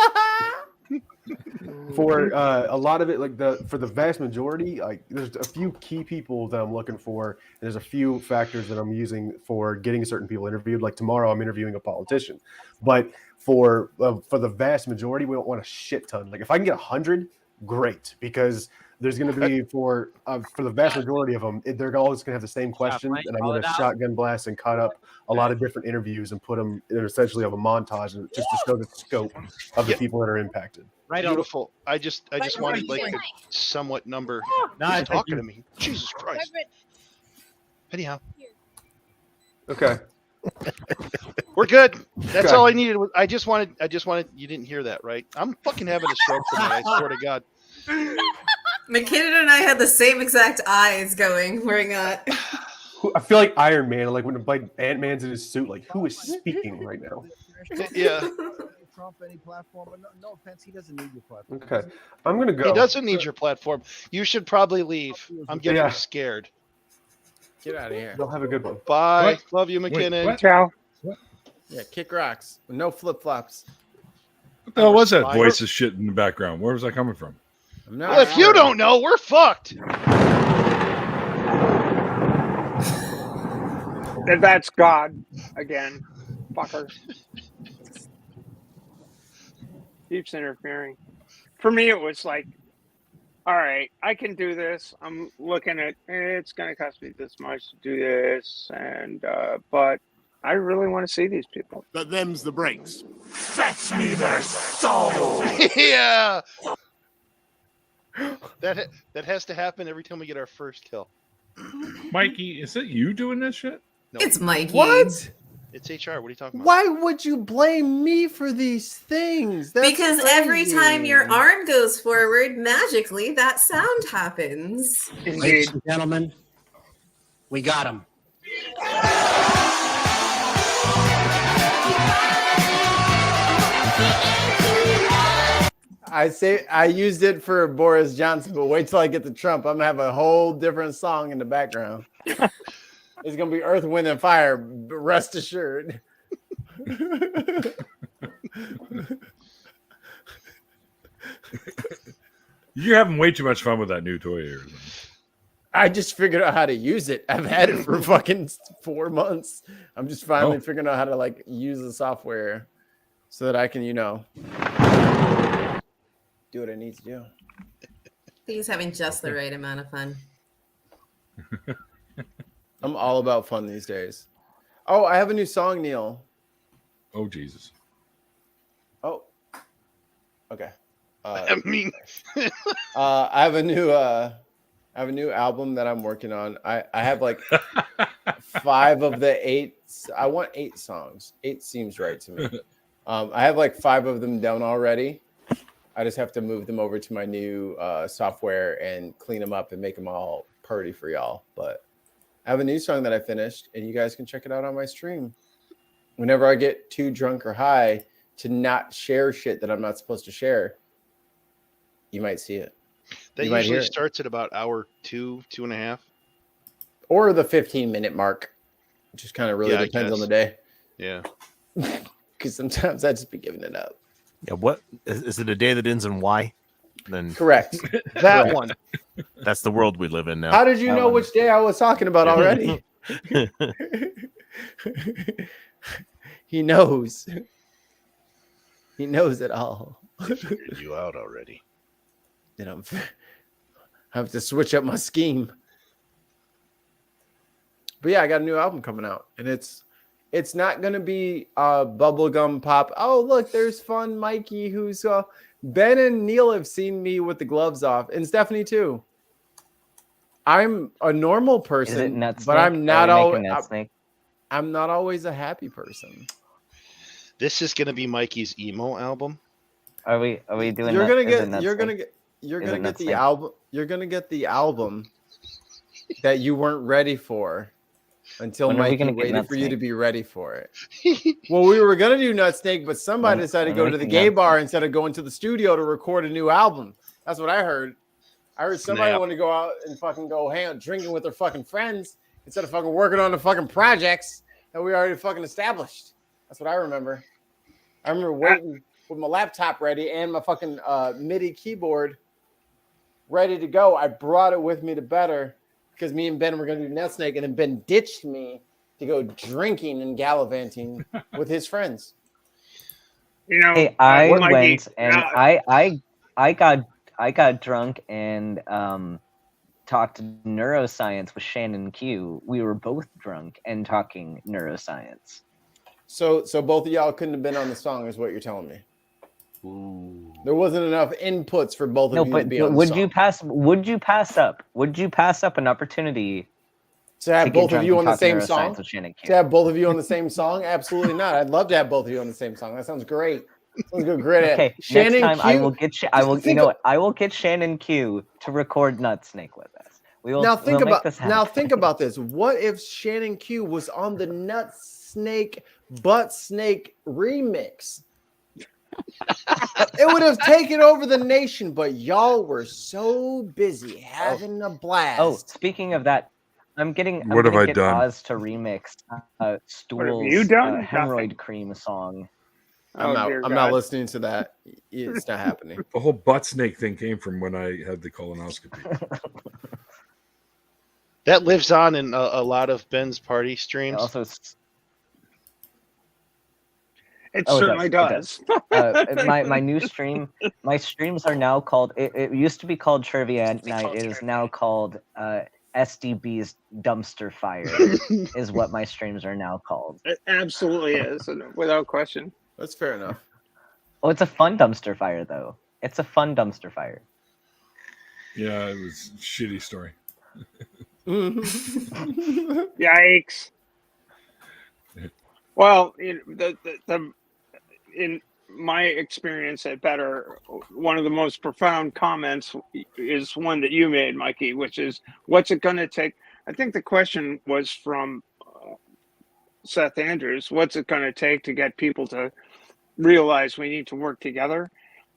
it. For a lot of it, for the vast majority, like there's a few key people that I'm looking for. And there's a few factors that I'm using for getting certain people interviewed. Like tomorrow, I'm interviewing a politician. But for the vast majority, we don't want a shit ton. Like if I can get 100, great, because there's going to be for the vast majority of them, they're always going to have the same questions, and I'm going to shotgun blast and cut up a lot of different interviews and put them essentially of a montage, and just to show the scope of the people that are impacted. Right, beautiful. I just wanted like a somewhat number. He's talking to me. Jesus Christ. Anyhow. Okay. We're good. That's all I needed. I just wanted. You didn't hear that, right? I'm fucking having a stroke tonight. I swear to God. McKinnon and I had the same exact eyes going. We're not. I feel like Iron Man, like when Ant-Man's in his suit. Like, who is speaking right now? Yeah. Trump any platform. But no offense, he doesn't need your platform. Okay, I'm gonna go. He doesn't need your platform. You should probably leave. I'm getting scared. Get out of here. They'll have a good one. Bye. What? Love you, McKinnon. what? Ciao. Yeah, kick rocks. No flip flops. What the hell was that voice of shit in the background? Where was that coming from? Well, if you don't know, we're fucked. And that's God again, fucker. Keeps interfering. For me, it was like, all right, I can do this. I'm looking at it's going to cost me this much to do this, and but I really want to see these people. But them's the breaks. Fetch me their soul. Yeah. That has to happen every time we get our first kill. Mikey, is it you doing this shit? No. It's Mikey. What? It's HR. What are you talking about? Why would you blame me for these things? That's Because every crazy. time your arm goes forward, magically that sound happens. Ladies and gentlemen, we got him. I used it for Boris Johnson, but wait till I get to Trump. I'm gonna have a whole different song in the background. It's gonna be Earth, Wind, and Fire. Rest assured. You're having way too much fun with that new toy here. I just figured out how to use it. I've had it for fucking 4 months. I'm just finally figuring out how to like use the software so that I can, do what I need to do. He's having just the right amount of fun. I'm all about fun these days. Oh, I have a new song, Neil. Oh Jesus. Oh. Okay. I mean, I have a new album that I'm working on. I have like 5 of the 8. I want 8 songs. 8 seems right to me. I have like 5 of them done already. I just have to move them over to my new software and clean them up and make them all party for y'all. But I have a new song that I finished, and you guys can check it out on my stream. Whenever I get too drunk or high to not share shit that I'm not supposed to share, you might see it. That usually starts at about hour 2.5. Or the 15-minute mark. It just kind of really depends on the day. Yeah. Because sometimes I just be giving it up. Yeah, what is it? A day that ends in Y? Then correct. That one. That's the world we live in now. How did you know which day I was talking about already? He knows. He knows it all. I figured you out already. Then I have to switch up my scheme. But yeah, I got a new album coming out, and it's not going to be bubblegum pop. Oh, look, there's fun Mikey, who's Ben and Neil have seen me with the gloves off, and Stephanie too. I'm a normal person, but I'm not always. I'm not always a happy person. This is going to be Mikey's emo album. Are we doing? You're gonna get the album. You're gonna get the album that you weren't ready for. Until Mikey waited for you to be ready for it. Well, we were going to do Nut Snake, but somebody decided to go to the gay bar instead of going to the studio to record a new album. That's what I heard. I heard somebody wanted to go out and fucking go hang out drinking with their fucking friends instead of fucking working on the fucking projects that we already fucking established. That's what I remember. I remember waiting with my laptop ready and my fucking MIDI keyboard ready to go. I brought it with me to Better. Because me and Ben were going to do Nut Snake, and then Ben ditched me to go drinking and gallivanting with his friends. Hey, I went and I got drunk and talked neuroscience with Shannon Q. We were both drunk and talking neuroscience. So both of y'all couldn't have been on the song, is what you're telling me. Ooh. There wasn't enough inputs for both of you to be on the song. Would you pass up an opportunity to have both of you on the same song? To have both of you on the same song? Absolutely not. I'd love to have both of you on the same song. That sounds great. Sounds good. Great. Okay, Shannon next time Q, I will get Shannon Q to record Nut Snake with us. Think about this. What if Shannon Q was on the Nut Snake Butt Snake remix? It would have taken over the nation, but y'all were so busy having a blast. Oh, speaking of that, I'm gonna get Oz to remix Stool's you done? hemorrhoid Nothing. cream song. I'm dear not. I'm not God. listening to that. It's not happening. The whole butt snake thing came from when I had the colonoscopy. That lives on in a lot of Ben's party streams. Also, It Oh, certainly does. my new stream, my streams are now called. It used to be called Trivia Night. It is now called SDB's Dumpster Fire. Is what my streams are now called. It absolutely is, without question. That's fair enough. Oh, it's a fun dumpster fire, though. It's a fun dumpster fire. Yeah, it was a shitty story. Yikes. Well, in my experience at Better, one of the most profound comments is one that you made, Mikey, which is, what's it going to take? I think the question was from Seth Andrews. What's it going to take to get people to realize we need to work together?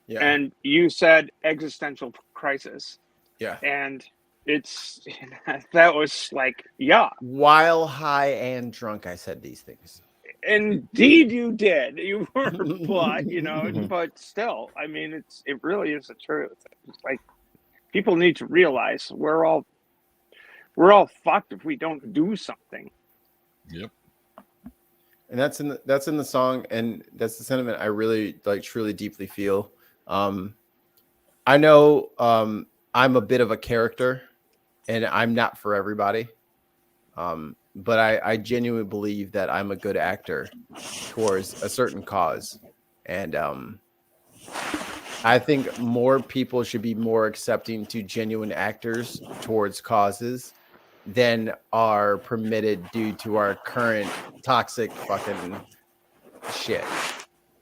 Yeah. And you said existential crisis. Yeah. And it's that was like, yeah. While high and drunk, I said these things. Indeed, you did. You were, but but still, I mean, it really is the truth. It's like people need to realize we're all fucked if we don't do something. Yep. And that's in the song, and that's the sentiment I really truly deeply feel. I know I'm a bit of a character, and I'm not for everybody. But I genuinely believe that I'm a good actor towards a certain cause. And I think more people should be more accepting to genuine actors towards causes than are permitted due to our current toxic fucking shit.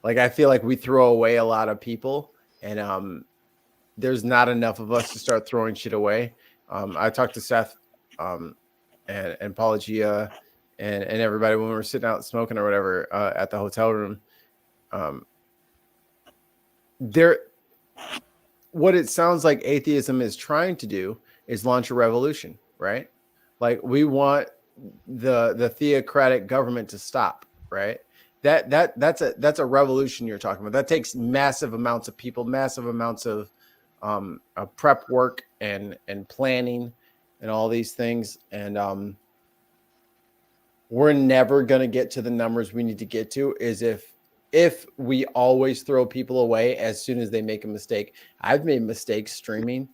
Like, I feel like we throw away a lot of people, and there's not enough of us to start throwing shit away. I talked to Seth and Paula Gia and everybody when we were sitting out smoking or whatever at the hotel room. What it sounds like atheism is trying to do is launch a revolution, right? Like, we want the theocratic government to stop, right? That's a revolution you're talking about. That takes massive amounts of people, massive amounts of prep work and planning and all these things. And we're never going to get to the numbers we need to get to is if we always throw people away as soon as they make a mistake. I've made mistakes streaming.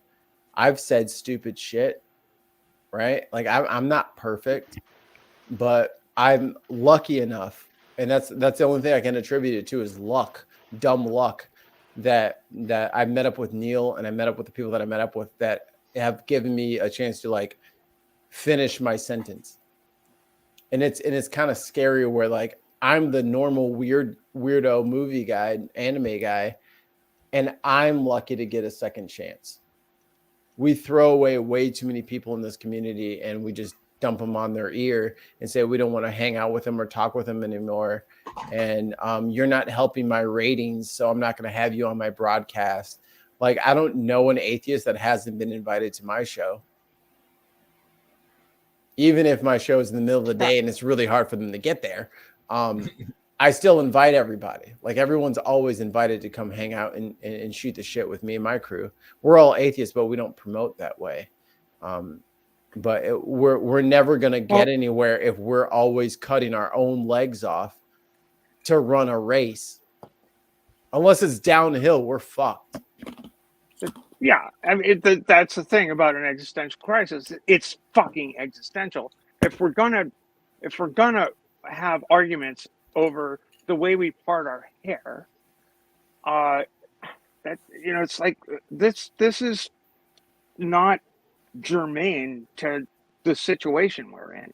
I've said stupid shit, right? Like, I'm not perfect, but I'm lucky enough. And that's the only thing I can attribute it to is luck, dumb luck, that I met up with Neil and I met up with the people that I met up with that have given me a chance to like finish my sentence. And it's kind of scary where like I'm the normal weirdo movie guy, anime guy, and I'm lucky to get a second chance. We throw away way too many people in this community and we just dump them on their ear and say we don't want to hang out with them or talk with them anymore. And you're not helping my ratings, so I'm not going to have you on my broadcast. Like, I don't know an atheist that hasn't been invited to my show. Even if my show is in the middle of the day and it's really hard for them to get there, I still invite everybody. Like, everyone's always invited to come hang out and shoot the shit with me and my crew. We're all atheists, but we don't promote that way. But we're never going to get anywhere if we're always cutting our own legs off to run a race. Unless it's downhill, we're fucked. Yeah, I mean, that's the thing about an existential crisis. It's fucking existential. If we're gonna have arguments over the way we part our hair, that it's like this is not germane to the situation we're in.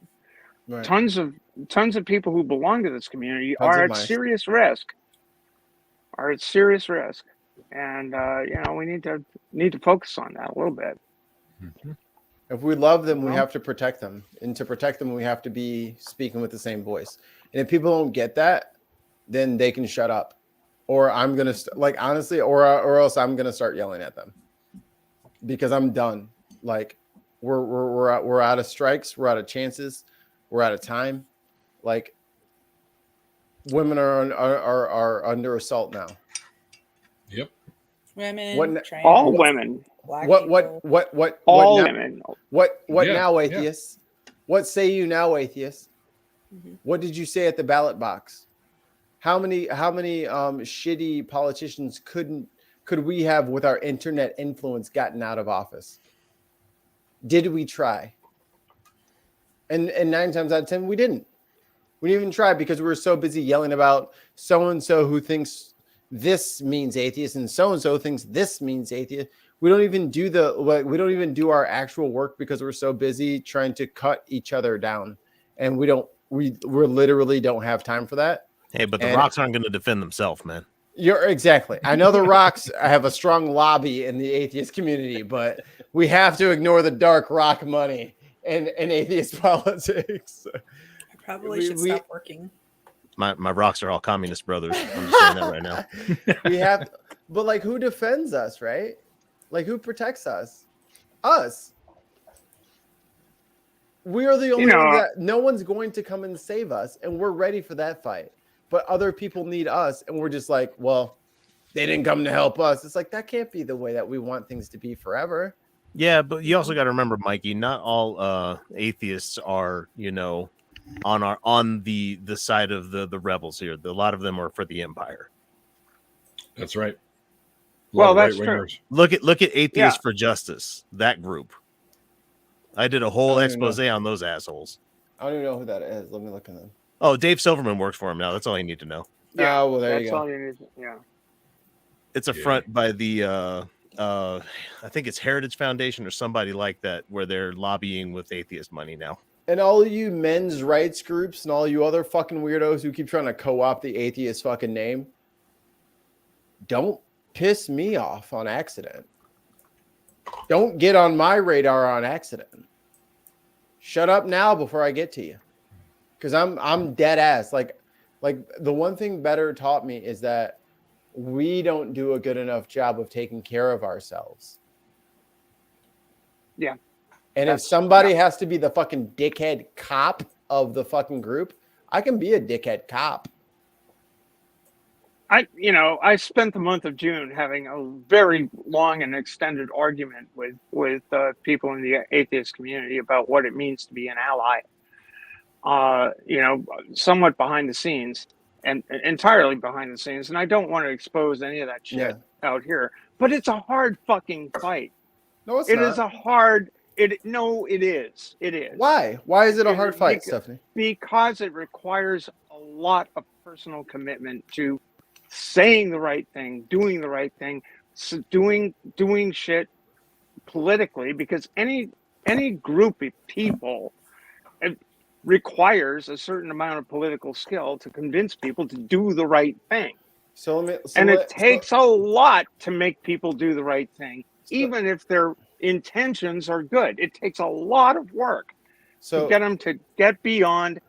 Right. Tons of people who belong to this community are at serious risk. And we need to focus on that a little bit. Mm-hmm. If we love them, we have to protect them, and to protect them, we have to be speaking with the same voice. And if people don't get that, then they can shut up. or I'm gonna honestly, or else I'm gonna start yelling at them because I'm done. Like we're out of strikes, we're out of chances, we're out of time. Like women are under assault now. Yep. Women, all women. What all now, women. What Yeah, now, yeah. atheists? What say you now, atheists? What did you say at the ballot box? How many shitty politicians could we have with our internet influence gotten out of office? Did we try? And 9 times out of 10, we didn't. We didn't even try because we were so busy yelling about so-and-so who thinks this means atheist and so thinks this means atheist. We don't even do our actual work because we're so busy trying to cut each other down. And we literally don't have time for that. Hey, but the rocks aren't going to defend themselves, man. You're exactly. I know the rocks have a strong lobby in the atheist community, but we have to ignore the dark rock money and atheist politics. I probably should stop working. My rocks are all communist brothers. I'm just saying that right now. We have, but like, who defends us, right? Like, who protects us? Us. We are the only ones that no one's going to come and save us, and we're ready for that fight. But other people need us, and we're just like, well, they didn't come to help us. It's like, that can't be the way that we want things to be forever. Yeah, but you also got to remember, Mikey, not all atheists are, on the side of the rebels here. A lot of them are for the empire. That's right. Well, that's true. Look at Atheists for Justice, that group. I did a whole expose on those assholes. I don't even know who that is. Let me look at them. Oh, Dave Silverman works for him now. That's all you need to know. Yeah, well, there you go. All you need. Yeah. It's a front by the I think it's Heritage Foundation or somebody like that, where they're lobbying with atheist money now. And all of you men's rights groups and all you other fucking weirdos who keep trying to co-opt the atheist fucking name, don't piss me off on accident. Don't get on my radar on accident. Shut up now before I get to you. Because I'm dead ass. Like the one thing Better taught me is that we don't do a good enough job of taking care of ourselves. Yeah. And if somebody has to be the fucking dickhead cop of the fucking group, I can be a dickhead cop. I spent the month of June having a very long and extended argument with people in the atheist community about what it means to be an ally. Somewhat behind the scenes and entirely behind the scenes. And I don't want to expose any of that shit out here, but it's a hard fucking fight. No, it's not. It is. It is. Why? Why is it a hard fight, Stephanie? Because it requires a lot of personal commitment to saying the right thing, doing the right thing, doing shit politically, because any group of people requires a certain amount of political skill to convince people to do the right thing. It takes a lot to make people do the right thing, even if their intentions are good. It takes a lot of work to get them to get beyond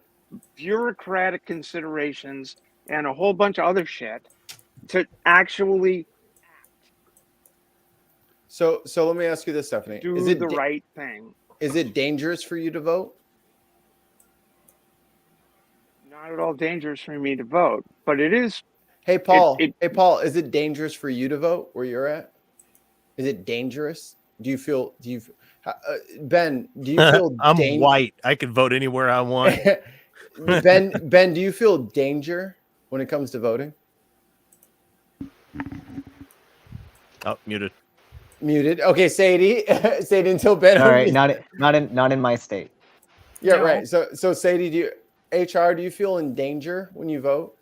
bureaucratic considerations and a whole bunch of other shit to actually So let me ask you this, Stephanie. do the right thing. Is it dangerous for you to vote? Not at all dangerous for me to vote, but it is. Hey, Paul. Hey, Paul, is it dangerous for you to vote where you're at? Is it dangerous? Ben, do you feel I'm white. I can vote anywhere I want. Ben, do you feel danger when it comes to voting? Oh, muted. Muted. Okay, Sadie. Sadie, until Ben. All right, not in my state. Yeah, no. Right. So Sadie, HR, do you feel in danger when you vote?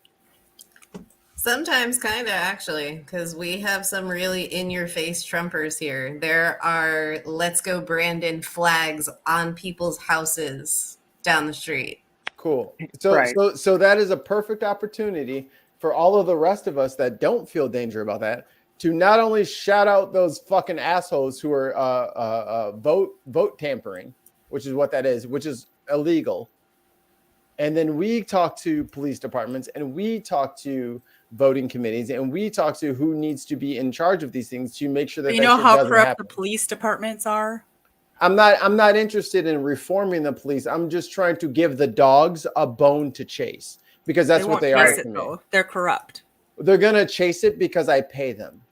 Sometimes, kind of, actually, because we have some really in-your-face Trumpers here. There are "Let's Go Brandon" flags on people's houses down the street. Cool. So that is a perfect opportunity for all of the rest of us that don't feel danger about that to not only shout out those fucking assholes who are vote tampering, which is what that is, which is illegal. And then we talk to police departments and we talk to voting committees, and we talk to who needs to be in charge of these things to make sure that You know how corrupt the police departments are? I'm not interested in reforming the police. I'm just trying to give the dogs a bone to chase, because that's what they are to me. They're corrupt. They're gonna chase it because I pay them.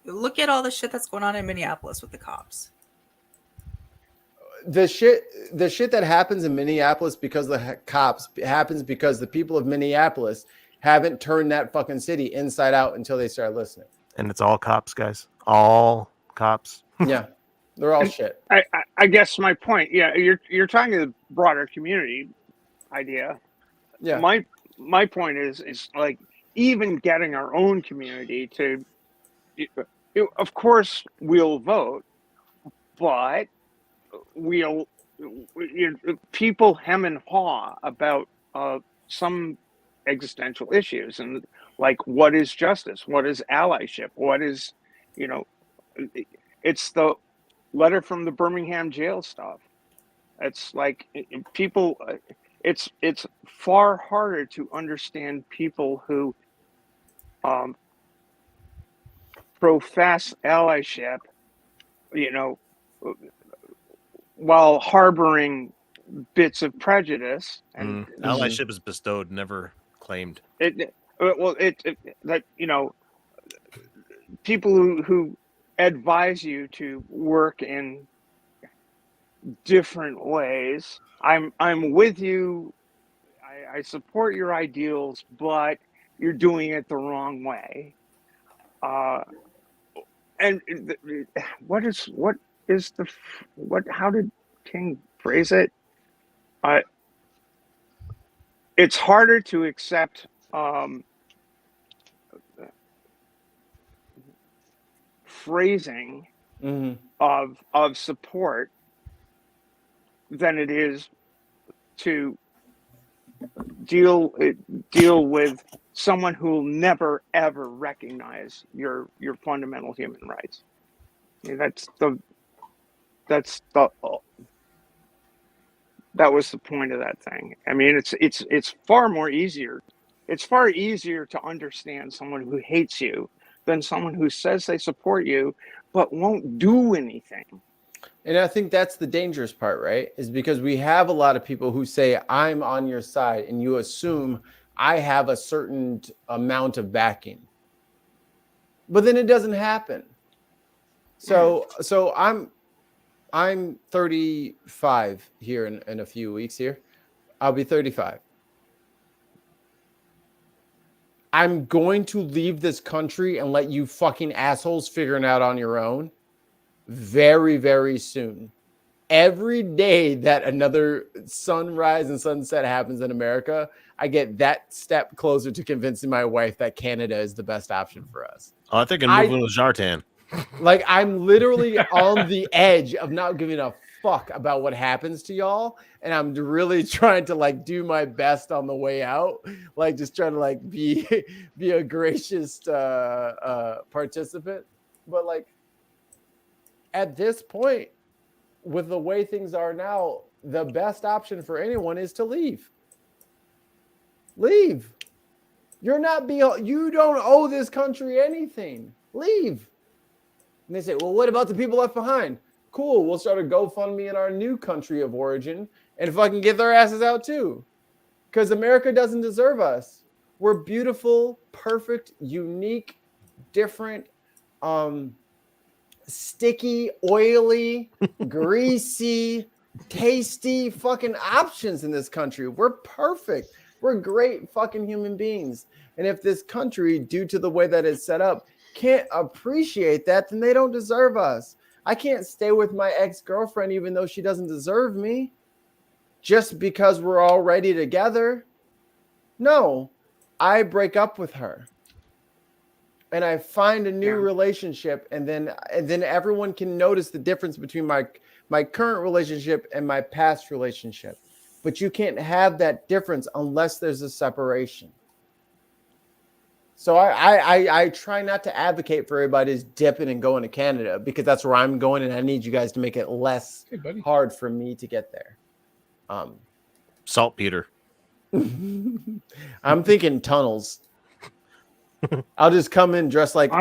Look at all the shit that's going on in Minneapolis with the cops. The shit that happens in Minneapolis because the cops happens because the people of Minneapolis haven't turned that fucking city inside out until they start listening. And it's all cops, guys. All cops. Yeah, they're all shit. I guess my point. Yeah, you're talking to the broader community idea. Yeah. My point is like even getting our own community to. Of course, we'll vote, but people hem and haw about some existential issues, and like, what is justice? What is allyship? What is, it's the letter from the Birmingham jail stuff. It's like people. It's far harder to understand people who profess allyship, while harboring bits of prejudice. And allyship is bestowed, never claimed. People who advise you to work in different ways. I'm with you. I support your ideals, but you're doing it the wrong way. And how did King phrase it? It's harder to accept phrasing of support than it is to deal with someone who will never ever recognize your fundamental human rights. I mean, that was the point of that thing. I mean, it's far more easier. It's far easier to understand someone who hates you than someone who says they support you but won't do anything. And I think that's the dangerous part, right? Is because we have a lot of people who say, I'm on your side, and you assume I have a certain amount of backing. But then it doesn't happen. So I'm 35 here in a few weeks here. I'll be 35. I'm going to leave this country and let you fucking assholes figure it out on your own very, very soon. Every day that another sunrise and sunset happens in America, I get that step closer to convincing my wife that Canada is the best option for us. Oh, I think I'm moving to Jartan. Like, I'm literally on the edge of not giving a fuck about what happens to y'all, and I'm really trying to like do my best on the way out, like just trying to like be a gracious participant. But like at this point, with the way things are now, the best option for anyone is to leave. Leave. You don't owe this country anything. Leave. And they say, well, what about the people left behind? Cool, we'll start a GoFundMe in our new country of origin and fucking get their asses out too. Because America doesn't deserve us. We're beautiful, perfect, unique, different, sticky, oily, greasy, tasty fucking options in this country. We're perfect. We're great fucking human beings. And if this country, due to the way that it's set up, can't appreciate that, then they don't deserve us. I can't stay with my ex-girlfriend even though she doesn't deserve me just because we're already together. No, I break up with her and I find a new relationship, and then everyone can notice the difference between my current relationship and my past relationship. But you can't have that difference unless there's a separation. So I try not to advocate for everybody's dipping and going to Canada, because that's where I'm going, and I need you guys to make it less hard for me to get there. Saltpeter. I'm thinking tunnels. I'll just come in dressed like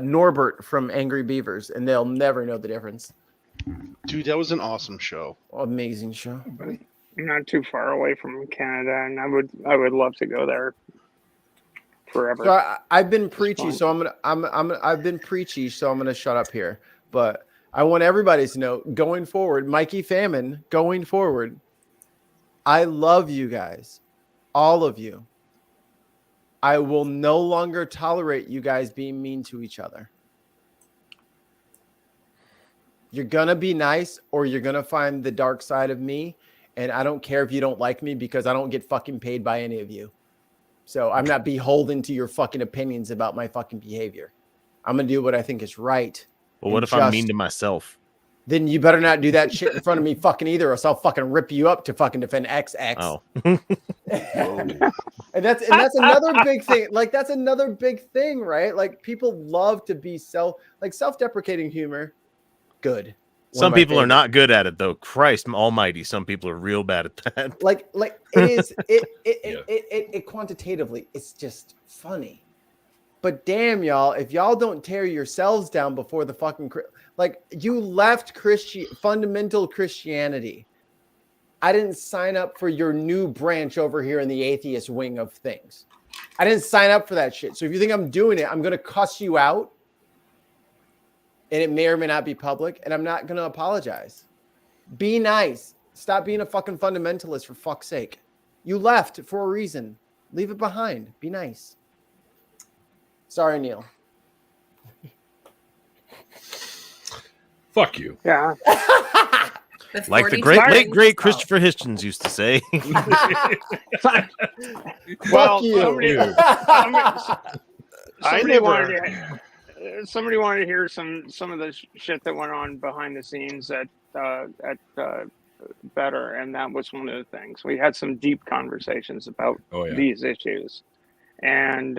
Norbert from Angry Beavers, and they'll never know the difference. Dude, that was an awesome show. Amazing show. I'm not too far away from Canada, and I would love to go there forever. So I've been preachy, so I've been preachy, so I'm gonna shut up here. But I want everybody to know, going forward, Mikey Famine, going forward, I love you guys, all of you. I will no longer tolerate you guys being mean to each other. You're going to be nice, or you're going to find the dark side of me. And I don't care if you don't like me, because I don't get fucking paid by any of you. So I'm not beholden to your fucking opinions about my fucking behavior. I'm going to do what I think is right. Well, what if I'm mean to myself? Then you better not do that shit in front of me fucking either, or else I'll fucking rip you up to fucking defend XX. Oh. And that's another big thing. Like, that's another big thing, right? Like, people love to be self-deprecating humor. Good. Some people are not good at it, though. Christ almighty, some people are real bad at that. Like it is it quantitatively, it's just funny. But damn, y'all, if y'all don't tear yourselves down before the fucking like, you left fundamental Christianity. I didn't sign up for your new branch over here in the atheist wing of things. I didn't sign up for that shit. So if you think I'm doing it, I'm going to cuss you out. And it may or may not be public. And I'm not going to apologize. Be nice. Stop being a fucking fundamentalist, for fuck's sake. You left for a reason. Leave it behind. Be nice. Sorry, Neil. Fuck you. Yeah. Like the late great Christopher Hitchens used to say. Well, you. Somebody wanted to hear some of the shit that went on behind the scenes at Better, and that was one of the things. We had some deep conversations about these issues, and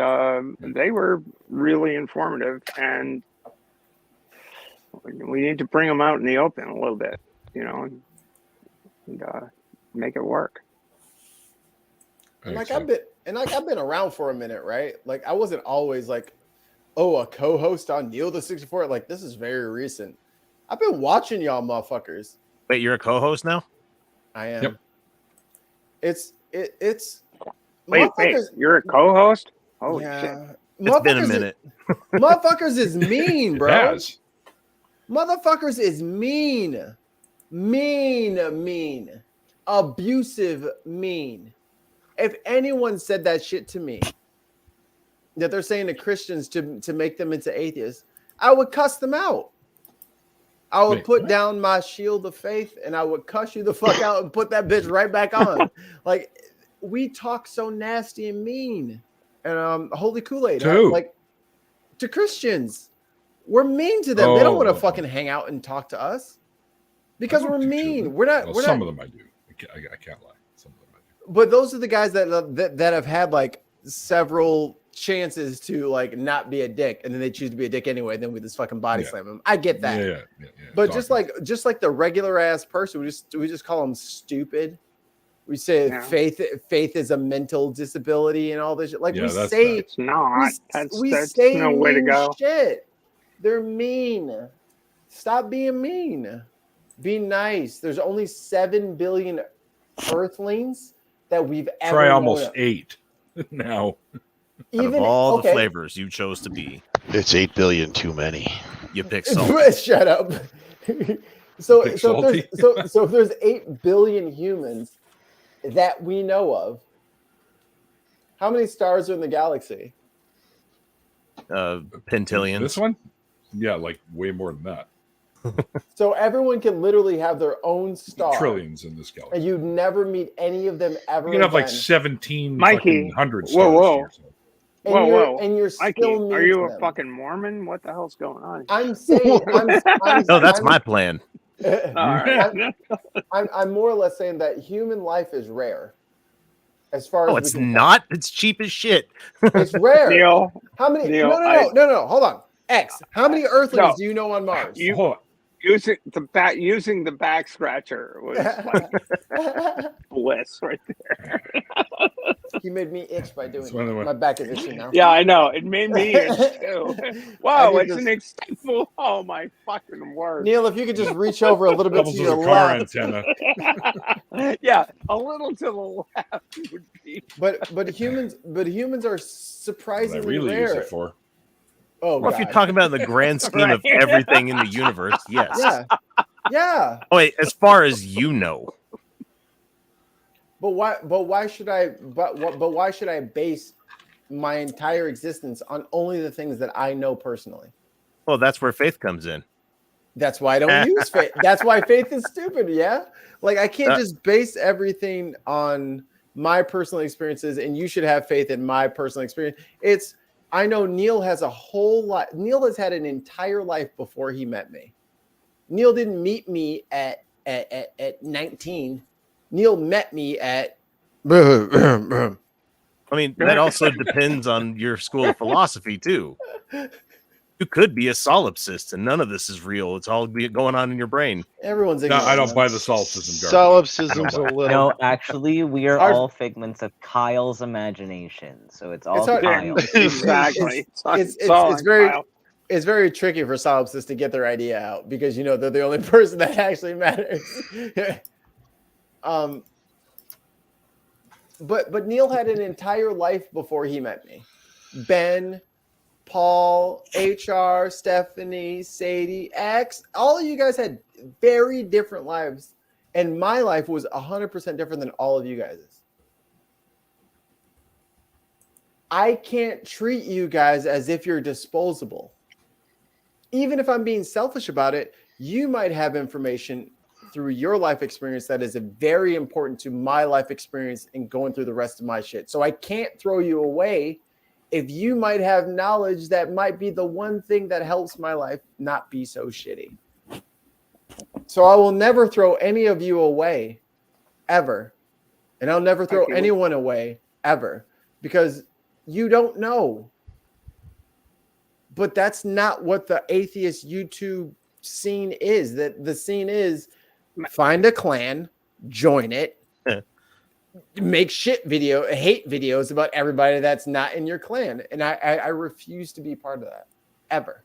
they were really informative, and we need to bring them out in the open a little bit, and make it work. And I've been around for a minute, right? Like, I wasn't always like, oh, a co-host on Neil the 64. Like, this is very recent. I've been watching y'all motherfuckers. Wait, you're a co-host now? I am. Yep. It's Wait, you're a co-host? Oh yeah. shit. It's been a minute. Motherfuckers is mean, bro. Yes. Motherfuckers is mean. Mean. Abusive mean. If anyone said that shit to me, that they're saying to Christians to make them into atheists, I would cuss them out. I would put down my shield of faith and I would cuss you the fuck out and put that bitch right back on. Like, we talk so nasty and mean. And holy Kool-Aid, like, to Christians, we're mean to them. They don't want to fucking hang out and talk to us because we're mean. We're not. Some of them I do. I can't lie. Some of them I do. But those are the guys that have had like several chances to like not be a dick, and then they choose to be a dick anyway. Then we just fucking body slam them. I get that. Yeah. But just like the regular ass person, we just call them stupid. We say faith is a mental disability and all this shit. Like, we say it's not. That's say no way to go. Shit. They're mean. Stop being mean. Be nice. There's only 7 billion Earthlings that we've ever try almost known. 8 now. Out of all the flavors you chose to be, it's 8 billion too many. You pick salty. Shut up. So if there's 8 billion humans that we know of, how many stars are in the galaxy? Pentillions. This one? Yeah, like way more than that. So everyone can literally have their own star. Trillions in this galaxy. And you'd never meet any of them ever. You can have like again. 1,700 stars. Whoa. And you're still Mikey, mean are you to a them. fucking Mormon? What the hell's going on? I'm saying, No, that's my plan. I'm more or less saying that human life is rare. As far as it's not. It's cheap as shit. It's rare. Neil, how many? Neil, No. Hold on. X. How many Earthlings do you know on Mars? using the back scratcher was like bliss right there. He made me itch by doing That's one of it. the- My back is itching now. Yeah, I know. It made me itch too. Wow, need it's this- an extendable. Oh my fucking word. Neil, if you could just reach over a little bit Doubles to as your a car left. antenna. Yeah, a little to the left would be. But humans are What I surprisingly really rare. use it for. Oh, Well, if you're God. talking about in the grand scheme of Right. everything in the universe, yes. Yeah. Yeah. Oh, wait, as far as you know. But why should I base my entire existence on only the things that I know personally? Well, that's where faith comes in. That's why I don't use faith. That's why faith is stupid. Yeah. Like I can't just base everything on my personal experiences and you should have faith in my personal experience. I know Neil has a whole lot. Neil has had an entire life before he met me. Neil didn't meet me at 19. Neil met me at. I mean, that also depends on your school of philosophy too. You could be a solipsist, and none of this is real. It's all going on in your brain. Everyone's No, ignorant. I don't buy the solipsism. Solipsism's a little. No, actually, we are Ours- all figments of Kyle's imagination. So it's all It's hard- Kyle. Exactly. It's very tricky for solipsists to get their idea out because they're the only person that actually matters. But Neil had an entire life before he met me. Ben, Paul, HR, Stephanie, Sadie, X, all of you guys had very different lives, and my life was 100% different than all of you guys'. I can't treat you guys as if you're disposable. Even if I'm being selfish about it, you might have information through your life experience that is very important to my life experience and going through the rest of my shit. So I can't throw you away if you might have knowledge that might be the one thing that helps my life not be so shitty. So I will never throw any of you away, ever. And I'll never throw anyone away, ever. Because you don't know. But that's not what the atheist YouTube scene is. That the scene is find a clan, join it, make hate videos about everybody that's not in your clan. And I refuse to be part of that, ever.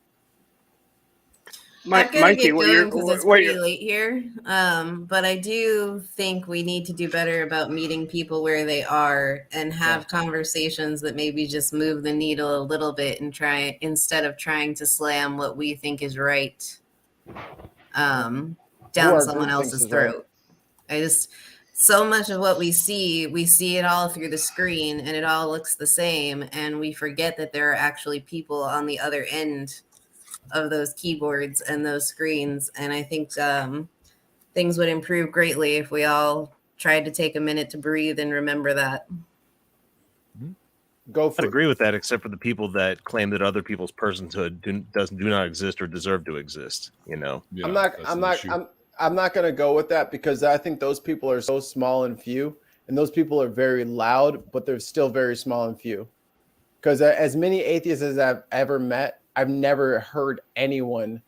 I'm gonna get going because it's pretty late here. But I do think we need to do better about meeting people where they are and have conversations that maybe just move the needle a little bit and instead of trying to slam what we think is right down someone else's throat. So much of what we see it all through the screen and it all looks the same, and we forget that there are actually people on the other end of those keyboards and those screens. And I think things would improve greatly if we all tried to take a minute to breathe and remember that. I'd agree with that, except for the people that claim that other people's personhood do not exist or deserve to exist. Yeah, I'm not going to go with that because I think those people are so small and few, and those people are very loud, but they're still very small and few. Because as many atheists as I've ever met, I've never heard anyone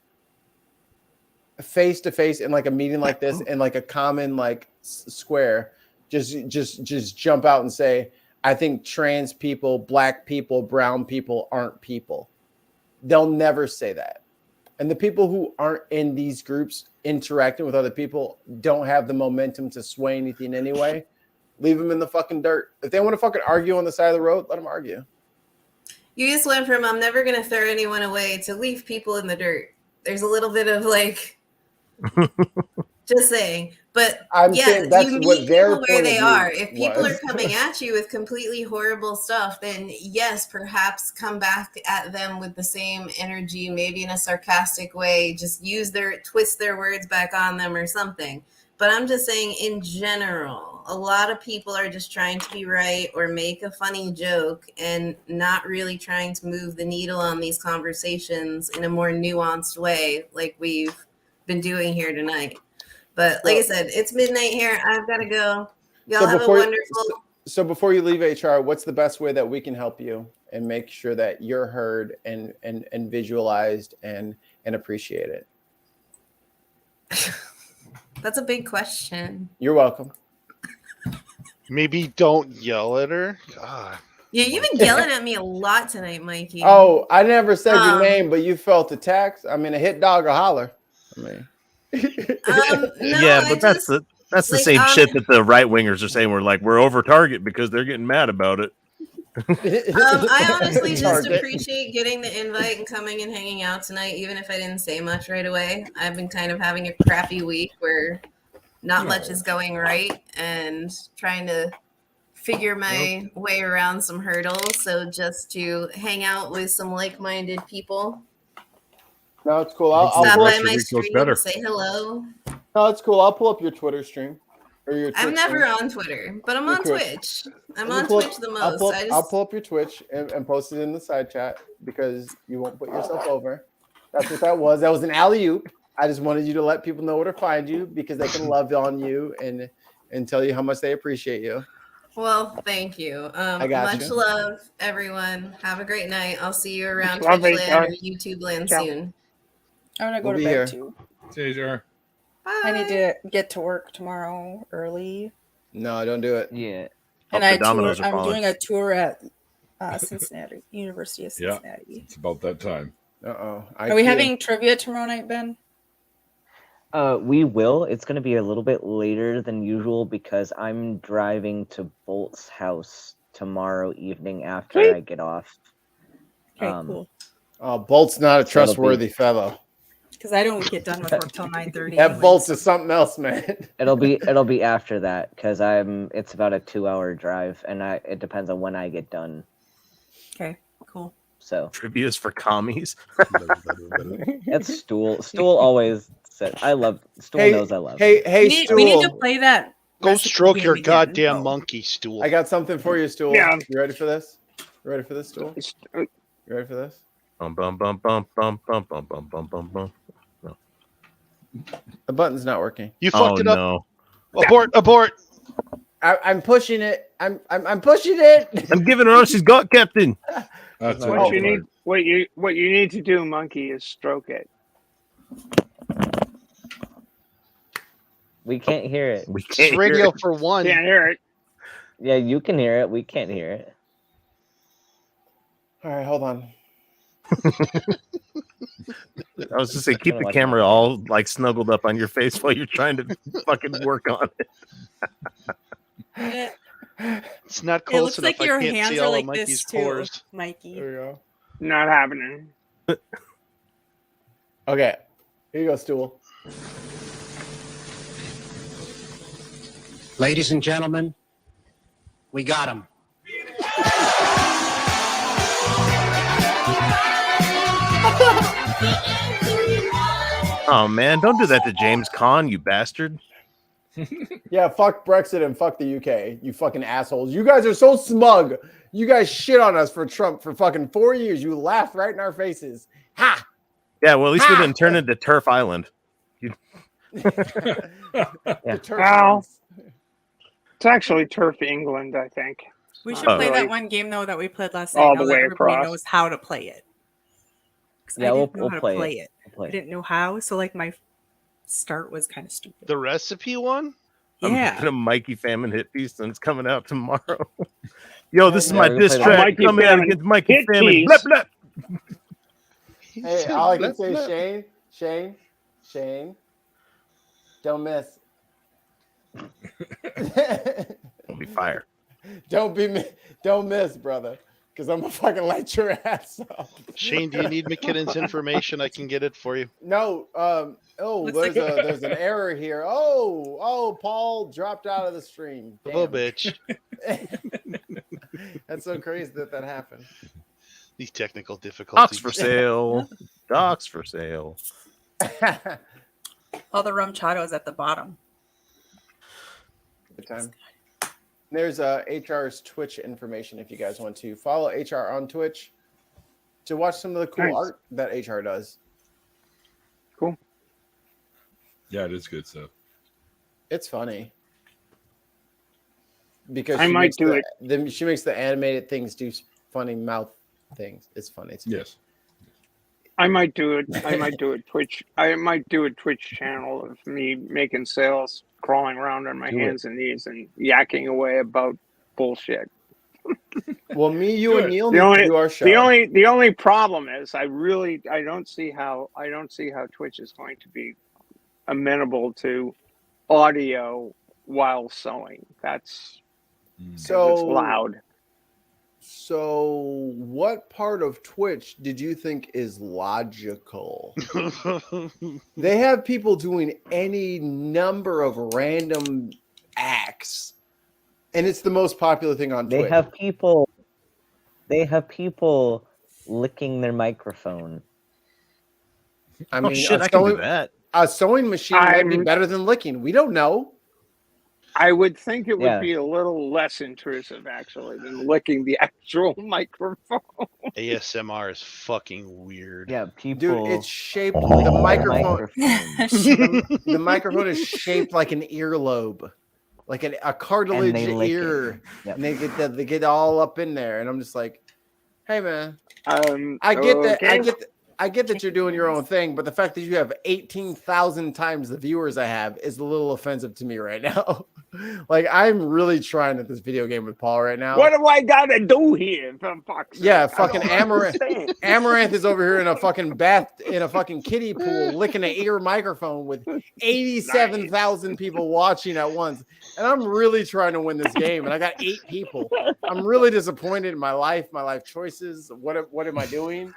face to face in like a meeting like this in like a common like square just jump out and say, I think trans people, black people, brown people aren't people. They'll never say that. And the people who aren't in these groups interacting with other people don't have the momentum to sway anything anyway. Leave them in the fucking dirt. If they want to fucking argue on the side of the road, let them argue. You just went from I'm never going to throw anyone away to leave people in the dirt. There's a little bit of like, just saying. But saying that's you what meet their people where point of they view are. If people was. are coming at you with completely horrible stuff, then yes, perhaps come back at them with the same energy, maybe in a sarcastic way, just twist their words back on them or something. But I'm just saying in general, a lot of people are just trying to be right or make a funny joke and not really trying to move the needle on these conversations in a more nuanced way like we've been doing here tonight. But like I said, it's midnight here. I've got to go. Y'all have a wonderful... So before you leave HR, what's the best way that we can help you and make sure that you're heard and visualized and appreciated? That's a big question. You're welcome. Maybe don't yell at her. God. Yeah, you've been yelling at me a lot tonight, Mikey. Oh, I never said your name, but you felt attacked. I mean, a hit dog or holler. I mean, yeah, but that's the same shit that the right wingers are saying. We're over target because they're getting mad about it. I honestly just appreciate getting the invite and coming and hanging out tonight, even if I didn't say much right away. I've been kind of having a crappy week where not much is going right and trying to figure my way around some hurdles. So just to hang out with some like-minded people. No, it's cool. I'll stop pull by up my stream to say hello. No, it's cool. I'll pull up your Twitter stream. Or your I'm Twitch never stream. on Twitter, but I'm Your on Twitch. I'm on pull Twitch the I'll most. I'll pull up your Twitch and post it in the side chat because you won't put yourself over. That's what that was. That was an alley-oop. I just wanted you to let people know where to find you because they can love on you and tell you how much they appreciate you. Well, thank you. I got Much you. love, everyone. Have a great night. I'll see you around Love Twitch you, land or guys. YouTube land Ciao. soon. I'm gonna go We'll to be bed here. too. See you, Jar. I need to get to work tomorrow early. No, don't do it. Yeah. And Hope the dominoes are I'm falling. doing a tour at Cincinnati, University of Yeah, Cincinnati. it's about that time. Uh-oh. Are we having trivia tomorrow night, Ben? We will. It's going to be a little bit later than usual because I'm driving to Bolt's house tomorrow evening after I get off. Okay, cool. Oh, Bolt's not a So it'll be- trustworthy fellow. Because I don't get done with work till 9:30. That Bolt's is something else, man. It'll be after that because it's about a 2-hour drive and it depends on when I get done. Okay, cool. So Trivia's for commies. that's Stool. Stool always said Stool Hey, knows I love. hey, hey, We need to Stool. play that. Go recipe stroke game your again. goddamn monkey stool. I got something for you, Stool. Yeah. You ready for this? You ready for this, Stool? You ready for this? Bum bum bum bum bum bum bum bum bum bum bum. The button's not working. You fucked it up. No. Abort! I'm pushing it. I'm pushing it. I'm giving her all she's got, Captain. That's What you need, what you need to do, monkey, is stroke it. We can't hear it. We It's can't hear radio it. for one. Can't hear it. Yeah, you can hear it. We can't hear it. All right, hold on. I was just saying, keep Kinda the like camera all snuggled up on your face while you're trying to fucking work on it. It's not It close looks enough. like your I can't hands see are all like of Mikey's this too, pores. Mikey. There we go. Not happening. Okay, here you go, Stool. Ladies and gentlemen, we got him. Oh man, don't do that to James Caan, you bastard. Yeah, fuck Brexit and fuck the UK. You fucking assholes. You guys are so smug. You guys shit on us for Trump for fucking 4 years. You laughed right in our faces. Ha! Yeah, well, at least we didn't turn into Turf Island. The Turkish Ow. ones. It's actually Turf England, I think. We should Not play really that one game though that we played last night. all now the that way everybody across. knows how to play it. 'Cause Yeah, I we'll didn't know how to play play it. it. We'll play I it. didn't know how, so like my start was kind of stupid. The recipe one? I'm Yeah. doing a Mikey Famine hit piece and it's coming out tomorrow. Yo, this is Yeah, my we're gonna diss play track that. Mikey coming out Famine against Mikey hit Famine. piece. Blep, blep. Hey, all I can say is Shane, don't miss. It'll be fire. Don't miss, brother, because I'm gonna fucking light your ass up. Shane, do you need McKinnon's information? I can get it for you. No, Looks there's an error here. Oh, Paul dropped out of the stream. Oh, Damn. bitch. That's so crazy that happened. These technical difficulties. Docs for sale. Docs for sale. All the rum chatos at the bottom. Good time. There's HR's Twitch information if you guys want to follow HR on Twitch to watch some of the cool Nice. art that HR does. Cool. Yeah, it is good stuff. It's funny because I she might makes do she makes the animated things do funny mouth things. It's funny. It's Yes. I might do it. I might do a Twitch. I might do a Twitch channel of me making sales, crawling around on my hands and knees, and yakking away about bullshit. Well, me, you, and Neil The need only, to do our show. the only problem is I don't see how Twitch is going to be amenable to audio while sewing. That's it's loud. So, what part of Twitch did you think is logical? They have people doing any number of random acts, and it's the most popular thing on Twitch. They have people licking their microphone. I mean, shit, I can do that. A sewing machine might be better than licking. We don't know. I would think it would be a little less intrusive, actually, than licking the actual microphone. ASMR is fucking weird. Yeah, people. Dude, it's shaped. The microphone. The microphone is shaped like an earlobe, like a cartilage ear, and they get all up in there. And I'm just like, hey man, I get that. I get that you're doing your own thing, but the fact that you have 18,000 times the viewers I have is a little offensive to me right now. Like, I'm really trying at this video game with Paul right now. What do I gotta do here? For fuck's sake? Yeah, fucking Amaranth is over here in a fucking bath, in a fucking kiddie pool, licking an ear microphone with 87,000 people watching at once. And I'm really trying to win this game, and I got 8 people. I'm really disappointed in my life choices. What am I doing?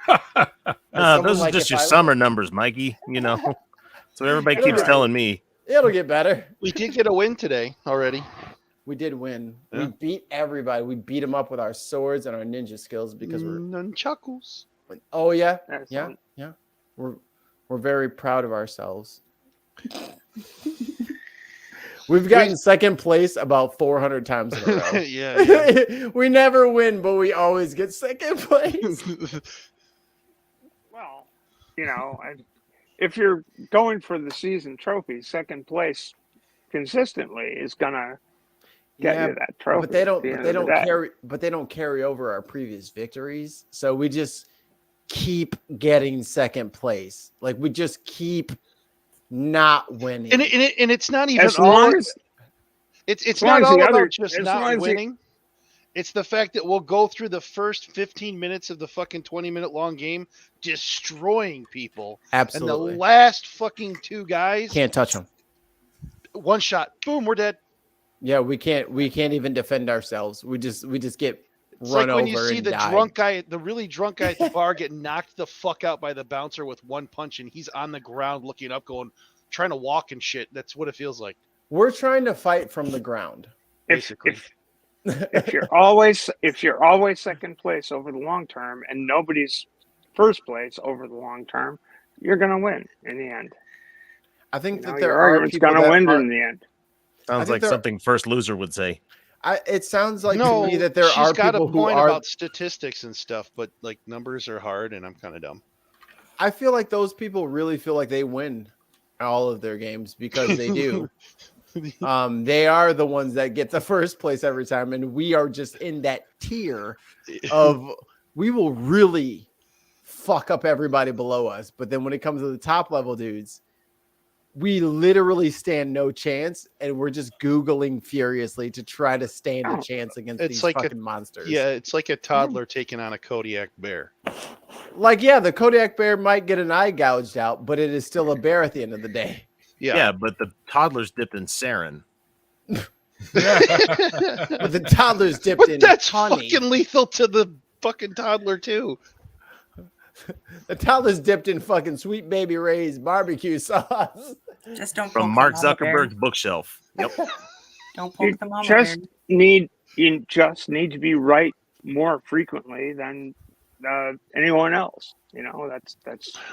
Those are just your summer numbers, Mikey. You know, so everybody keeps telling me. It'll get better. We did get a win today already. We did win. Yeah. We beat everybody. We beat them up with our swords and our ninja skills because we're nunchakus. Oh yeah, Excellent. yeah. We're very proud of ourselves. We've gotten second place about 400 times in a row. Yeah. We never win, but we always get second place. Well, you know, if you're going for the season trophy, second place consistently is gonna get you that trophy. But they don't carry over our previous victories. So we just keep getting second place. Like we just keep not winning. And it's not even as long as it's not all about just not winning. It's the fact that we'll go through the first 15 minutes of the fucking 20-minute long game destroying people. Absolutely. And the last fucking 2 guys Can't touch them. One shot, boom, we're dead. Yeah, we can't even defend ourselves. We just get It's run like when over you see and the die. drunk guy, the really drunk guy at the bar get knocked the fuck out by the bouncer with one punch, and he's on the ground looking up, trying to walk and shit. That's what it feels like. We're trying to fight from the ground. Basically. If you're always second place over the long term and nobody's first place over the long term, you're gonna win in the end. I think that your there are argument's people gonna that win are- in the end. Sounds like something first loser would say. It sounds like No, to me that there she's are got people a who point are. about statistics and stuff, but like numbers are hard, and I'm kind of dumb. I feel like those people really feel like they win all of their games because they do. They are the ones that get the first place every time, and we are just in that tier of we will really fuck up everybody below us. But then when it comes to the top level dudes, we literally stand no chance, and we're just Googling furiously to try to stand a chance against these fucking monsters. Yeah, it's like a toddler taking on a Kodiak bear. Like, yeah, the Kodiak bear might get an eye gouged out, but it is still a bear at the end of the day. Yeah, but the toddler's dipped in sarin. But the toddler's dipped in That's honey. fucking lethal to the fucking toddler too. The toddler's dipped in fucking Sweet Baby Ray's barbecue sauce. Just don't From poke Mark the mama bear. Zuckerberg's bookshelf. Yep. Don't You poke the mama just bear. need to be right more frequently than anyone else. You know, that's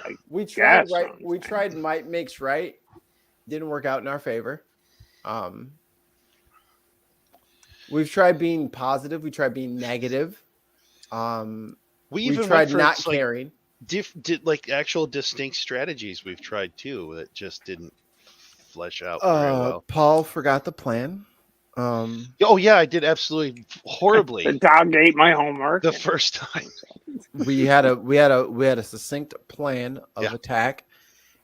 I We tried guess, right. We tried might makes right. Didn't work out in our favor. We've tried being positive. We tried being negative. We even tried went for, not like, caring. like actual distinct strategies we've tried too that just didn't flesh out very well. Paul forgot the plan. Oh yeah, I did absolutely horribly. The dog ate my homework the first time. we had a succinct plan of attack,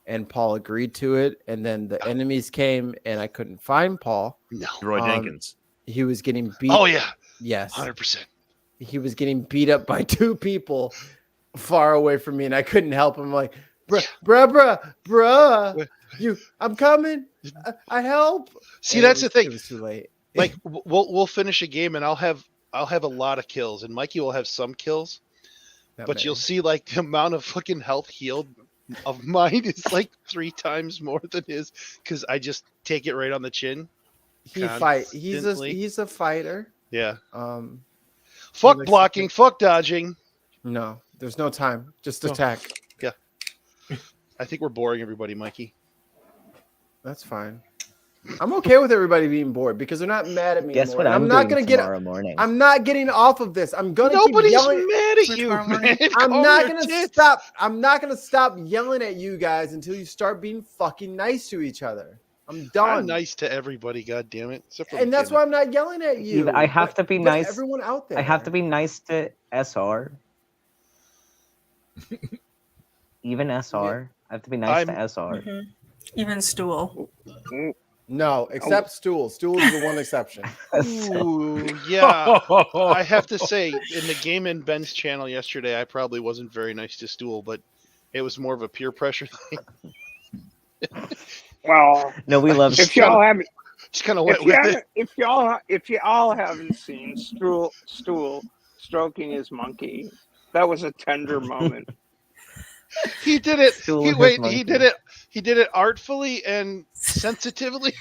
and Paul agreed to it. And then the enemies came, and I couldn't find Paul. No, Roy Jenkins. He was getting beat. Oh yeah, yes, 100%. He was getting beat up by two people far away from me, and I couldn't help him. I'm like, bruh, I'm coming. I help. See, that's the thing. It was too late. Like we'll finish a game, and I'll have a lot of kills, and Mikey will have some kills, but you'll see like the amount of fucking health healed of mine is like 3 times more than his, because I just take it right on the chin. He's a fighter. Yeah. Fuck blocking. Fuck dodging. No, there's no time. Just attack. Yeah. I think we're boring everybody, Mikey. That's fine. I'm okay with everybody being bored because they're not mad at me. Guess anymore. what I'm not gonna get. Morning. I'm not getting off of this. I'm gonna. Nobody's keep yelling. mad at you, man. I'm not gonna stop. I'm not gonna stop yelling at you guys until you start being fucking nice to each other. I'm done. I'm nice to everybody. God damn it. And that's why I'm not yelling at you. I have to be nice. Everyone out there. I have to be nice to SR. Even SR. I have to be nice to SR. Mm-hmm. Even Stool. No, except Stool. Stool is the one exception. Ooh, yeah. I have to say, in the game in Ben's channel yesterday, I probably wasn't very nice to Stool, but it was more of a peer pressure thing. Well, no, we love. If y'all haven't, just kind of went with it. If y'all haven't seen Stool stroking his monkey, that was a tender moment. He did it. He did it artfully and sensitively.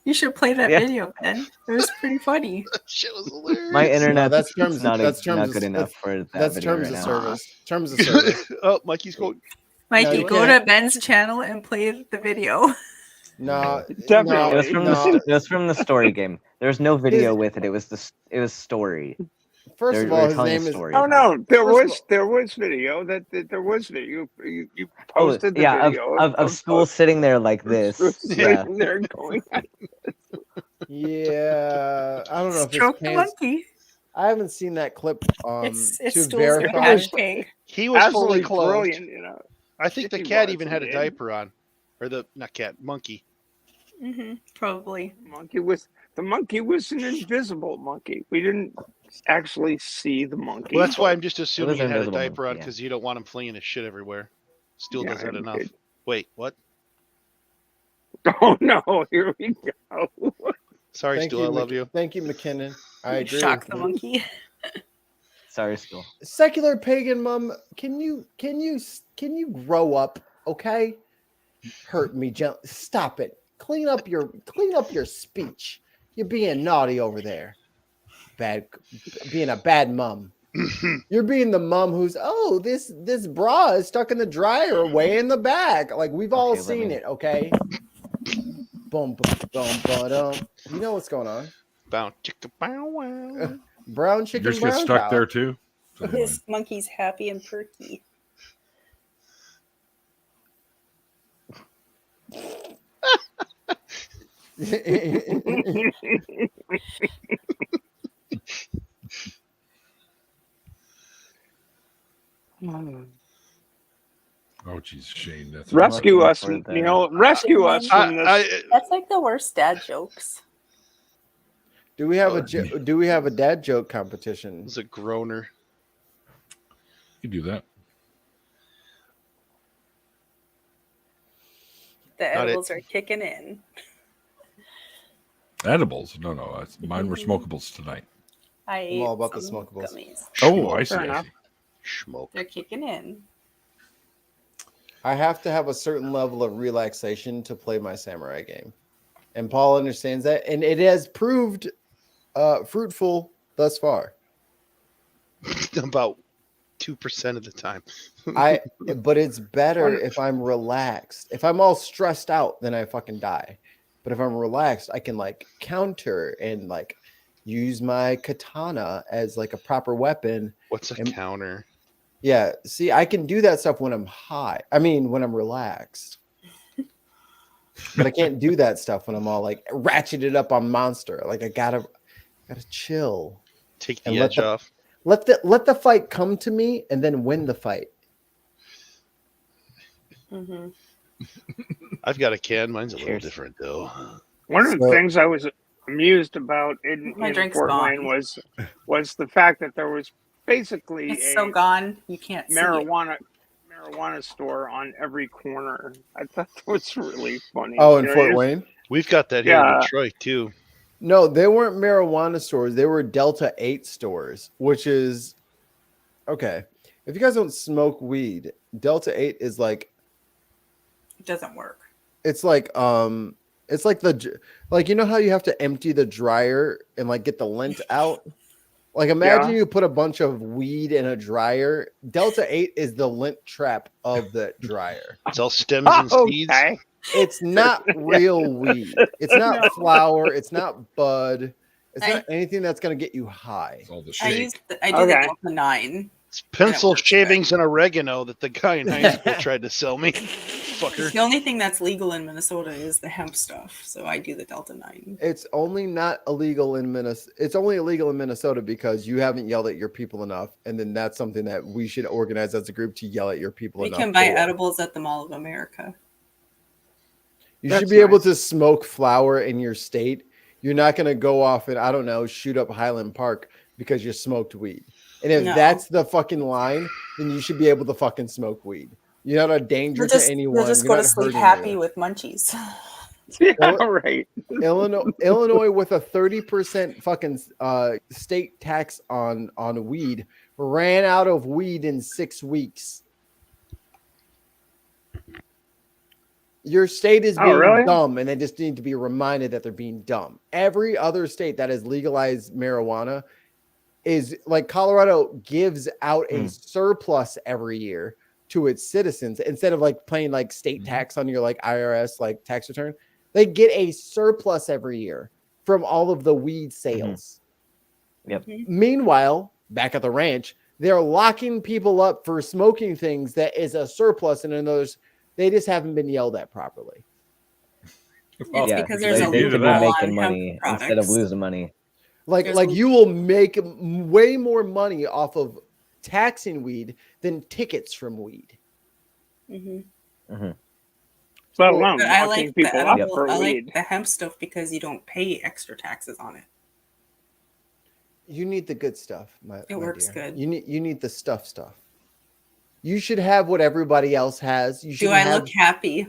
You should play that video, Ben. It was pretty funny. That shit was hilarious. My internet that's terms. not Terms good enough for that. That's video terms right of now. service. Terms of service. Oh, Mikey's going. Mikey, go to Ben's channel and play the video. No, definitely. It was from the story game. There was no video with it. It was story. First of all, his name is. Oh no, there was video that there was video. You posted the video of Stool sitting there like this. Sitting there going. Yeah, I don't know if Stroke the monkey. I haven't seen that clip. It's to Stool's verify. He was fully Absolutely clothed. brilliant, you know. I think the cat even had a diaper on, or not cat, monkey. Mm-hmm, probably. The monkey was an invisible monkey. We didn't actually see the monkey. Well, that's why I'm just assuming he an had a invisible diaper on monkey, because you don't want him flinging his shit everywhere. Stool Yeah, does that enough. good. Wait, what? Oh no! Here we go. Sorry, Thank Stool. I love you. Thank you, McKinnon. I agree. Shock the monkey. Sorry, Stool. Secular pagan mom, can you grow up, okay? Hurt me, stop it. Clean up your speech. You're being naughty over there. Being a bad mom. You're being the mom who's this bra is stuck in the dryer way in the back. Like we've all seen it, okay? Boom, boom, boom, boom. You know what's going on. Bow chicka bow wow. Brown chicken. Yours gets stuck there too. This monkey's happy and perky. Oh, geez, Shane, that's Rescue us, rescue us from this. That's like the worst dad jokes. Do we have a dad joke competition? It's a groaner. You do that. The edibles are kicking in. Edibles? No. Mine were smokables tonight. I'm all about the smokables. Gummies. Oh, I see. Smoke. They're kicking in. I have to have a certain level of relaxation to play my samurai game. And Paul understands that. And it has proved fruitful thus far. About 2% of the time. But it's better if I'm relaxed. If I'm all stressed out, then I fucking die. But if I'm relaxed, I can like counter and like use my katana as like a proper weapon. What's a counter? Yeah, see, I can do that stuff when I'm high. I mean, when I'm relaxed. But I can't do that stuff when I'm all like ratcheted up on Monster. Like I gotta chill. Take the edge off. Let the fight come to me and then win the fight. Mm-hmm. I've got a can. Mine's a little different though. One of the things I was amused about in Fort Wayne was the fact that there was basically It's so gone you can't see it. marijuana store on every corner. I thought that was really funny. Oh, in Fort Wayne? We've got that here in Detroit too. No, they weren't marijuana stores. They were Delta 8 stores, which is okay. If you guys don't smoke weed, Delta 8 is like It doesn't work. it's like you know how you have to empty the dryer and like get the lint out? Like imagine you put a bunch of weed in a dryer. Delta 8 is the lint trap of the dryer. It's all stems and seeds. It's not real weed. It's not flower. It's not bud. It's not anything that's going to get you high. It's all the I do the Delta 9. It's pencil shavings and oregano that the guy in high school tried to sell me. Fucker. The only thing that's legal in Minnesota is the hemp stuff, so I do the Delta 9. It's only not illegal in Minnesota. It's only illegal in Minnesota because you haven't yelled at your people enough, and then that's something that we should organize as a group to yell at your people enough. We can buy edibles at the Mall of America. You should be able to smoke flower in your state. You're not going to go off and, I don't know, shoot up Highland Park because you smoked weed. And if that's the fucking line, then you should be able to fucking smoke weed. You're not a danger to anyone. You'll just go to sleep happy with munchies. Right. Illinois with a 30% fucking state tax on weed ran out of weed in 6 weeks. Your state is being dumb, and they just need to be reminded that they're being dumb. Every other state that has legalized marijuana is like Colorado gives out a surplus every year to its citizens instead of like paying like state tax on your like IRS like tax return. They get a surplus every year from all of the weed sales. Yep. Meanwhile, back at the ranch, they're locking people up for smoking things that is a surplus, and in those they just haven't been yelled at properly. It's because there's a they loophole on making money hemp instead of products. losing money. Like you will make way more money off of taxing weed than tickets from weed. Mm-hmm. Let alone But I locking like the people up edible, for I weed. like the hemp stuff because you don't pay extra taxes on it. You need the good stuff, It works good. You need the stuff. You should have what everybody else has. You Do shouldn't I have, look happy?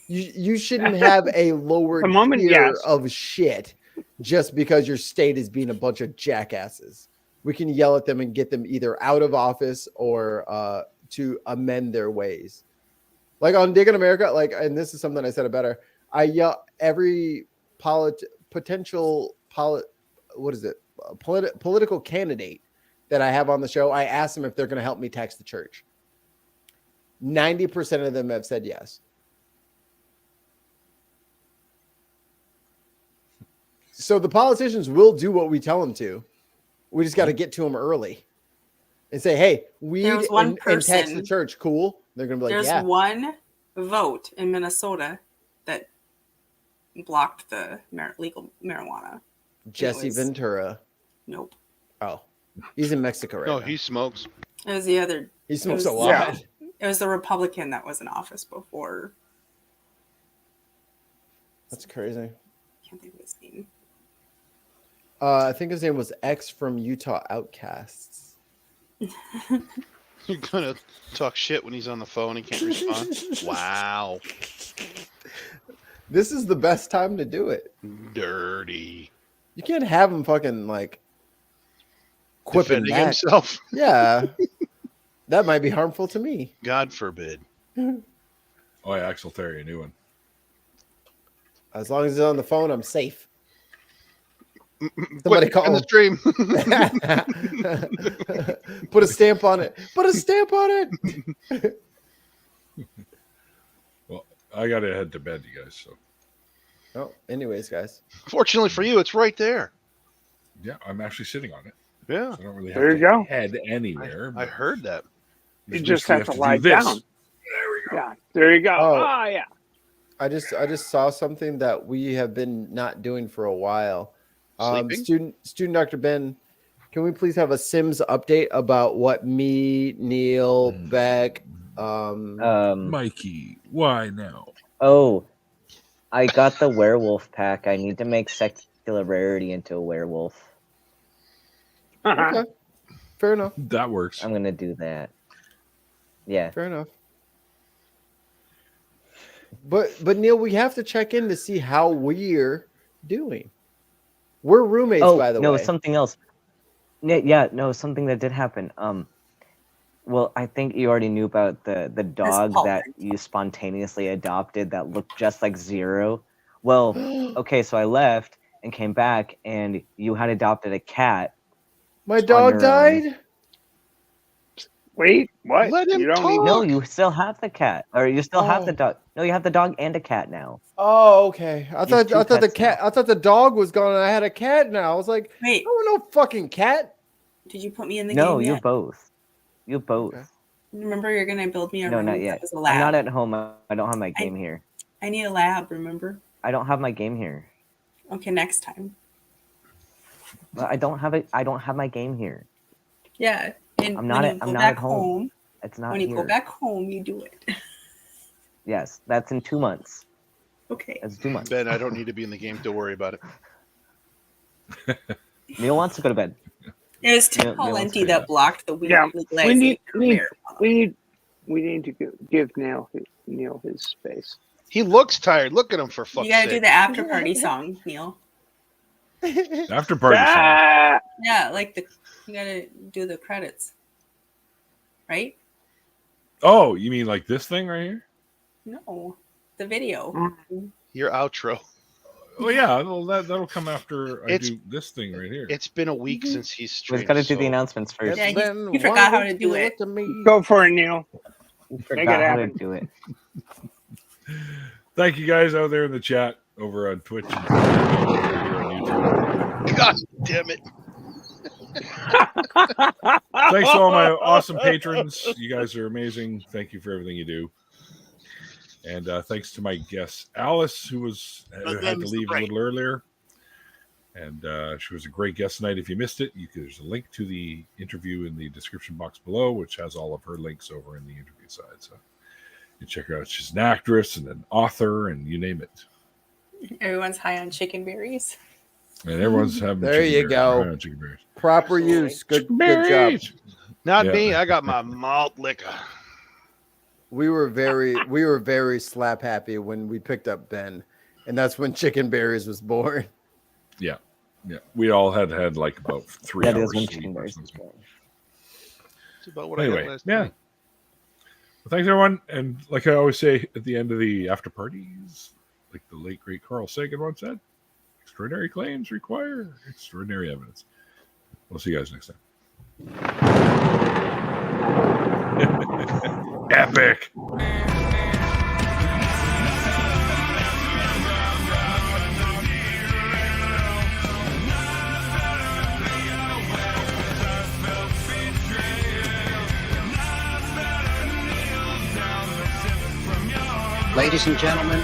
You shouldn't have a lower The moment, tier yes. of shit just because your state is being a bunch of jackasses. We can yell at them and get them either out of office or to amend their ways. Like on Digging America, and this is something I said better. I yell every political candidate that I have on the show. I ask them if they're going to help me tax the church. 90% of them have said yes. So the politicians will do what we tell them to. We just got to get to them early and say, hey, weed and tax the church, cool. They're going to be like, There's one vote in Minnesota that blocked the legal marijuana. Jesse Ventura. Nope. Oh, he's in Mexico right No, now. he smokes. It was the other. He smokes it a was- lot. It was the Republican that was in office before. That's crazy. Can't think of his name. I think his name was X from Utah Outcasts. You're gonna talk shit when he's on the phone. He can't respond. Wow. This is the best time to do it. Dirty. You can't have him fucking like quipping Defending back. himself. Yeah. That might be harmful to me. God forbid. Oh, yeah, Axel Terry, a new one. As long as he's on the phone, I'm safe. Somebody call in the stream. Put a stamp on it. Put a stamp on it. Well, I got to head to bed, you guys. So, Oh, anyways, guys. Fortunately for you, it's right there. yeah, I'm actually sitting on it. Yeah. So I don't really There have you to go. head anywhere. I heard that. You This just means we have to do lie this. down. Yeah, there you go. Oh. Oh, yeah. I just saw something that we have been not doing for a while. Student Dr. Ben, can we please have a Sims update about what me, Neil, Beck, Mikey, why now? Oh, I got the werewolf pack. I need to make secular rarity into a werewolf. Okay. Fair enough. That works. I'm gonna do that. Yeah. Fair enough. But Neil, we have to check in to see how we're doing. We're roommates, by the way. No, something else. Yeah, no, something that did happen. Well, I think you already knew about the dog that you spontaneously adopted that looked just like Zero. Well, okay, so I left and came back, and you had adopted a cat. My dog died? Wait, what? Let him talk. No, you still have the cat, or you still have the dog. No, you have the dog and a cat now. Oh, okay. I thought two the pets cat. I thought the dog was gone. And I had a cat now. I was like, wait, I want no fucking cat. Did you put me in the No, game you yet? both. You both. Okay. Remember, you're gonna build me a No, room not yet. as a lab. I'm not at home. I don't have my game here. I need a lab. Remember? I don't have my game here. Okay, next time. But I don't have it. I don't have my game here. Yeah, and I'm not when at- you I'm go not back at home. It's not when you here. go back home, you do it. Yes, that's in 2 months. Okay. That's 2 months. Ben, I don't need to be in the game. Don't worry about it. Neil wants to go to bed. It was Tim Neil wants to Pawlenty go to that bed. blocked the weird we need to give Neil his space. He looks tired. Look at him, for fuck's You gotta do sake. the after party song, Neil. After party song. Yeah, like you gotta do the credits, right? Oh, you mean like this thing right here? No, the video. Your outro. Oh yeah, that'll come after I do this thing right here. It's been a week since he's streamed. We've got to do the announcements first. Yeah, you forgot how to do it. Go for it, Neil. We Make it forgot how to happen. do it. Thank you guys out there in the chat over on Twitch and here on YouTube. God damn it. Thanks to all my awesome patrons. You guys are amazing. Thank you for everything you do. And thanks to my guest, Alice, who had to leave a little earlier. And she was a great guest tonight. If you missed it, there's a link to the interview in the description box below, which has all of her links over in the interview side. So you check her out. She's an actress and an author and you name it. Everyone's high on chicken berries. And everyone's having There you go. chicken berries. Proper use. Good job. Not Yeah. me. I got my malt liquor. We were very slap happy when we picked up Ben, and that's when Chicken Berries was born. Yeah. We all had like about 3 That hours. is when sleep Chicken or Berries something. was born. That's about what I had last night. Well, thanks everyone. And like I always say at the end of the after parties, like the late great Carl Sagan once said, extraordinary claims require extraordinary evidence. We'll see you guys next time. Epic. Ladies and gentlemen,